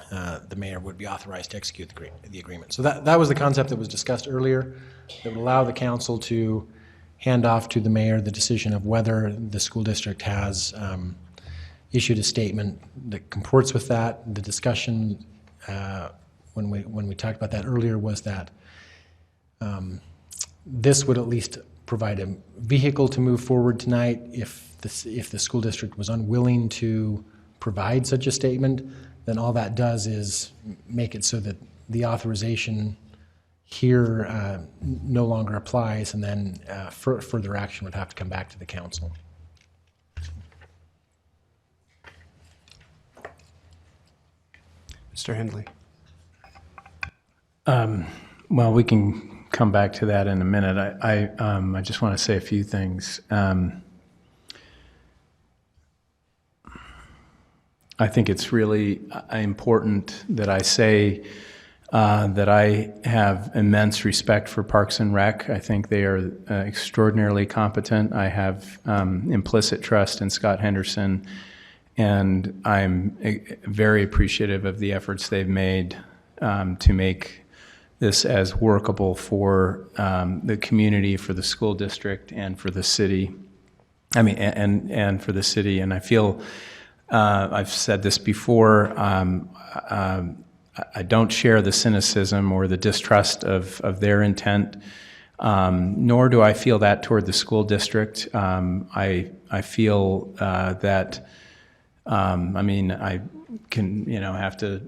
the mayor would be authorized to execute the agreement." So that was the concept that was discussed earlier, that would allow the council to hand off to the mayor the decision of whether the school district has issued a statement that comports with that. The discussion when we talked about that earlier was that this would at least provide a vehicle to move forward tonight. If the school district was unwilling to provide such a statement, then all that does is make it so that the authorization here no longer applies, and then further action would have to come back to the council. Mr. Hendley. Well, we can come back to that in a minute. I just want to say a few things. I think it's really important that I say that I have immense respect for Parks and Rec. I think they are extraordinarily competent. I have implicit trust in Scott Henderson, and I'm very appreciative of the efforts they've made to make this as workable for the community, for the school district, and for the city. I mean, and for the city. And I feel, I've said this before, I don't share the cynicism or the distrust of their intent, nor do I feel that toward the school district. I feel that, I mean, I can, have to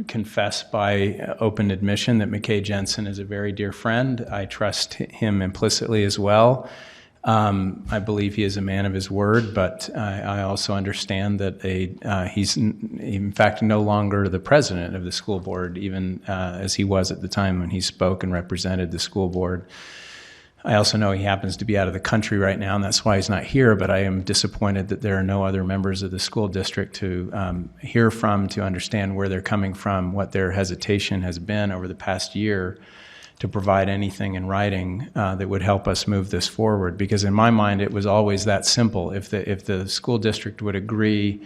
confess by open admission that McKay Jensen is a very dear friend. I trust him implicitly as well. I believe he is a man of his word, but I also understand that he's in fact no longer the president of the school board, even as he was at the time when he spoke and represented the school board. I also know he happens to be out of the country right now, and that's why he's not here, but I am disappointed that there are no other members of the school district to hear from, to understand where they're coming from, what their hesitation has been over the past year to provide anything in writing that would help us move this forward. Because in my mind, it was always that simple. If the school district would agree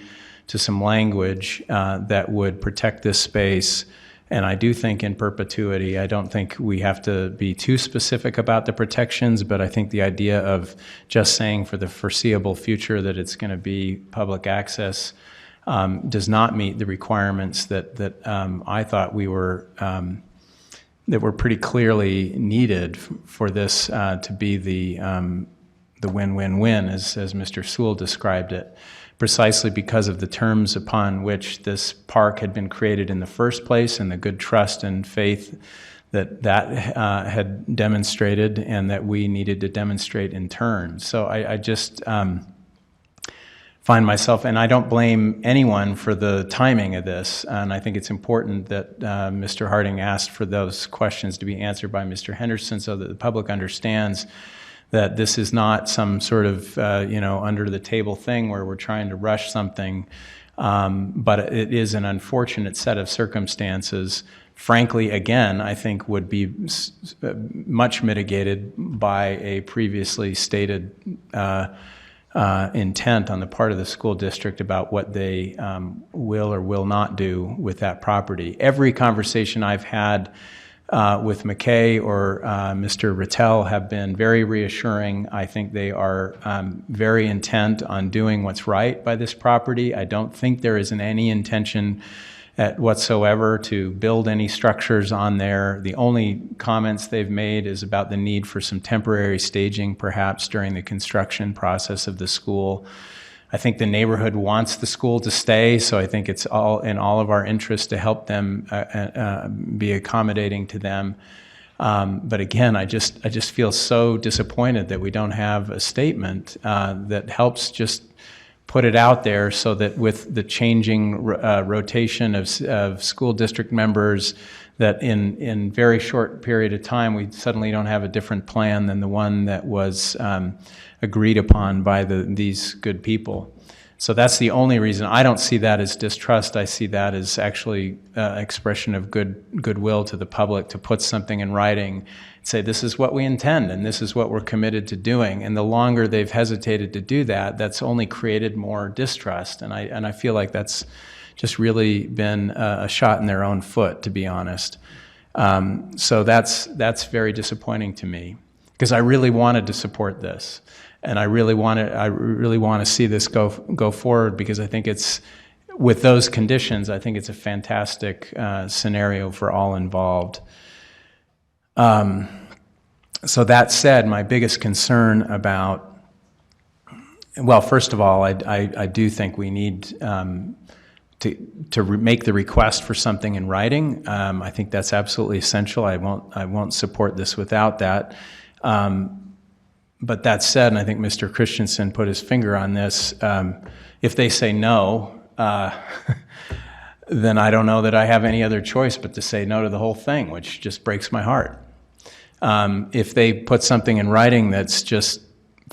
to some language that would protect this space, and I do think in perpetuity, I don't think we have to be too specific about the protections, but I think the idea of just saying for the foreseeable future that it's going to be public access does not meet the requirements that I thought we were that were pretty clearly needed for this to be the win-win-win, as Mr. Sewell described it, precisely because of the terms upon which this park had been created in the first place and the good trust and faith that had demonstrated and that we needed to demonstrate in turn. So I just find myself, and I don't blame anyone for the timing of this, and I think it's important that Mr. Harding asked for those questions to be answered by Mr. Henderson so that the public understands that this is not some sort of, under the table thing where we're trying to rush something, but it is an unfortunate set of circumstances. Frankly, again, I think would be much mitigated by a previously stated intent on the part of the school district about what they will or will not do with that property. Every conversation I've had with McKay or Mr. Rattel have been very reassuring. I think they are very intent on doing what's right by this property. I don't think there is any intention whatsoever to build any structures on there. The only comments they've made is about the need for some temporary staging, perhaps during the construction process of the school. I think the neighborhood wants the school to stay, so I think it's all in all of our interest to help them be accommodating to them. But again, I just feel so disappointed that we don't have a statement that helps just put it out there so that with the changing rotation of school district members, that in very short period of time, we suddenly don't have a different plan than the one that was agreed upon by these good people. So that's the only reason. I don't see that as distrust. I see that as actually expression of goodwill to the public to put something in writing, say this is what we intend and this is what we're committed to doing. And the longer they've hesitated to do that, that's only created more distrust. And I feel like that's just really been a shot in their own foot, to be honest. So that's very disappointing to me, because I really wanted to support this, and I really want to see this go forward, because I think it's, with those conditions, I think it's a fantastic scenario for all involved. So that said, my biggest concern about, well, first of all, I do think we need to make the request for something in writing. I think that's absolutely essential. I won't support this without that. But that said, and I think Mr. Christensen put his finger on this, if they say no, then I don't know that I have any other choice but to say no to the whole thing, which just breaks my heart. If they put something in writing that's just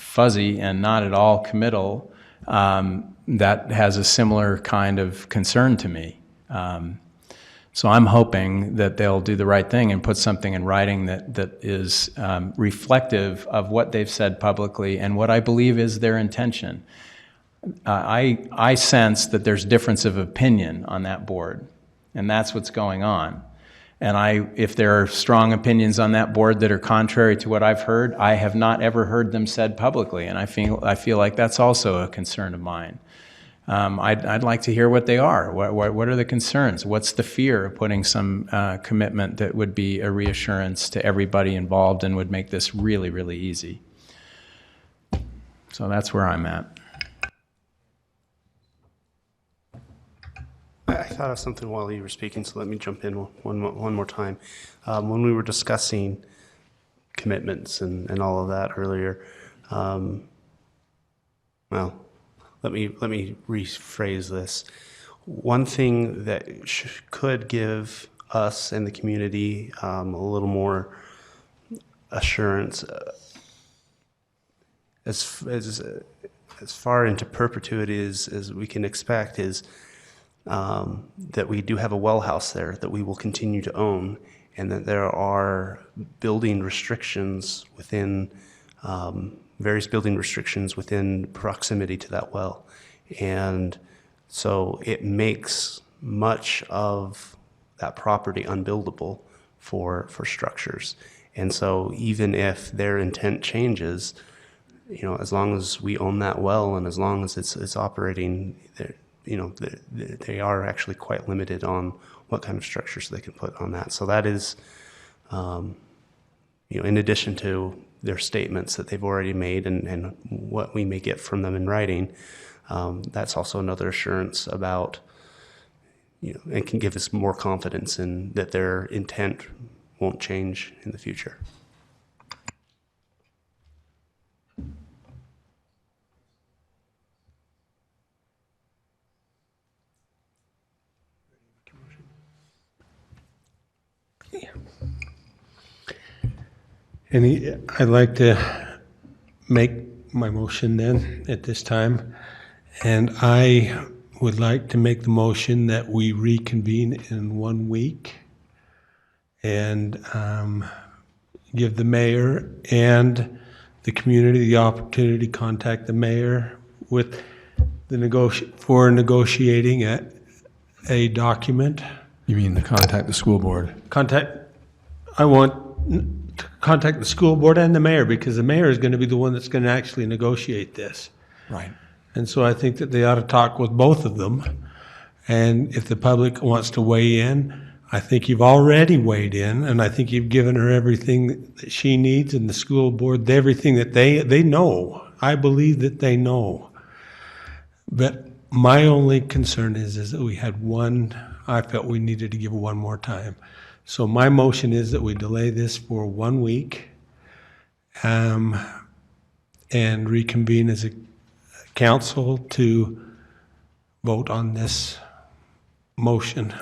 fuzzy and not at all committal, that has a similar kind of concern to me. So I'm hoping that they'll do the right thing and put something in writing that is reflective of what they've said publicly and what I believe is their intention. I sense that there's difference of opinion on that board, and that's what's going on. And if there are strong opinions on that board that are contrary to what I've heard, I have not ever heard them said publicly, and I feel like that's also a concern of mine. I'd like to hear what they are. What are the concerns? What's the fear of putting some commitment that would be a reassurance to everybody involved and would make this really, really easy? So that's where I'm at. I thought of something while you were speaking, so let me jump in one more time. When we were discussing commitments and all of that earlier, let me rephrase this. One thing that could give us and the community a little more assurance as far into perpetuity as we can expect is that we do have a well house there that we will continue to own, and that there are building restrictions within various building restrictions within proximity to that well. And so it makes much of that property unbuildable for structures. And so even if their intent changes, as long as we own that well and as long as it's operating, they are actually quite limited on what kind of structures they can put on that. So that is, in addition to their statements that they've already made and what we may get from them in writing, that's also another assurance about, and can give us more confidence in that their intent won't change in the future. I'd like to make my motion then at this time. And I would like to make the motion that we reconvene in 1 week and give the mayor and the community the opportunity to contact the mayor with for negotiating a document. You mean to contact the school board? I want to contact the school board and the mayor, because the mayor is going to be the one that's going to actually negotiate this. Right. And so I think that they ought to talk with both of them. And if the public wants to weigh in, I think you've already weighed in, and I think you've given her everything that she needs, and the school board, everything that they know. I believe that they know. But my only concern is that we had I felt we needed to give one more time. So my motion is that we delay this for 1 week and reconvene as a council to vote on this motion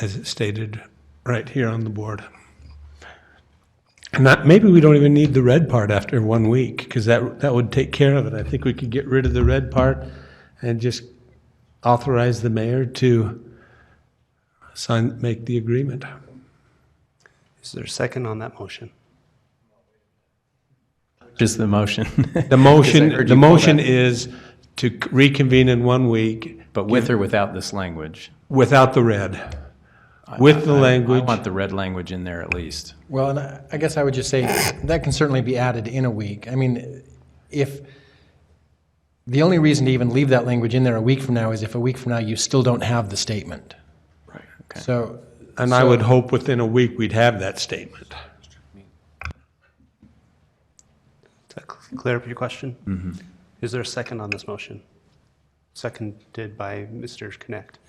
as it's stated right here on the board. And maybe we don't even need the red part after 1 week, because that would take care of it. I think we could get rid of the red part and just authorize the mayor to make the agreement. Is there a second on that motion? Just the motion. The motion is to reconvene in 1 week. But with or without this language? Without the red. With the language. I want the red language in there at least. Well, and I guess I would just say that can certainly be added in a week. I mean, if the only reason to even leave that language in there a week from now is if a week from now you still don't have the statement. Right. Okay. So, I would hope within a week we'd have that statement. Does that clear up your question? Mm-hmm. Is there a second on this motion? Seconded by Mr. Connect.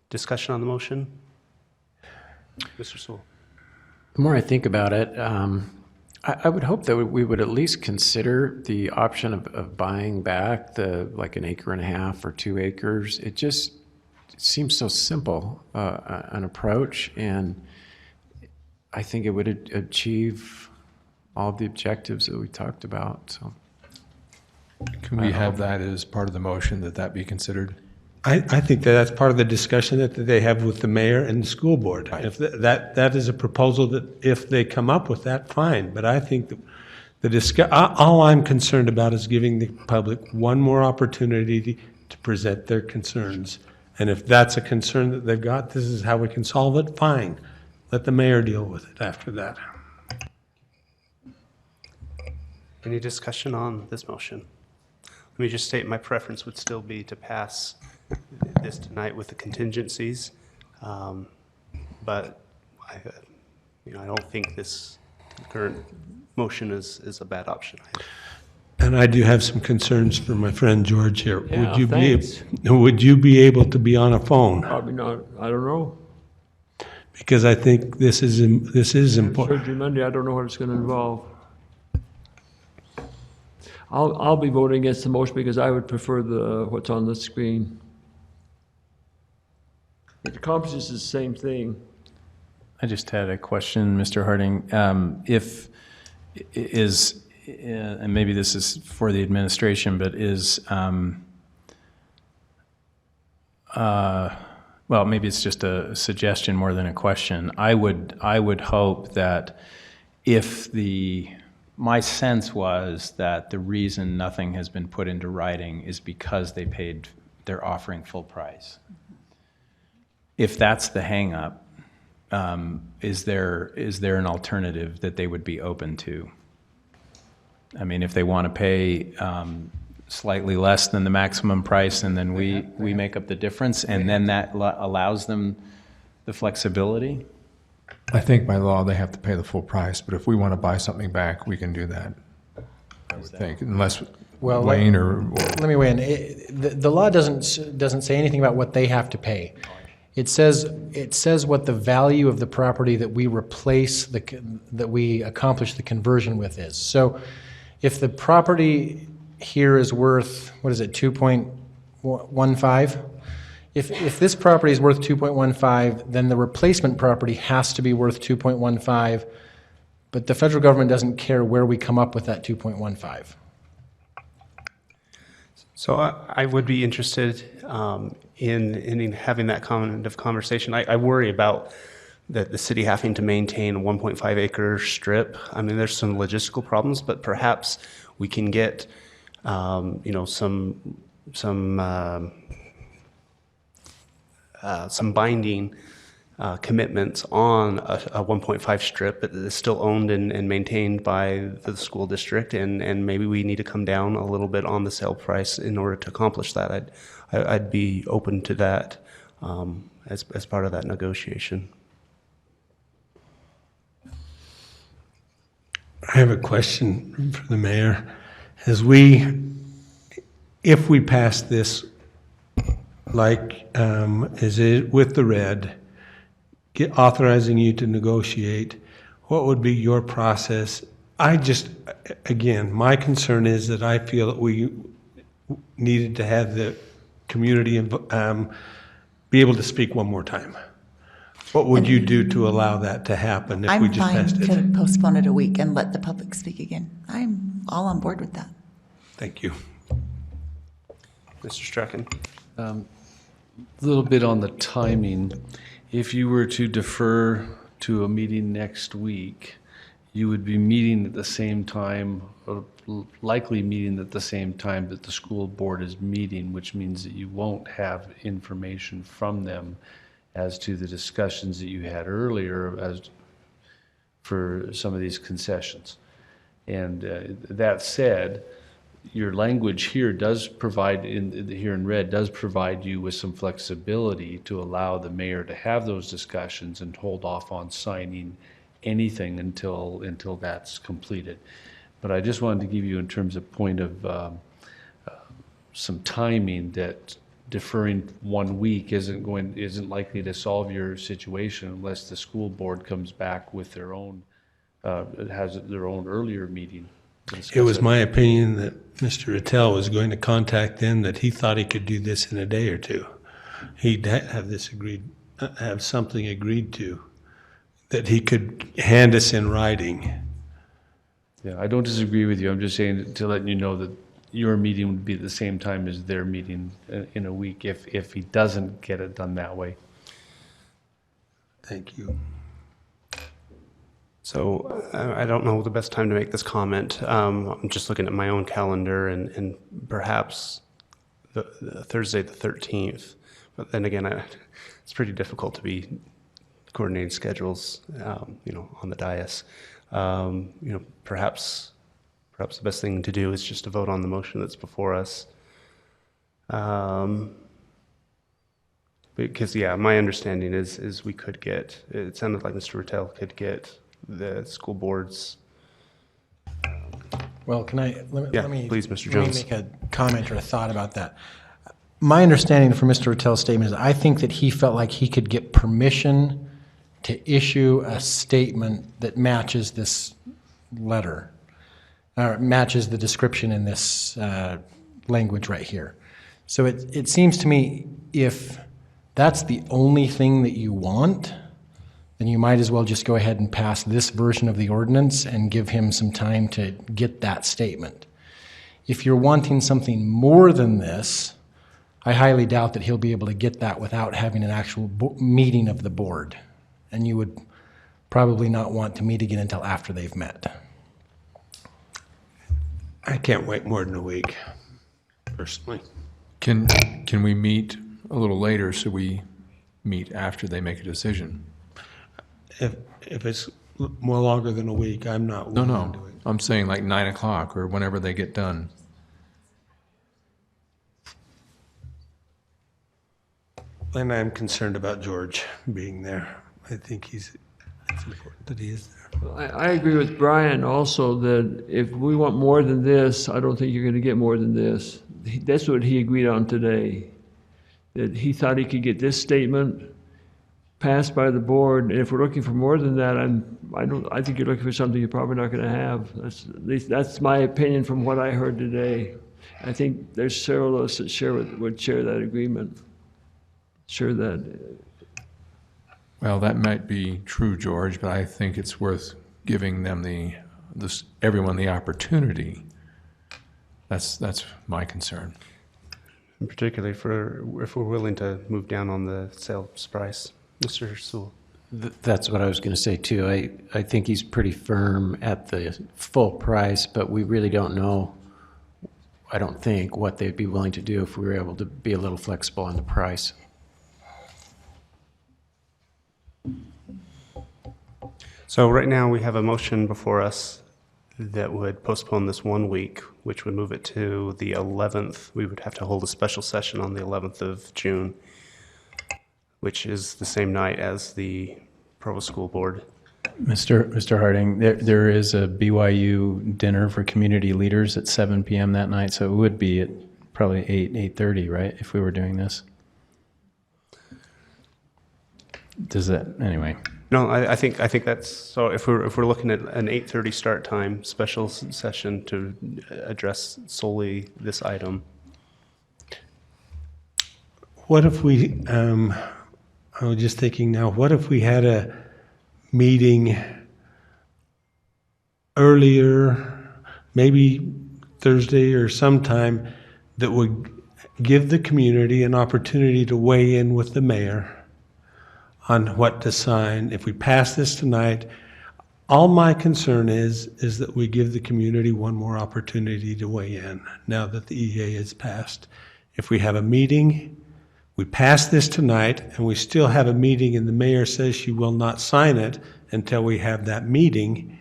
Discussion on the motion? Mr. Sewell. The more I think about it, I would hope that we would at least consider the option of buying back like an acre and a half or 2 acres. It seems so simple, an approach, and I think it would achieve all of the objectives that we talked about. So, Can we have that as part of the motion, that be considered? I think that that's part of the discussion that they have with the mayor and the school board. If that is a proposal that if they come up with that, fine. But I think that all I'm concerned about is giving the public one more opportunity to present their concerns. And if that's a concern that they've got, this is how we can solve it, fine. Let the mayor deal with it after that. Any discussion on this motion? Let me just state my preference would still be to pass this tonight with the contingencies. But I don't think this current motion is a bad option. And I do have some concerns for my friend George here. Yeah, Would you be able to be on a phone? Probably not. I don't know. Because I think this is important. Surgery Monday, I don't know what it's going to involve. I'll be voting against the motion because I would prefer what's on the screen. It accomplishes the same thing. I just had a question, Mr. Harding. And maybe this is for the administration, but well, maybe it's just a suggestion more than a question. I would hope that my sense was that the reason nothing has been put into writing is because they're offering full price. If that's the hang-up, is there an alternative that they would be open to? I mean, if they want to pay slightly less than the maximum price and then we make up the difference and then that allows them the flexibility? I think by law they have to pay the full price, but if we want to buy something back, we can do that. I would think, unless Wayne or Let me weigh in. The law doesn't say anything about what they have to pay. It says what the value of the property that we that we accomplish the conversion with is. So if the property here is worth, 2.15? If this property is worth 2.15, then the replacement property has to be worth 2.15, but the federal government doesn't care where we come up with that 2.15. So I would be interested in having that kind of conversation. I worry about the city having to maintain a 1.5 acre strip. I mean, there's some logistical problems, but perhaps we can get, some binding commitments on a 1.5 strip that is still owned and maintained by the school district, and maybe we need to come down a little bit on the sale price in order to accomplish that. I'd be open to that as part of that negotiation. I have a question for the mayor. If we pass this, is it with the red, authorizing you to negotiate, what would be your process? Again, my concern is that I feel that we needed to have the community be able to speak one more time. What would you do to allow that to happen if we just passed it? I'm fine to postpone it a week and let the public speak again. I'm all on board with that. Thank you. Mr. Strachan? A little bit on the timing. If you were to defer to a meeting next week, you would be meeting at the same time, or likely meeting at the same time that the school board is meeting, which means that you won't have information from them as to the discussions that you had earlier as for some of these concessions. And that said, your language here does provide, here in red, does provide you with some flexibility to allow the mayor to have those discussions and hold off on signing anything until that's completed. But I just wanted to give you, in terms of point of some timing, that deferring 1 week isn't likely to solve your situation unless the school board comes back with their own has their own earlier meeting. It was my opinion that Mr. Attell was going to contact them, that he thought he could do this in a day or two. He'd have something agreed to, that he could hand us in writing. Yeah, I don't disagree with you. I'm just saying to let you know that your meeting would be at the same time as their meeting in a week if he doesn't get it done that way. Thank you. So I don't know the best time to make this comment. I'm just looking at my own calendar and perhaps the Thursday the 13th. But then again, it's pretty difficult to be coordinating schedules, on the dais. Perhaps the best thing to do is just to vote on the motion that's before us. Because, my understanding is we could get, it sounded like Mr. Rattel could get the school boards. Well, can I, let me. Please, Mr. Let Jones. me make a comment or a thought about that. My understanding from Mr. Rattel's statement is I think that he felt like he could get permission to issue a statement that matches this letter, or matches the description in this language right here. So it seems to me if that's the only thing that you want, then you might as well just go ahead and pass this version of the ordinance and give him some time to get that statement. If you're wanting something more than this, I highly doubt that he'll be able to get that without having an actual meeting of the board. And you would probably not want to meet again until after they've met. I can't wait more than a week, personally. Can we meet a little later so we meet after they make a decision? If it's more longer than a week, I'm not No, willing to do no. it. I'm saying like 9 o'clock or whenever they get done. And I'm concerned about George being there. I think it's important that he is there. I agree with Brian also that if we want more than this, I don't think you're going to get more than this. That's what he agreed on today, that he thought he could get this statement passed by the board. And if we're looking for more than that, I think you're looking for something you're probably not going to have. At least that's my opinion from what I heard today. I think there's several of us that would share that agreement. Sure that. Well, that might be true, George, but I think it's worth giving them everyone the opportunity. That's my concern. And particularly if we're willing to move down on the sales price. Mr. Sewell. That's what I was going to say too. I think he's pretty firm at the full price, but we really don't know, I don't think, what they'd be willing to do if we were able to be a little flexible on the price. So right now we have a motion before us that would postpone this 1 week, which would move it to the 11th. We would have to hold a special session on the 11th of June, which is the same night as the Provo School Board. Mr. Harding, there is a BYU dinner for community leaders at 7 p.m. that night, so it would be at probably 8:30, right, if we were doing this? Does that, anyway. No, I think that's, so if we're looking at an 8:30 start time, special session to address solely this item. What if we, I was just thinking now, what if we had a meeting earlier, maybe Thursday or sometime, that would give the community an opportunity to weigh in with the mayor on what to sign? If we pass this tonight, all my concern is that we give the community one more opportunity to weigh in now that the EA is passed. If we have a meeting, we pass this tonight, and we still have a meeting, and the mayor says she will not sign it until we have that meeting,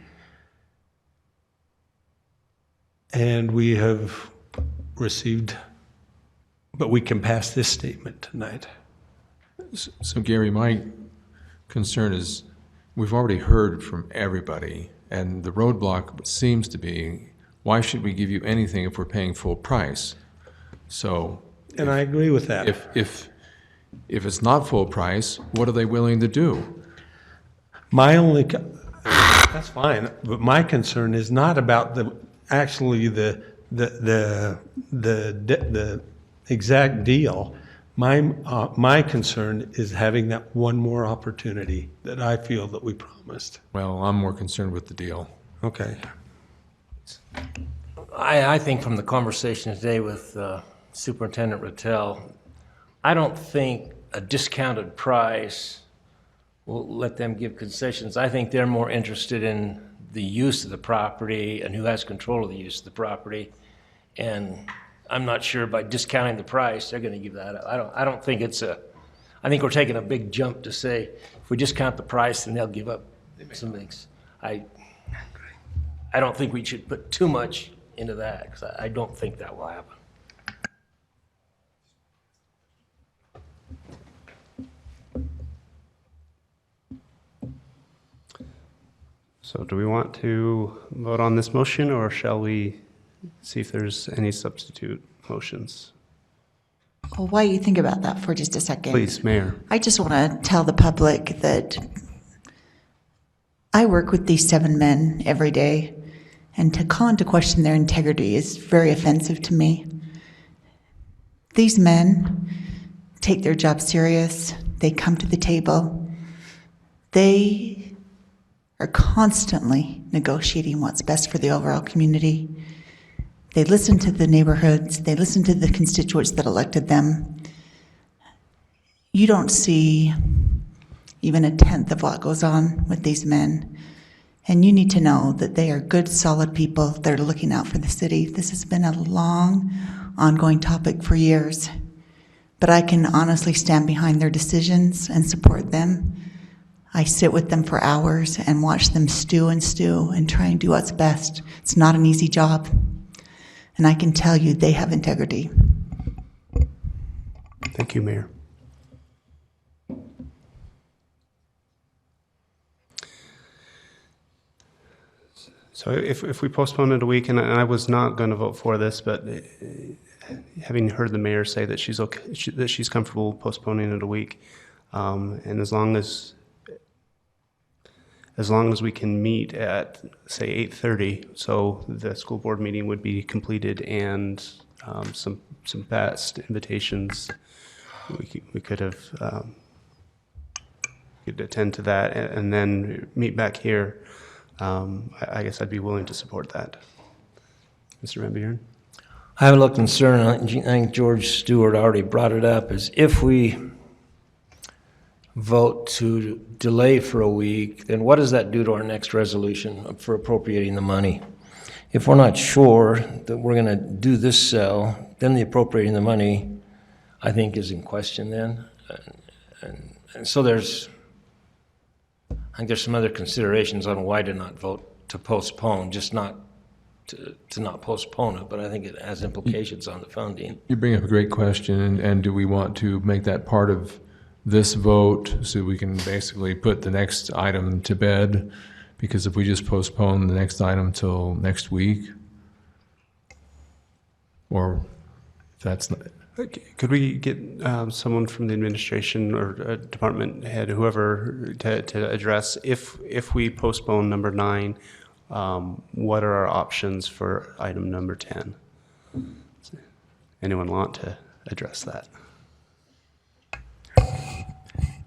and we have received, but we can pass this statement tonight. So Gary, my concern is we've already heard from everybody, and the roadblock seems to be, why should we give you anything if we're paying full price? So, And I agree with that. if it's not full price, what are they willing to do? My only, that's fine, but my concern is not about the exact deal. My concern is having that one more opportunity that I feel that we promised. Well, I'm more concerned with the deal. Okay. I think from the conversation today with Superintendent Rattel, I don't think a discounted price will let them give concessions. I think they're more interested in the use of the property and who has control of the use of the property. And I'm not sure by discounting the price, they're going to give that up. I don't think I think we're taking a big jump to say, if we discount the price, then they'll give up some things. I don't think we should put too much into that, because I don't think that will happen. So do we want to vote on this motion, or shall we see if there's any substitute motions? Well, while you think about that for just a second. Please, Mayor. I just want to tell the public that I work with these 7 men every day, and to call into question their integrity is very offensive to me. These men take their job serious. They come to the table. They are constantly negotiating what's best for the overall community. They listen to the neighborhoods. They listen to the constituents that elected them. You don't see even 1/10 of what goes on with these men. And you need to know that they are good, solid people that are looking out for the city. This has been a long, ongoing topic for years. But I can honestly stand behind their decisions and support them. I sit with them for hours and watch them stew and try and do what's best. It's not an easy job. And I can tell you they have integrity. Thank you, Mayor. So if we postpone it a week, and I was not going to vote for this, but having heard the mayor say that she's okay, that she's comfortable postponing it a week, and as long as we can meet at, say, 8:30, so the school board meeting would be completed, and some past invitations, we could have could attend to that, and then meet back here. I guess I'd be willing to support that. Mr. Van Buren? I have a little concern, I think George Stewart already brought it up, is if we vote to delay for a week, then what does that do to our next resolution for appropriating the money? If we're not sure that we're going to do this sale, then the appropriating the money, I think, is in question then. And so I think there's some other considerations on why to not vote to postpone, just not to not postpone it, but I think it has implications on the funding. You bring up a great question, and do we want to make that part of this vote so we can basically put the next item to bed? Because if we just postpone the next item till next week, or if that's not... Could we get someone from the administration or department head, whoever, to address, if we postpone number 9, what are our options for item number 10? Anyone want to address that?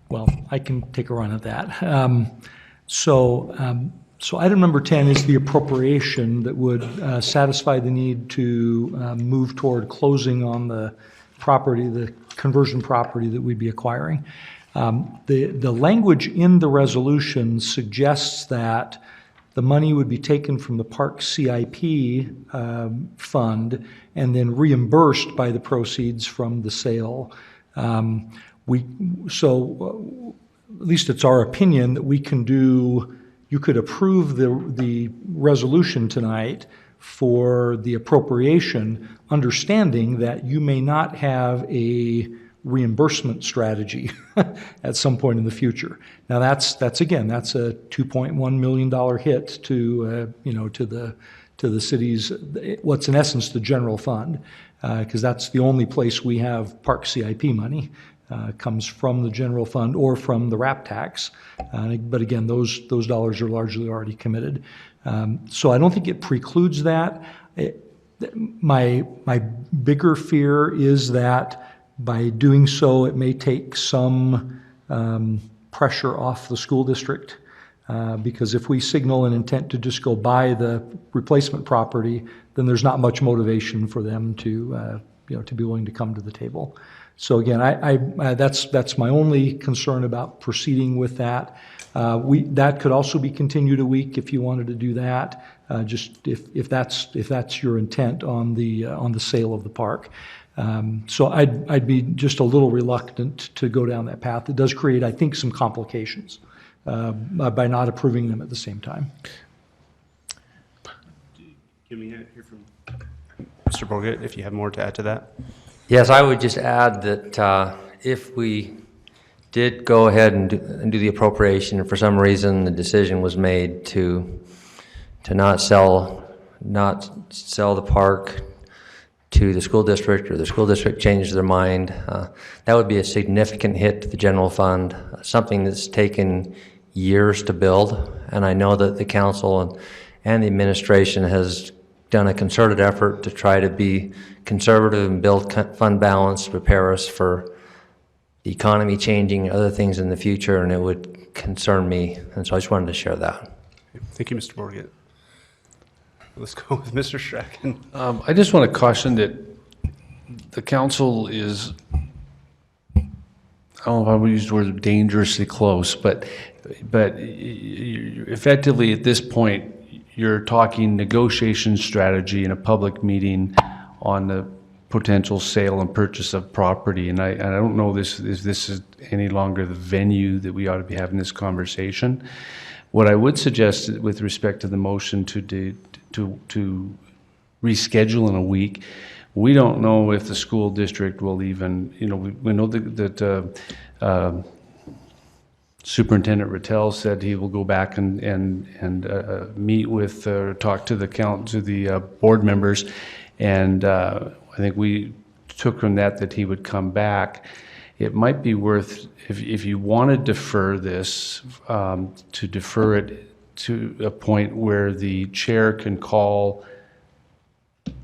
Well, I can take a run at that. So item number 10 is the appropriation that would satisfy the need to move toward closing on the property, the conversion property that we'd be acquiring. The language in the resolution suggests that the money would be taken from the Park CIP fund and then reimbursed by the proceeds from the sale. So at least it's our opinion that we can do, you could approve the resolution tonight for the appropriation, understanding that you may not have a reimbursement strategy at some point in the future. Now that's a $2.1 million hit to the city's, what's in essence the general fund, because that's the only place we have Park CIP money. Comes from the general fund or from the RAP tax. But again, those dollars are largely already committed. So I don't think it precludes that. My bigger fear is that by doing so, it may take some pressure off the school district Because if we signal an intent to just go buy the replacement property, then there's not much motivation for them to, to be willing to come to the table. So again, that's my only concern about proceeding with that. That could also be continued a week if you wanted to do that, just if that's your intent on the sale of the park. So I'd be just a little reluctant to go down that path. It does create, I think, some complications by not approving them at the same time. Can we hear from Mr. Borgett, if you have more to add to that? Yes, I would just add that if we did go ahead and do the appropriation, and for some reason the decision was made to not sell the park to the school district, or the school district changed their mind, that would be a significant hit to the general fund, something that's taken years to build. And I know that the council and the administration has done a concerted effort to try to be conservative and build fund balance, prepare us for the economy changing, other things in the future, and it would concern me. And so I just wanted to share that. Thank you, Mr. Borgett. Let's go with Mr. Strachan. I just want to caution that the council is, I don't know if I would use the word dangerously close, but effectively at this point, you're talking negotiation strategy in a public meeting on the potential sale and purchase of property. And I don't know if this is any longer the venue that we ought to be having this conversation. What I would suggest with respect to the motion to reschedule in a week, we don't know if the school district will even, we know that Superintendent Rettell said he will go back and meet with, talk to the board members, and I think we took from that he would come back. It might be worth, if you want to defer this, to defer it to a point where the chair can call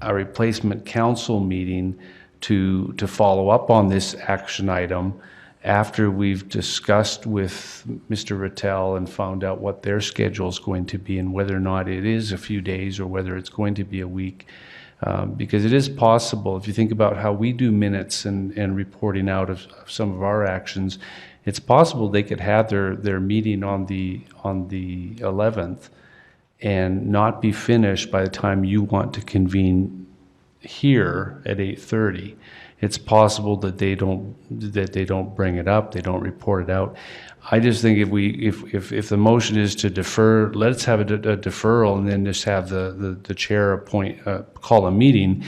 a replacement council meeting to follow up on this action item after we've discussed with Mr. Rettell and found out what their schedule is going to be and whether or not it is a few days or whether it's going to be a week. Because it is possible, if you think about how we do minutes and reporting out of some of our actions, it's possible they could have their meeting on the 11th and not be finished by the time you want to convene here at 8:30. It's possible that they don't bring it up, they don't report it out. I just think if the motion is to defer, let's have a deferral and then just have the chair call a meeting.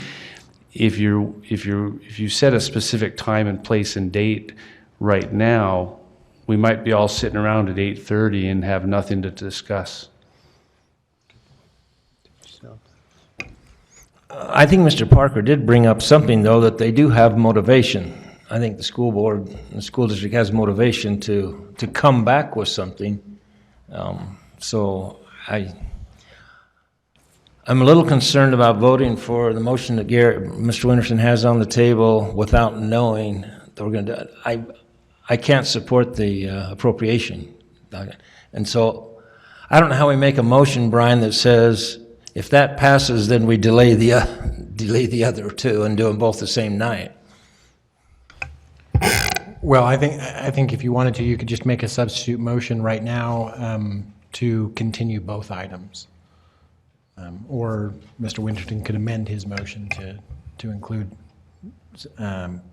If you set a specific time and place and date right now, we might be all sitting around at 8:30 and have nothing to discuss. I think Mr. Parker did bring up something, though, that they do have motivation. I think the school board, the school district has motivation to come back with something. So I'm a little concerned about voting for the motion that Mr. Winterson has on the table without knowing that we're going to do it. I can't support the appropriation. And so I don't know how we make a motion, Brian, that says if that passes, then we delay the other two and do them both the same night. Well, I think if you wanted to, you could just make a substitute motion right now to continue both items. Or Mr. Winterton could amend his motion to include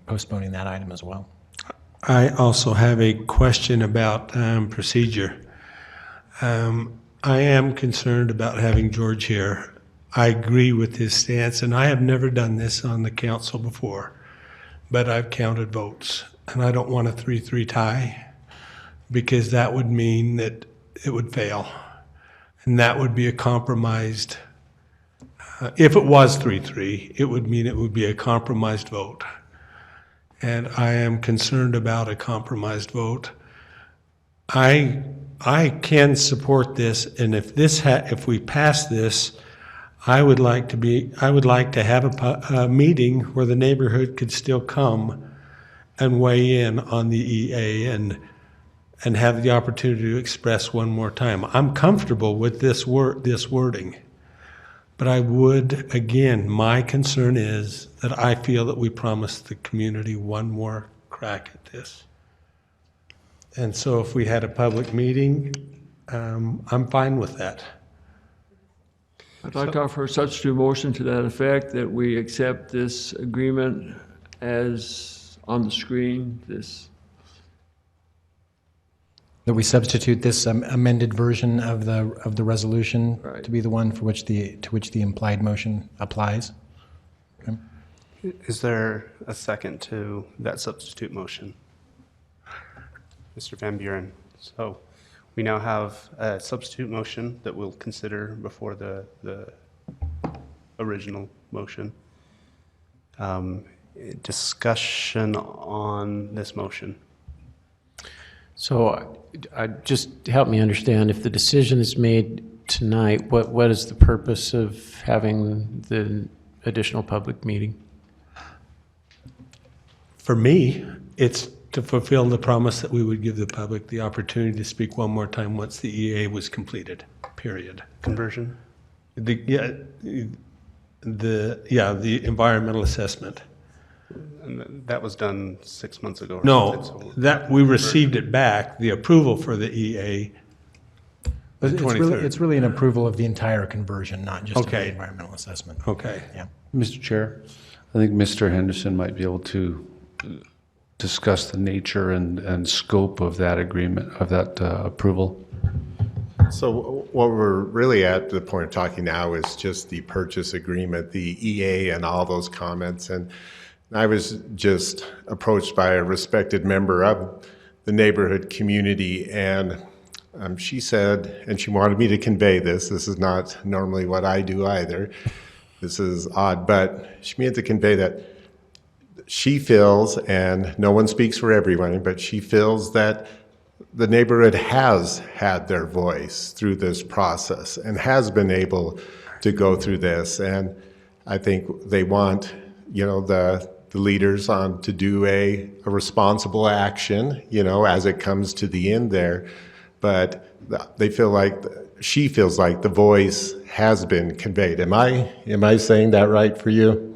postponing that item as well. I also have a question about procedure. I am concerned about having George here. I agree with his stance, and I have never done this on the council before, but I've counted votes, and I don't want a 3-3 tie because that would mean that it would fail, and that would be a compromised. If it was 3-3, it would mean it would be a compromised vote, and I am concerned about a compromised vote. I can support this, and if we pass this, I would like to have a meeting where the neighborhood could still come and weigh in on the EA and have the opportunity to express one more time. I'm comfortable with this wording. But I would, again, my concern is that I feel that we promised the community one more crack at this. And so if we had a public meeting, I'm fine with that. I'd like to offer a substitute motion to that effect, that we accept this agreement as on the screen, That we substitute this amended version of the resolution Right. to be the one to which the implied motion applies. Okay. Is there a second to that substitute motion? Mr. Van Buren. So we now have a substitute motion that we'll consider before the original motion. Discussion on this motion. So just help me understand, if the decision is made tonight, what is the purpose of having the additional public meeting? For me, it's to fulfill the promise that we would give the public the opportunity to speak one more time once the EA was completed, period. Conversion? The environmental assessment. And that was done 6 months ago. Or No, something, so- that, we received it back, the approval for the EA, the It's 23rd. really an approval of the entire conversion, not just of the Okay. environmental assessment. Okay. Yeah. Mr. Chair, I think Mr. Henderson might be able to discuss the nature and scope of that agreement, of that approval. So what we're really at the point of talking now is just the purchase agreement, the EA and all those comments. And I was just approached by a respected member of the neighborhood community, and she said, and she wanted me to convey this is not normally what I do either, this is odd, but she made to convey that she feels, and no one speaks for everyone, but she feels that the neighborhood has had their voice through this process and has been able to go through this. And I think they want, the leaders on to do a responsible action, as it comes to the end there. But they feel like, she feels like the voice has been conveyed. Am I saying that right for you?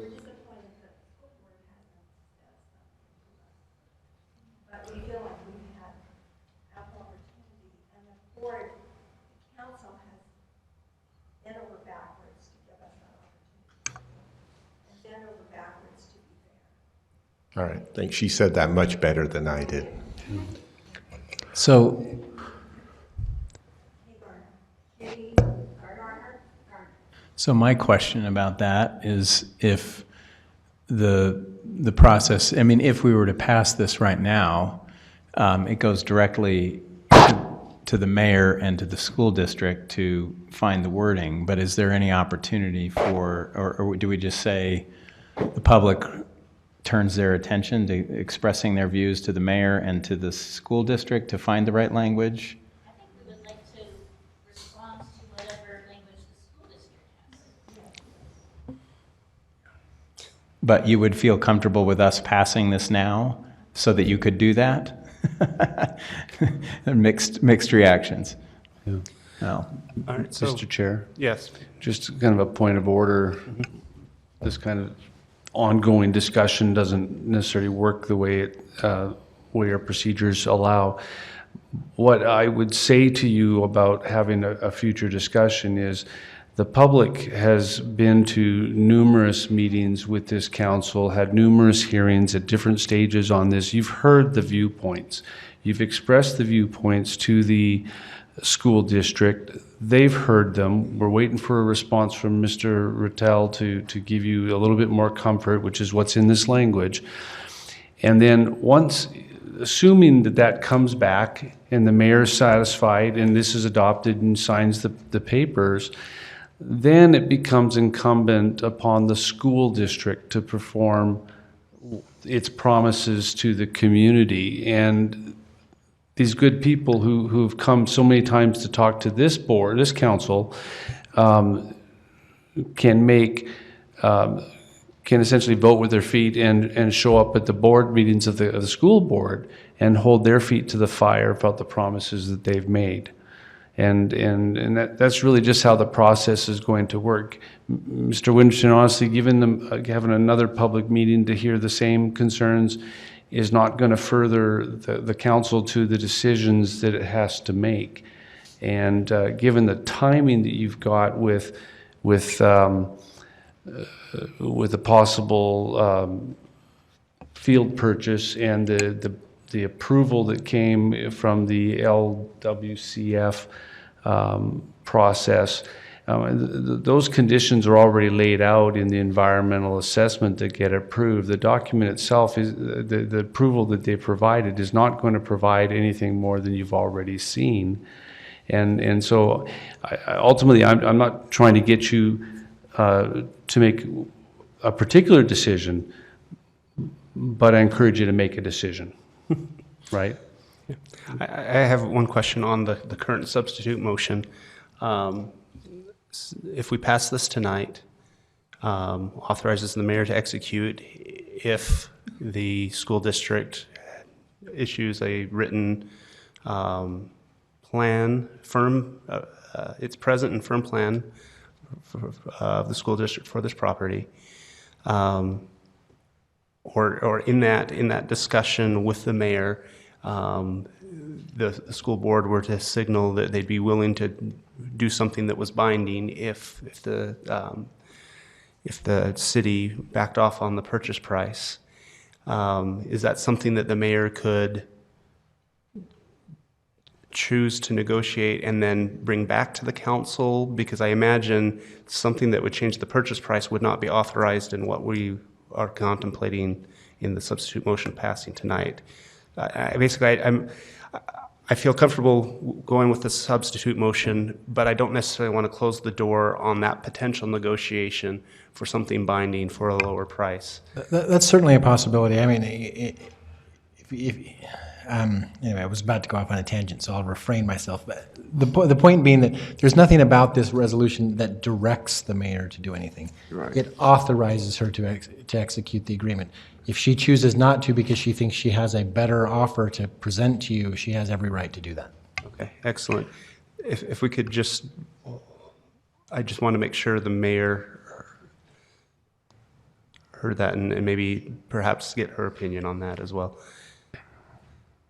All right, I think she said that much better than I did. So, my question about that is, if the process, if we were to pass this right now, it goes directly to the mayor and to the school district to find the wording, but is there any opportunity for, or do we just say the public turns their attention to expressing their views to the mayor and to the school district to find the right language? I think we would like to respond to whatever language the school district has. But you would feel comfortable with us passing this now so that you could do that? Mixed reactions. Yeah. Well, All right, so, Mr. Chair, yes. just kind of a point of order. This kind of ongoing discussion doesn't necessarily work the way our procedures allow. What I would say to you about having a future discussion is the public has been to numerous meetings with this council, had numerous hearings at different stages on this. You've heard the viewpoints. You've expressed the viewpoints to the school district. They've heard them. We're waiting for a response from Mr. Rattel to give you a little bit more comfort, which is what's in this language. And then once, assuming that comes back and the mayor's satisfied and this is adopted and signs the papers, then it becomes incumbent upon the school district to perform its promises to the community. And these good people who've come so many times to talk to this board, this council, can can essentially vote with their feet and show up at the board meetings of the school board and hold their feet to the fire about the promises that they've made. And that's really just how the process is going to work. Mr. Winston, honestly, given them having another public meeting to hear the same concerns is not going to further the council to the decisions that it has to make. And given the timing that you've got with a possible field purchase and the approval that came from the LWCF process, those conditions are already laid out in the environmental assessment that get approved. The document itself, is the approval that they provided is not going to provide anything more than you've already seen. And so ultimately, I'm not trying to get you to make a particular decision, but I encourage you to make a decision, right? I have one question on the current substitute motion. If we pass this tonight, authorizes the mayor to execute if the school district issues a written plan, its present and firm plan of the school district for this property, or in that discussion with the mayor, the school board were to signal that they'd be willing to do something that was binding if the city backed off on the purchase price. Is that something that the mayor could choose to negotiate and then bring back to the council? Because I imagine something that would change the purchase price would not be authorized in what we are contemplating in the substitute motion passing tonight. I feel comfortable going with the substitute motion, but I don't necessarily want to close the door on that potential negotiation for something binding for a lower price. That's certainly a possibility. I mean, anyway, I was about to go off on a tangent, so I'll refrain myself. But the point being that there's nothing about this resolution that directs the mayor to do anything. Right. It authorizes her to execute the agreement. If she chooses not to because she thinks she has a better offer to present to you, she has every right to do that. Okay, excellent. If we could I just want to make sure the mayor heard that and maybe perhaps get her opinion on that as well.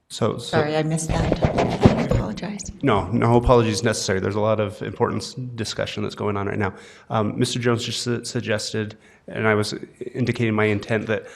So Sorry, I missed that. I apologize. No apologies necessary. There's a lot of important discussion that's going on right now. Mr. Jones just suggested, and I was indicating my intent that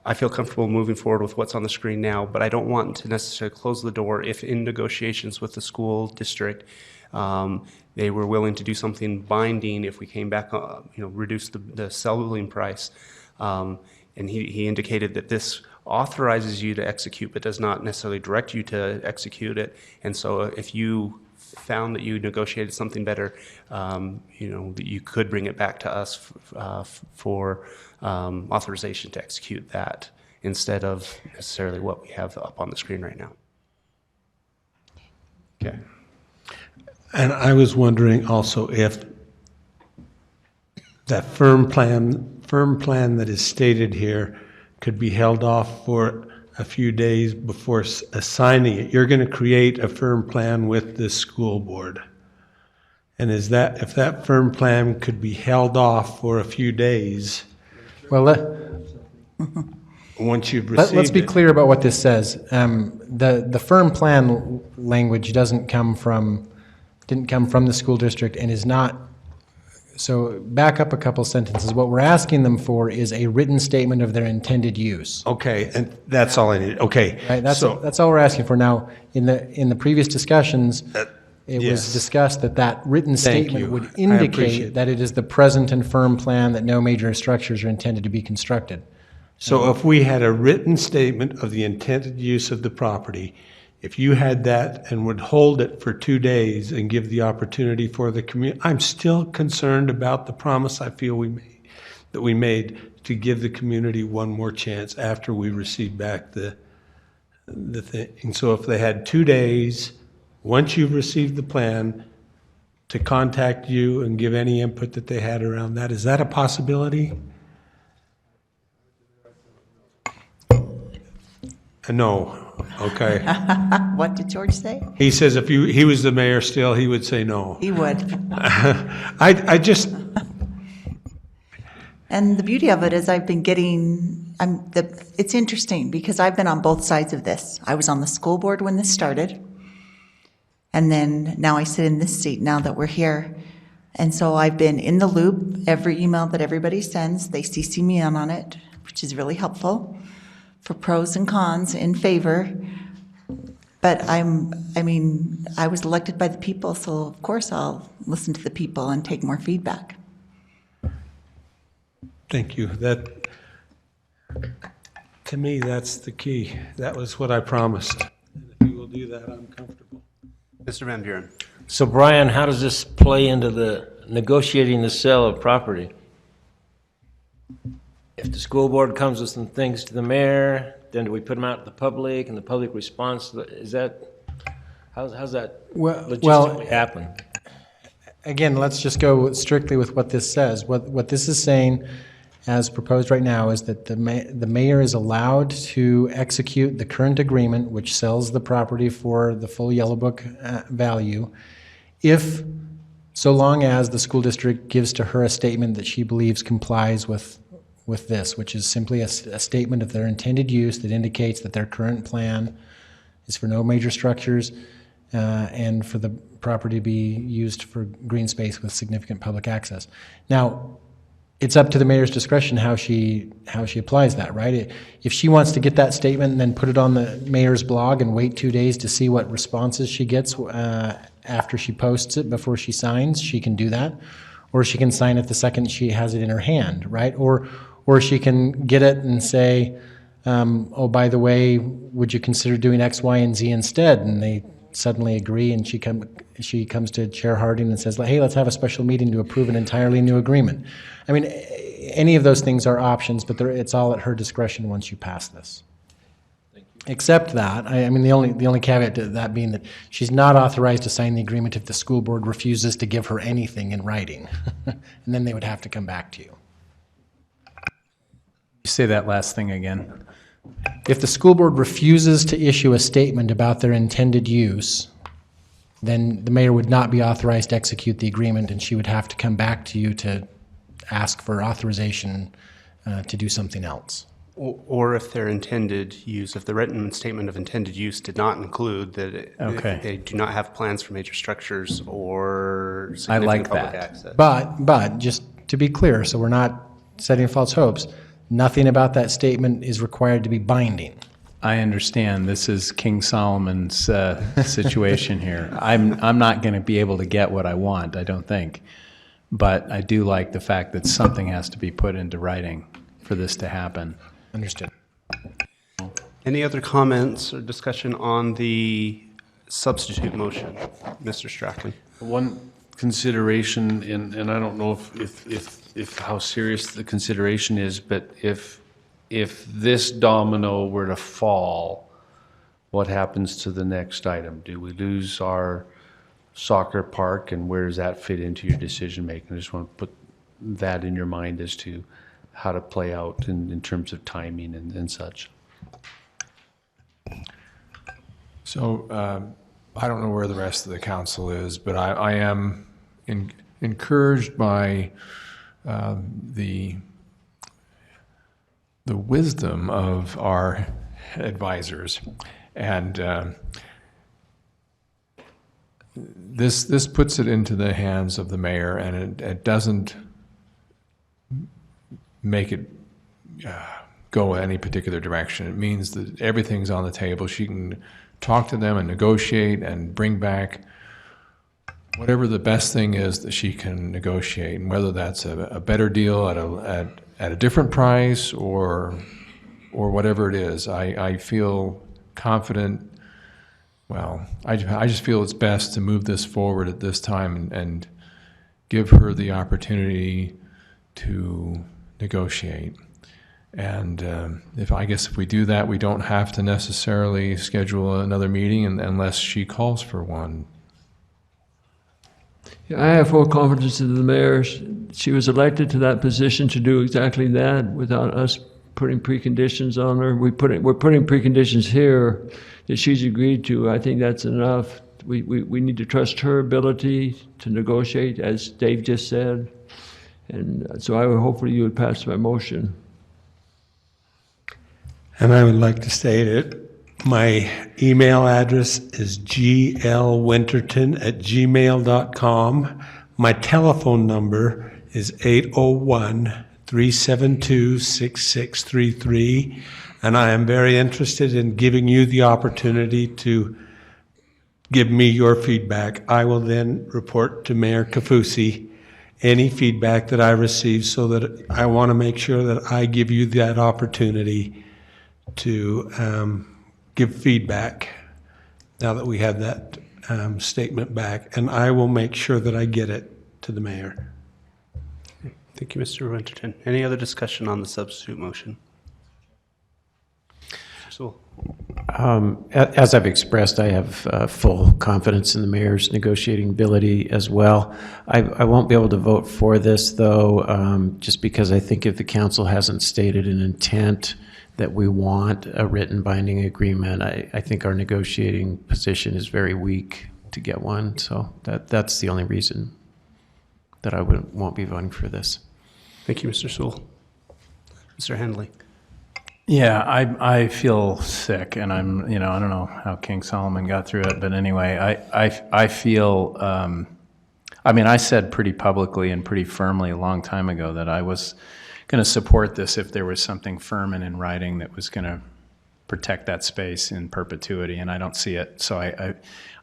I feel comfortable moving forward with what's on the screen now, but I don't want to necessarily close the door if in negotiations with the school district, they were willing to do something binding if we came back, reduce the selling price. And he indicated that this authorizes you to execute, but does not necessarily direct you to execute it. And so if you found that you negotiated something better, that you could bring it back to us for authorization to execute that instead of necessarily what we have up on the screen right now. Okay. And I was wondering also if that firm plan that is stated here could be held off for a few days before assigning it. You're going to create a firm plan with the school board. And if that firm plan could be held off for a few days, Well, once you've received let's be it. clear about what this says. The firm plan language didn't come from the school district and is not. So back up a couple sentences. What we're asking them for is a written statement of their intended use. Okay, and that's all I need. Okay. Right, that's all we're asking for. Now, in the previous discussions, it yes. was discussed that written Thank statement you. would I indicate appreciate that it is the present and firm plan that no major structures are intended to be constructed. So if we had a written statement of the intended use of the property, if you had that and would hold it for 2 days and give the opportunity for the community, I'm still concerned about the promise I feel we made to give the community one more chance after we receive back the thing. And so if they had 2 days, once you've received the plan, to contact you and give any input that they had around that, is that a possibility? No, okay. What did George say? He says if he was the mayor still, he would say no. He would. I just, And the beauty of it is I've been getting, it's interesting because I've been on both sides of this. I was on the school board when this started. And then now I sit in this seat now that we're here. And so I've been in the loop. Every email that everybody sends, they CC me in on it, which is really helpful for pros and cons in favor. But I was elected by the people, so of course I'll listen to the people and take more feedback. thank you. That, to me, that's the key. That was what I promised. And if you will do that, I'm comfortable. Mr. Van Buren. So Brian, how does this play into the negotiating the sale of property? If the school board comes with some things to the mayor, then do we put them out to the public and the public response? Is that, how's that logistically happen? Again, let's just go strictly with what this says. What this is saying, as proposed right now, is that the mayor is allowed to execute the current agreement, which sells the property for the full Yellow Book value, so long as the school district gives to her a statement that she believes complies with this, which is simply a statement of their intended use that indicates that their current plan is for no major structures and for the property to be used for green space with significant public access. Now, it's up to the mayor's discretion how she applies that, right? If she wants to get that statement and then put it on the mayor's blog and wait 2 days to see what responses she gets after she posts it before she signs, she can do that. Or she can sign it the second she has it in her hand, right? Or she can get it and say, oh, by the way, would you consider doing X, Y, and Z instead? And they suddenly agree, and she comes to Chair Harding and says, hey, let's have a special meeting to approve an entirely new agreement. I mean, any of those things are options, but it's all at her discretion once you pass this. Except that, I mean, the only caveat to that being that she's not authorized to sign the agreement if the school board refuses to give her anything in writing. And then they would have to come back to you. Say that last thing again. If the school board refuses to issue a statement about their intended use, then the mayor would not be authorized to execute the agreement, and she would have to come back to you to ask for authorization to do something else. Or if their intended use, if the written statement of intended use did not include that they do not have plans for major structures or significant public access. But just to be clear, so we're not setting false hopes, nothing about that statement is required to be binding. I understand this is King Solomon's situation here. I'm not going to be able to get what I want, I don't think. But I do like the fact that something has to be put into writing for this to happen. Understood. Any other comments or discussion on the substitute motion? Mr. Strackley. One consideration, and I don't know if how serious the consideration is, but if this domino were to fall, what happens to the next item? Do we lose our soccer park, and where does that fit into your decision making? I just want to put that in your mind as to how to play out in terms of timing and such. So I don't know where the rest of the council is, but I am encouraged by the wisdom of our advisors, and this puts it into the hands of the mayor, and it doesn't make it go any particular direction. It means that everything's on the table. She can talk to them and negotiate and bring back whatever the best thing is that she can negotiate, and whether that's a better deal at a different price or whatever it is. I feel confident. Well, I just feel it's best to move this forward at this time and give her the opportunity to negotiate. And if we do that, we don't have to necessarily schedule another meeting unless she calls for one. Yeah, I have full confidence in the mayor. She was elected to that position to do exactly that without us putting preconditions on her. We're putting preconditions here that she's agreed to. I think that's enough. We need to trust her ability to negotiate, as Dave just said. And so I would hopefully you would pass my motion. And I would like to state it. My email address is glwinterton@gmail.com. My telephone number is 801-372-6633. And I am very interested in giving you the opportunity to give me your feedback. I will then report to Mayor Kafusi any feedback that I receive, so that I want to make sure that I give you that opportunity to give feedback now that we have that statement back. And I will make sure that I get it to the mayor. Thank you, Mr. Winterton. Any other discussion on the substitute motion? Mr. Sewell. As I've expressed, I have full confidence in the mayor's negotiating ability as well. I won't be able to vote for this, though, just because I think if the council hasn't stated an intent that we want a written binding agreement, I think our negotiating position is very weak to get one. So that's the only reason that I won't be voting for this. Thank you, Mr. Sewell. Mr. Handley. Yeah, I feel sick, and I'm, I don't know how King Solomon got through it, but anyway, I feel, I said pretty publicly and pretty firmly a long time ago that I was going to support this if there was something firm and in writing that was going to protect that space in perpetuity, and I don't see it. So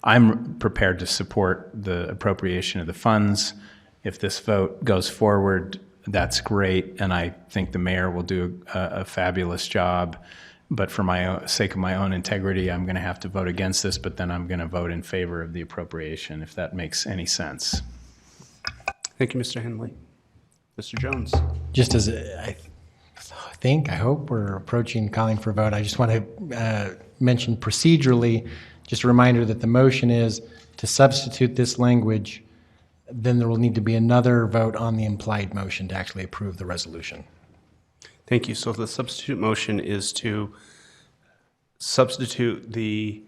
I'm prepared to support the appropriation of the funds. If this vote goes forward, that's great, and I think the mayor will do a fabulous job. But for sake of my own integrity, I'm going to have to vote against this, but then I'm going to vote in favor of the appropriation, if that makes any sense. Thank you, Mr. Handley. Mr. Jones. Just as I hope we're approaching calling for a vote, I just want to mention procedurally, just a reminder that the motion is to substitute this language. Then there will need to be another vote on the implied motion to actually approve the resolution. Thank you. So the substitute motion is to substitute the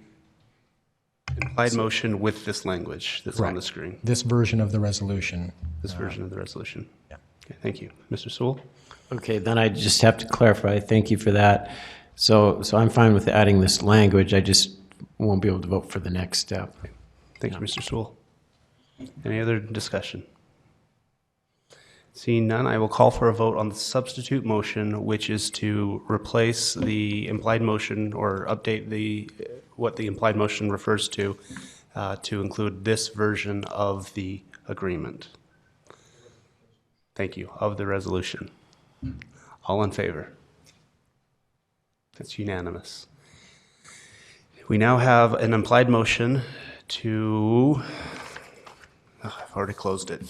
implied motion with this language that's on the screen. This version of the resolution. This version of the resolution. Yeah. Okay, thank you. Mr. Sewell? Okay, then I just have to clarify. Thank you for that. So I'm fine with adding this language. I just won't be able to vote for the next step. Okay. Thank you, Mr. Sewell. Any other discussion? Seeing none, I will call for a vote on the substitute motion, which is to replace the implied motion or update what the implied motion refers to include this version of the agreement. Thank you. Of the resolution. All in favor? That's unanimous. We now have an implied motion to... I've already closed it.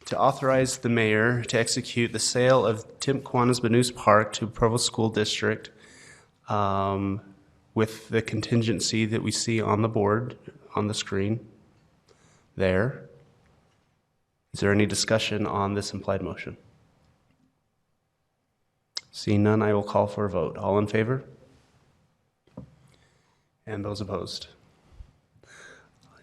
To authorize the mayor to execute the sale of Tim Quanah's Banus Park to Provo School District with the contingency that we see on the board, on the screen there. Is there any discussion on this implied motion? Seeing none, I will call for a vote. All in favor? And those opposed?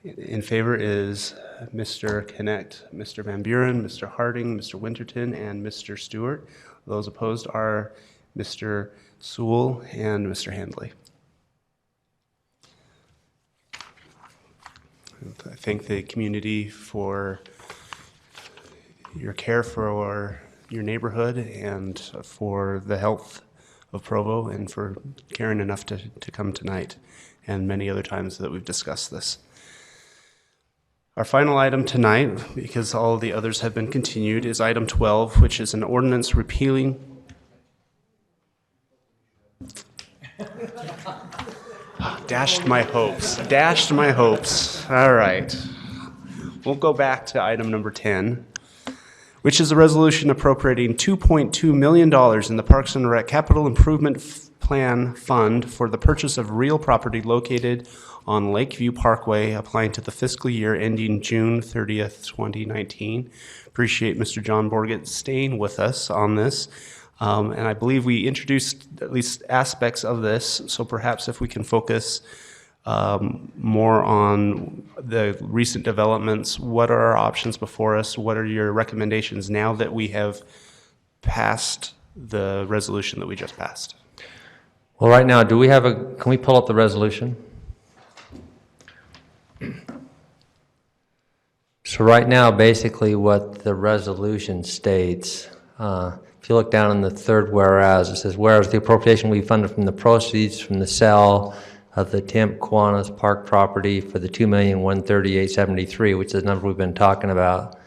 In favor is Mr. Connect, Mr. Van Buren, Mr. Harding, Mr. Winterton, and Mr. Stewart. Those opposed are Mr. Sewell and Mr. Handley. I thank the community for your care for your neighborhood and for the health of Provo and for caring enough to come tonight and many other times that we've discussed this. Our final item tonight, because all of the others have been continued, is item 12, which is an ordinance repealing. Dashed my hopes. Dashed my hopes. All right. We'll go back to item number 10, which is a resolution appropriating $2.2 million in the Parks and Rec Capital Improvement Plan Fund for the purchase of real property located on Lakeview Parkway, applying to the fiscal year ending June 30th, 2019. Appreciate Mr. John Borgett staying with us on this. And I believe we introduced at least aspects of this, so perhaps if we can focus more on the recent developments, what are our options before us? What are your recommendations now that we have passed the resolution that we just passed? Well, right now, do we have can we pull up the resolution? So right now, basically what the resolution states, if you look down in the third whereas, it says, whereas the appropriation will be funded from the proceeds from the sale of the Temp Kiwanis Park property for the $2,138,73, which is the number we've been talking about,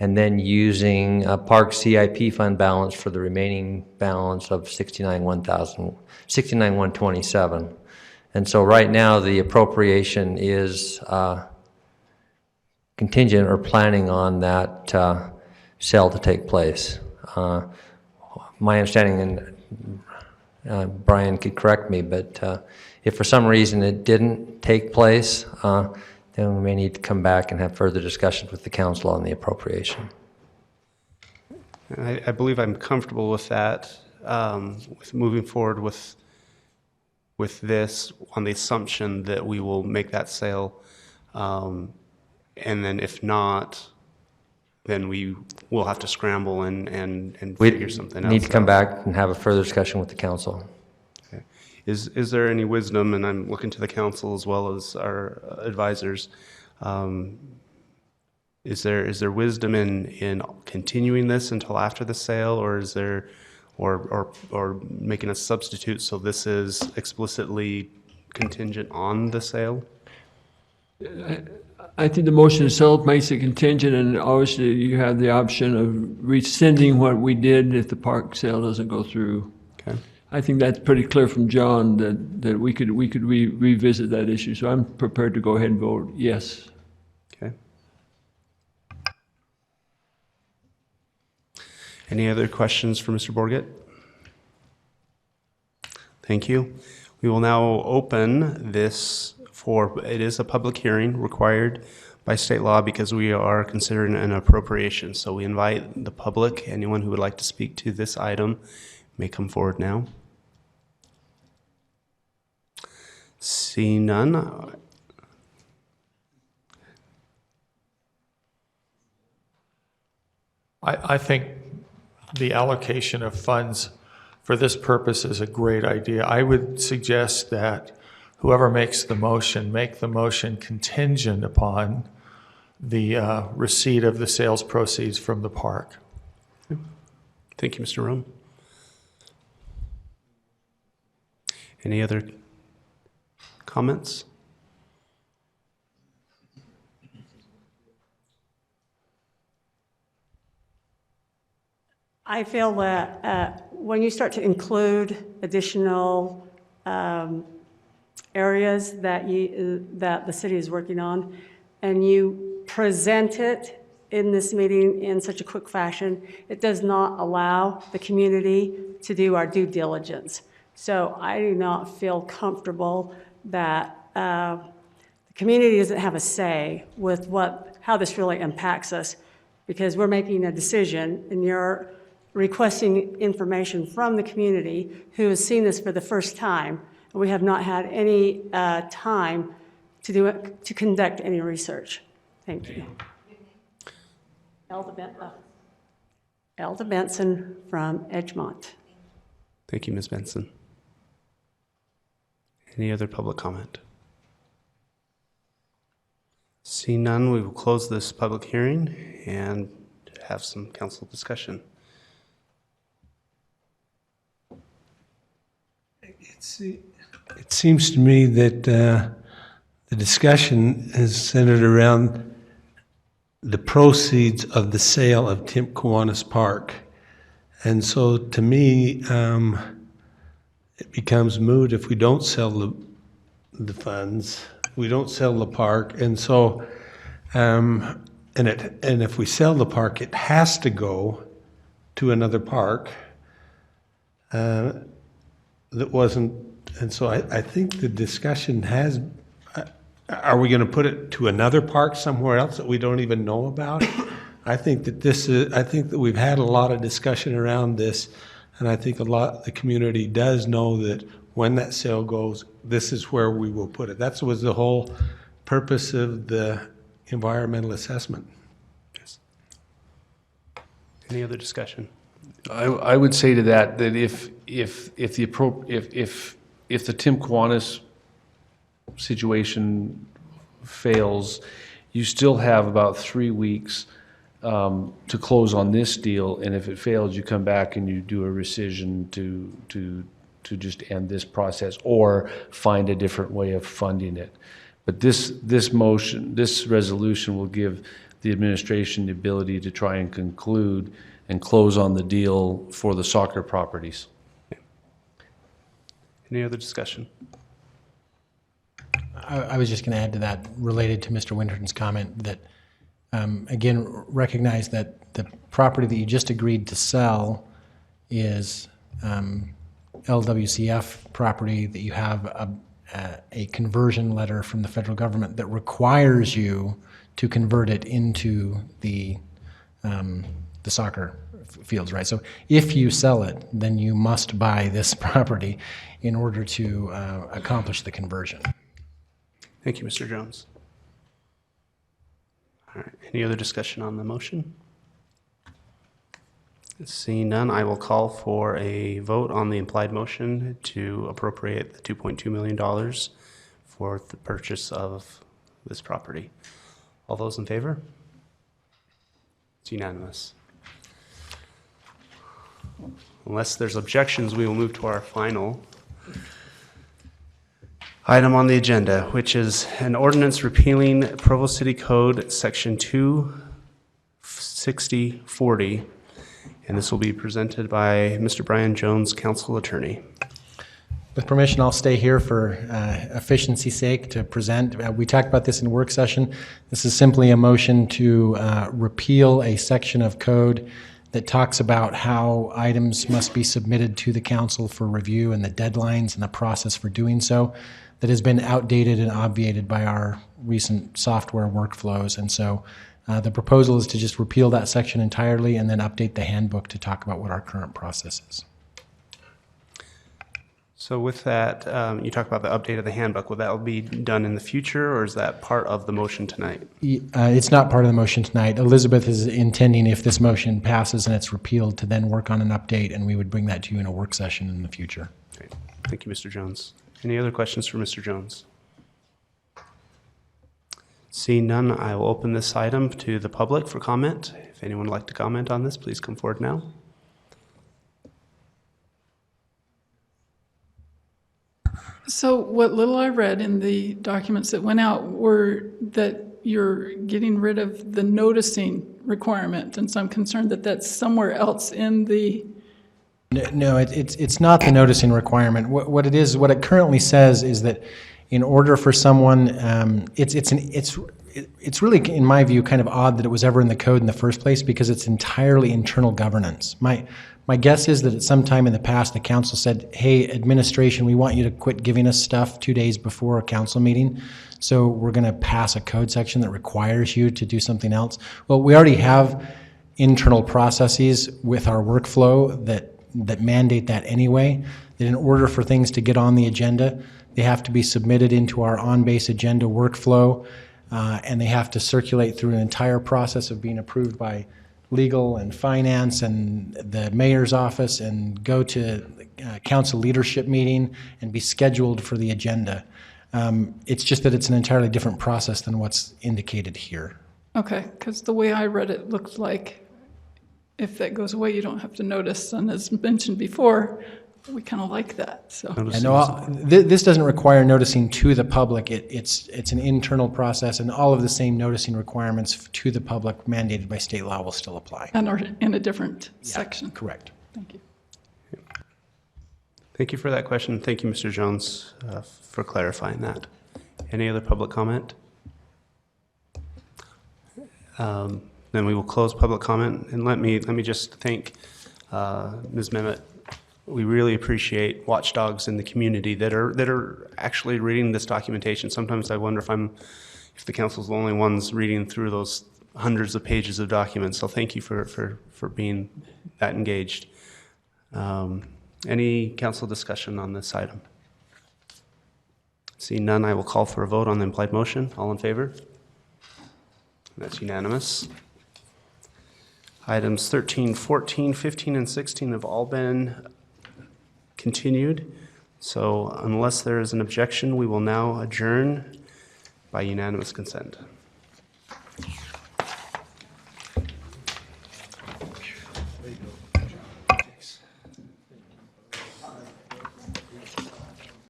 and then using a park CIP fund balance for the remaining balance of $69,127. And so right now the appropriation is contingent or planning on that sale to take place. My understanding, and Brian could correct me, but if for some reason it didn't take place, then we may need to come back and have further discussions with the council on the appropriation. I believe I'm comfortable with that, with moving forward with this on the assumption that we will make that sale. And then if not, then we will have to scramble and figure something else out. We need to come back and have a further discussion with the council. Okay. Is there any wisdom, and I'm looking to the council as well as our advisors, is there wisdom in continuing this until after the sale, or is there, or making a substitute so this is explicitly contingent on the sale? I think the motion itself makes it contingent, and obviously you have the option of rescinding what we did if the park sale doesn't go through. Okay. I think that's pretty clear from John that we could revisit that issue. So I'm prepared to go ahead and vote yes. Okay. Any other questions for Mr. Borgett? Thank you. We will now open this for, it is a public hearing required by state law because we are considering an appropriation. So we invite the public, anyone who would like to speak to this item may come forward now. Seeing none. I think the allocation of funds for this purpose is a great idea. I would suggest that whoever makes the motion, make the motion contingent upon the receipt of the sales proceeds from the park. Thank you, Mr. Rome. Any other comments? I feel that when you start to include additional areas that the city is working on, and you present it in this meeting in such a quick fashion, it does not allow the community to do our due diligence. So I do not feel comfortable that the community doesn't have a say with how this really impacts us, because we're making a decision and you're requesting information from the community who has seen this for the first time. We have not had any time to conduct any research. Thank you. Elda Benson from Edgemont. Thank you, Ms. Benson. Any other public comment? Seeing none, we will close this public hearing and have some council discussion. It seems to me that the discussion is centered around the proceeds of the sale of Temp Kiwanis Park. And so to me, it becomes moot if we don't sell the funds, we don't sell the park. And so, and if we sell the park, it has to go to another park that wasn't. And so I think the discussion has, are we going to put it to another park somewhere else that we don't even know about? I think that we've had a lot of discussion around this. And I think the community does know that when that sale goes, this is where we will put it. That was the whole purpose of the environmental assessment. Yes. Any other discussion? I would say to that if the Tim Kiwanis situation fails, you still have about 3 weeks to close on this deal, and if it fails, you come back and you do a rescission to just end this process or find a different way of funding it. But this resolution will give the administration the ability to try and conclude and close on the deal for the soccer properties. Any other discussion? I was just going to add to that, related to Mr. Winterton's comment, that again, recognize that the property that you just agreed to sell is LWCF property, that you have a conversion letter from the federal government that requires you to convert it into the soccer fields, right? So if you sell it, then you must buy this property in order to accomplish the conversion. Thank you, Mr. Jones. All right, any other discussion on the motion? Seeing none, I will call for a vote on the implied motion to appropriate the $2.2 million for the purchase of this property. All those in favor? It's unanimous. Unless there's objections, we will move to our final item on the agenda, which is an ordinance repealing Provo City Code Section 26040. And this will be presented by Mr. Brian Jones, Council Attorney. With permission, I'll stay here for efficiency's sake to present. We talked about this in work session. This is simply a motion to repeal a section of code that talks about how items must be submitted to the council for review and the deadlines and the process for doing so, that has been outdated and obviated by our recent software workflows. And so the proposal is to just repeal that section entirely and then update the handbook to talk about what our current process is. So with that, you talk about the update of the handbook. Will that be done in the future, or is that part of the motion tonight? It's not part of the motion tonight. Elizabeth is intending, if this motion passes and it's repealed, to then work on an update, and we would bring that to you in a work session in the future. Great. Thank you, Mr. Jones. Any other questions for Mr. Jones? Seeing none, I will open this item to the public for comment. If anyone would like to comment on this, please come forward now. So what little I read in the documents that went out were that you're getting rid of the noticing requirement, and so I'm concerned that that's somewhere else in the... No, it's not the noticing requirement. What it is, what it currently says is that in order for someone, it's really, in my view, kind of odd that it was ever in the code in the first place, because it's entirely internal governance. My guess is that at some time in the past, the council said, hey, administration, we want you to quit giving us stuff 2 days before a council meeting, so we're going to pass a code section that requires you to do something else. Well, we already have internal processes with our workflow that mandate that anyway, that in order for things to get on the agenda, they have to be submitted into our on-base agenda workflow, and they have to circulate through an entire process of being approved by legal and finance and the mayor's office, and go to council leadership meeting and be scheduled for the agenda. It's just that it's an entirely different process than what's indicated here. Okay, because the way I read it looked like if that goes away, you don't have to notice. And as mentioned before, we kind of like that. So I know this doesn't require noticing to the public. It's an internal process, and all of the same noticing requirements to the public mandated by state law will still apply. and are in a different section. Correct. Thank you. Thank you for that question. Thank you, Mr. Jones, for clarifying that. Any other public comment? Then we will close public comment, and let me just thank Ms. Mehmet. We really appreciate watchdogs in the community that are actually reading this documentation. Sometimes I wonder if the council's the only ones reading through those hundreds of pages of documents. So thank you for being that engaged. Any council discussion on this item? Seeing none, I will call for a vote on the implied motion. All in favor? That's unanimous. Items 13, 14, 15, and 16 have all been continued. So unless there is an objection, we will now adjourn by unanimous consent.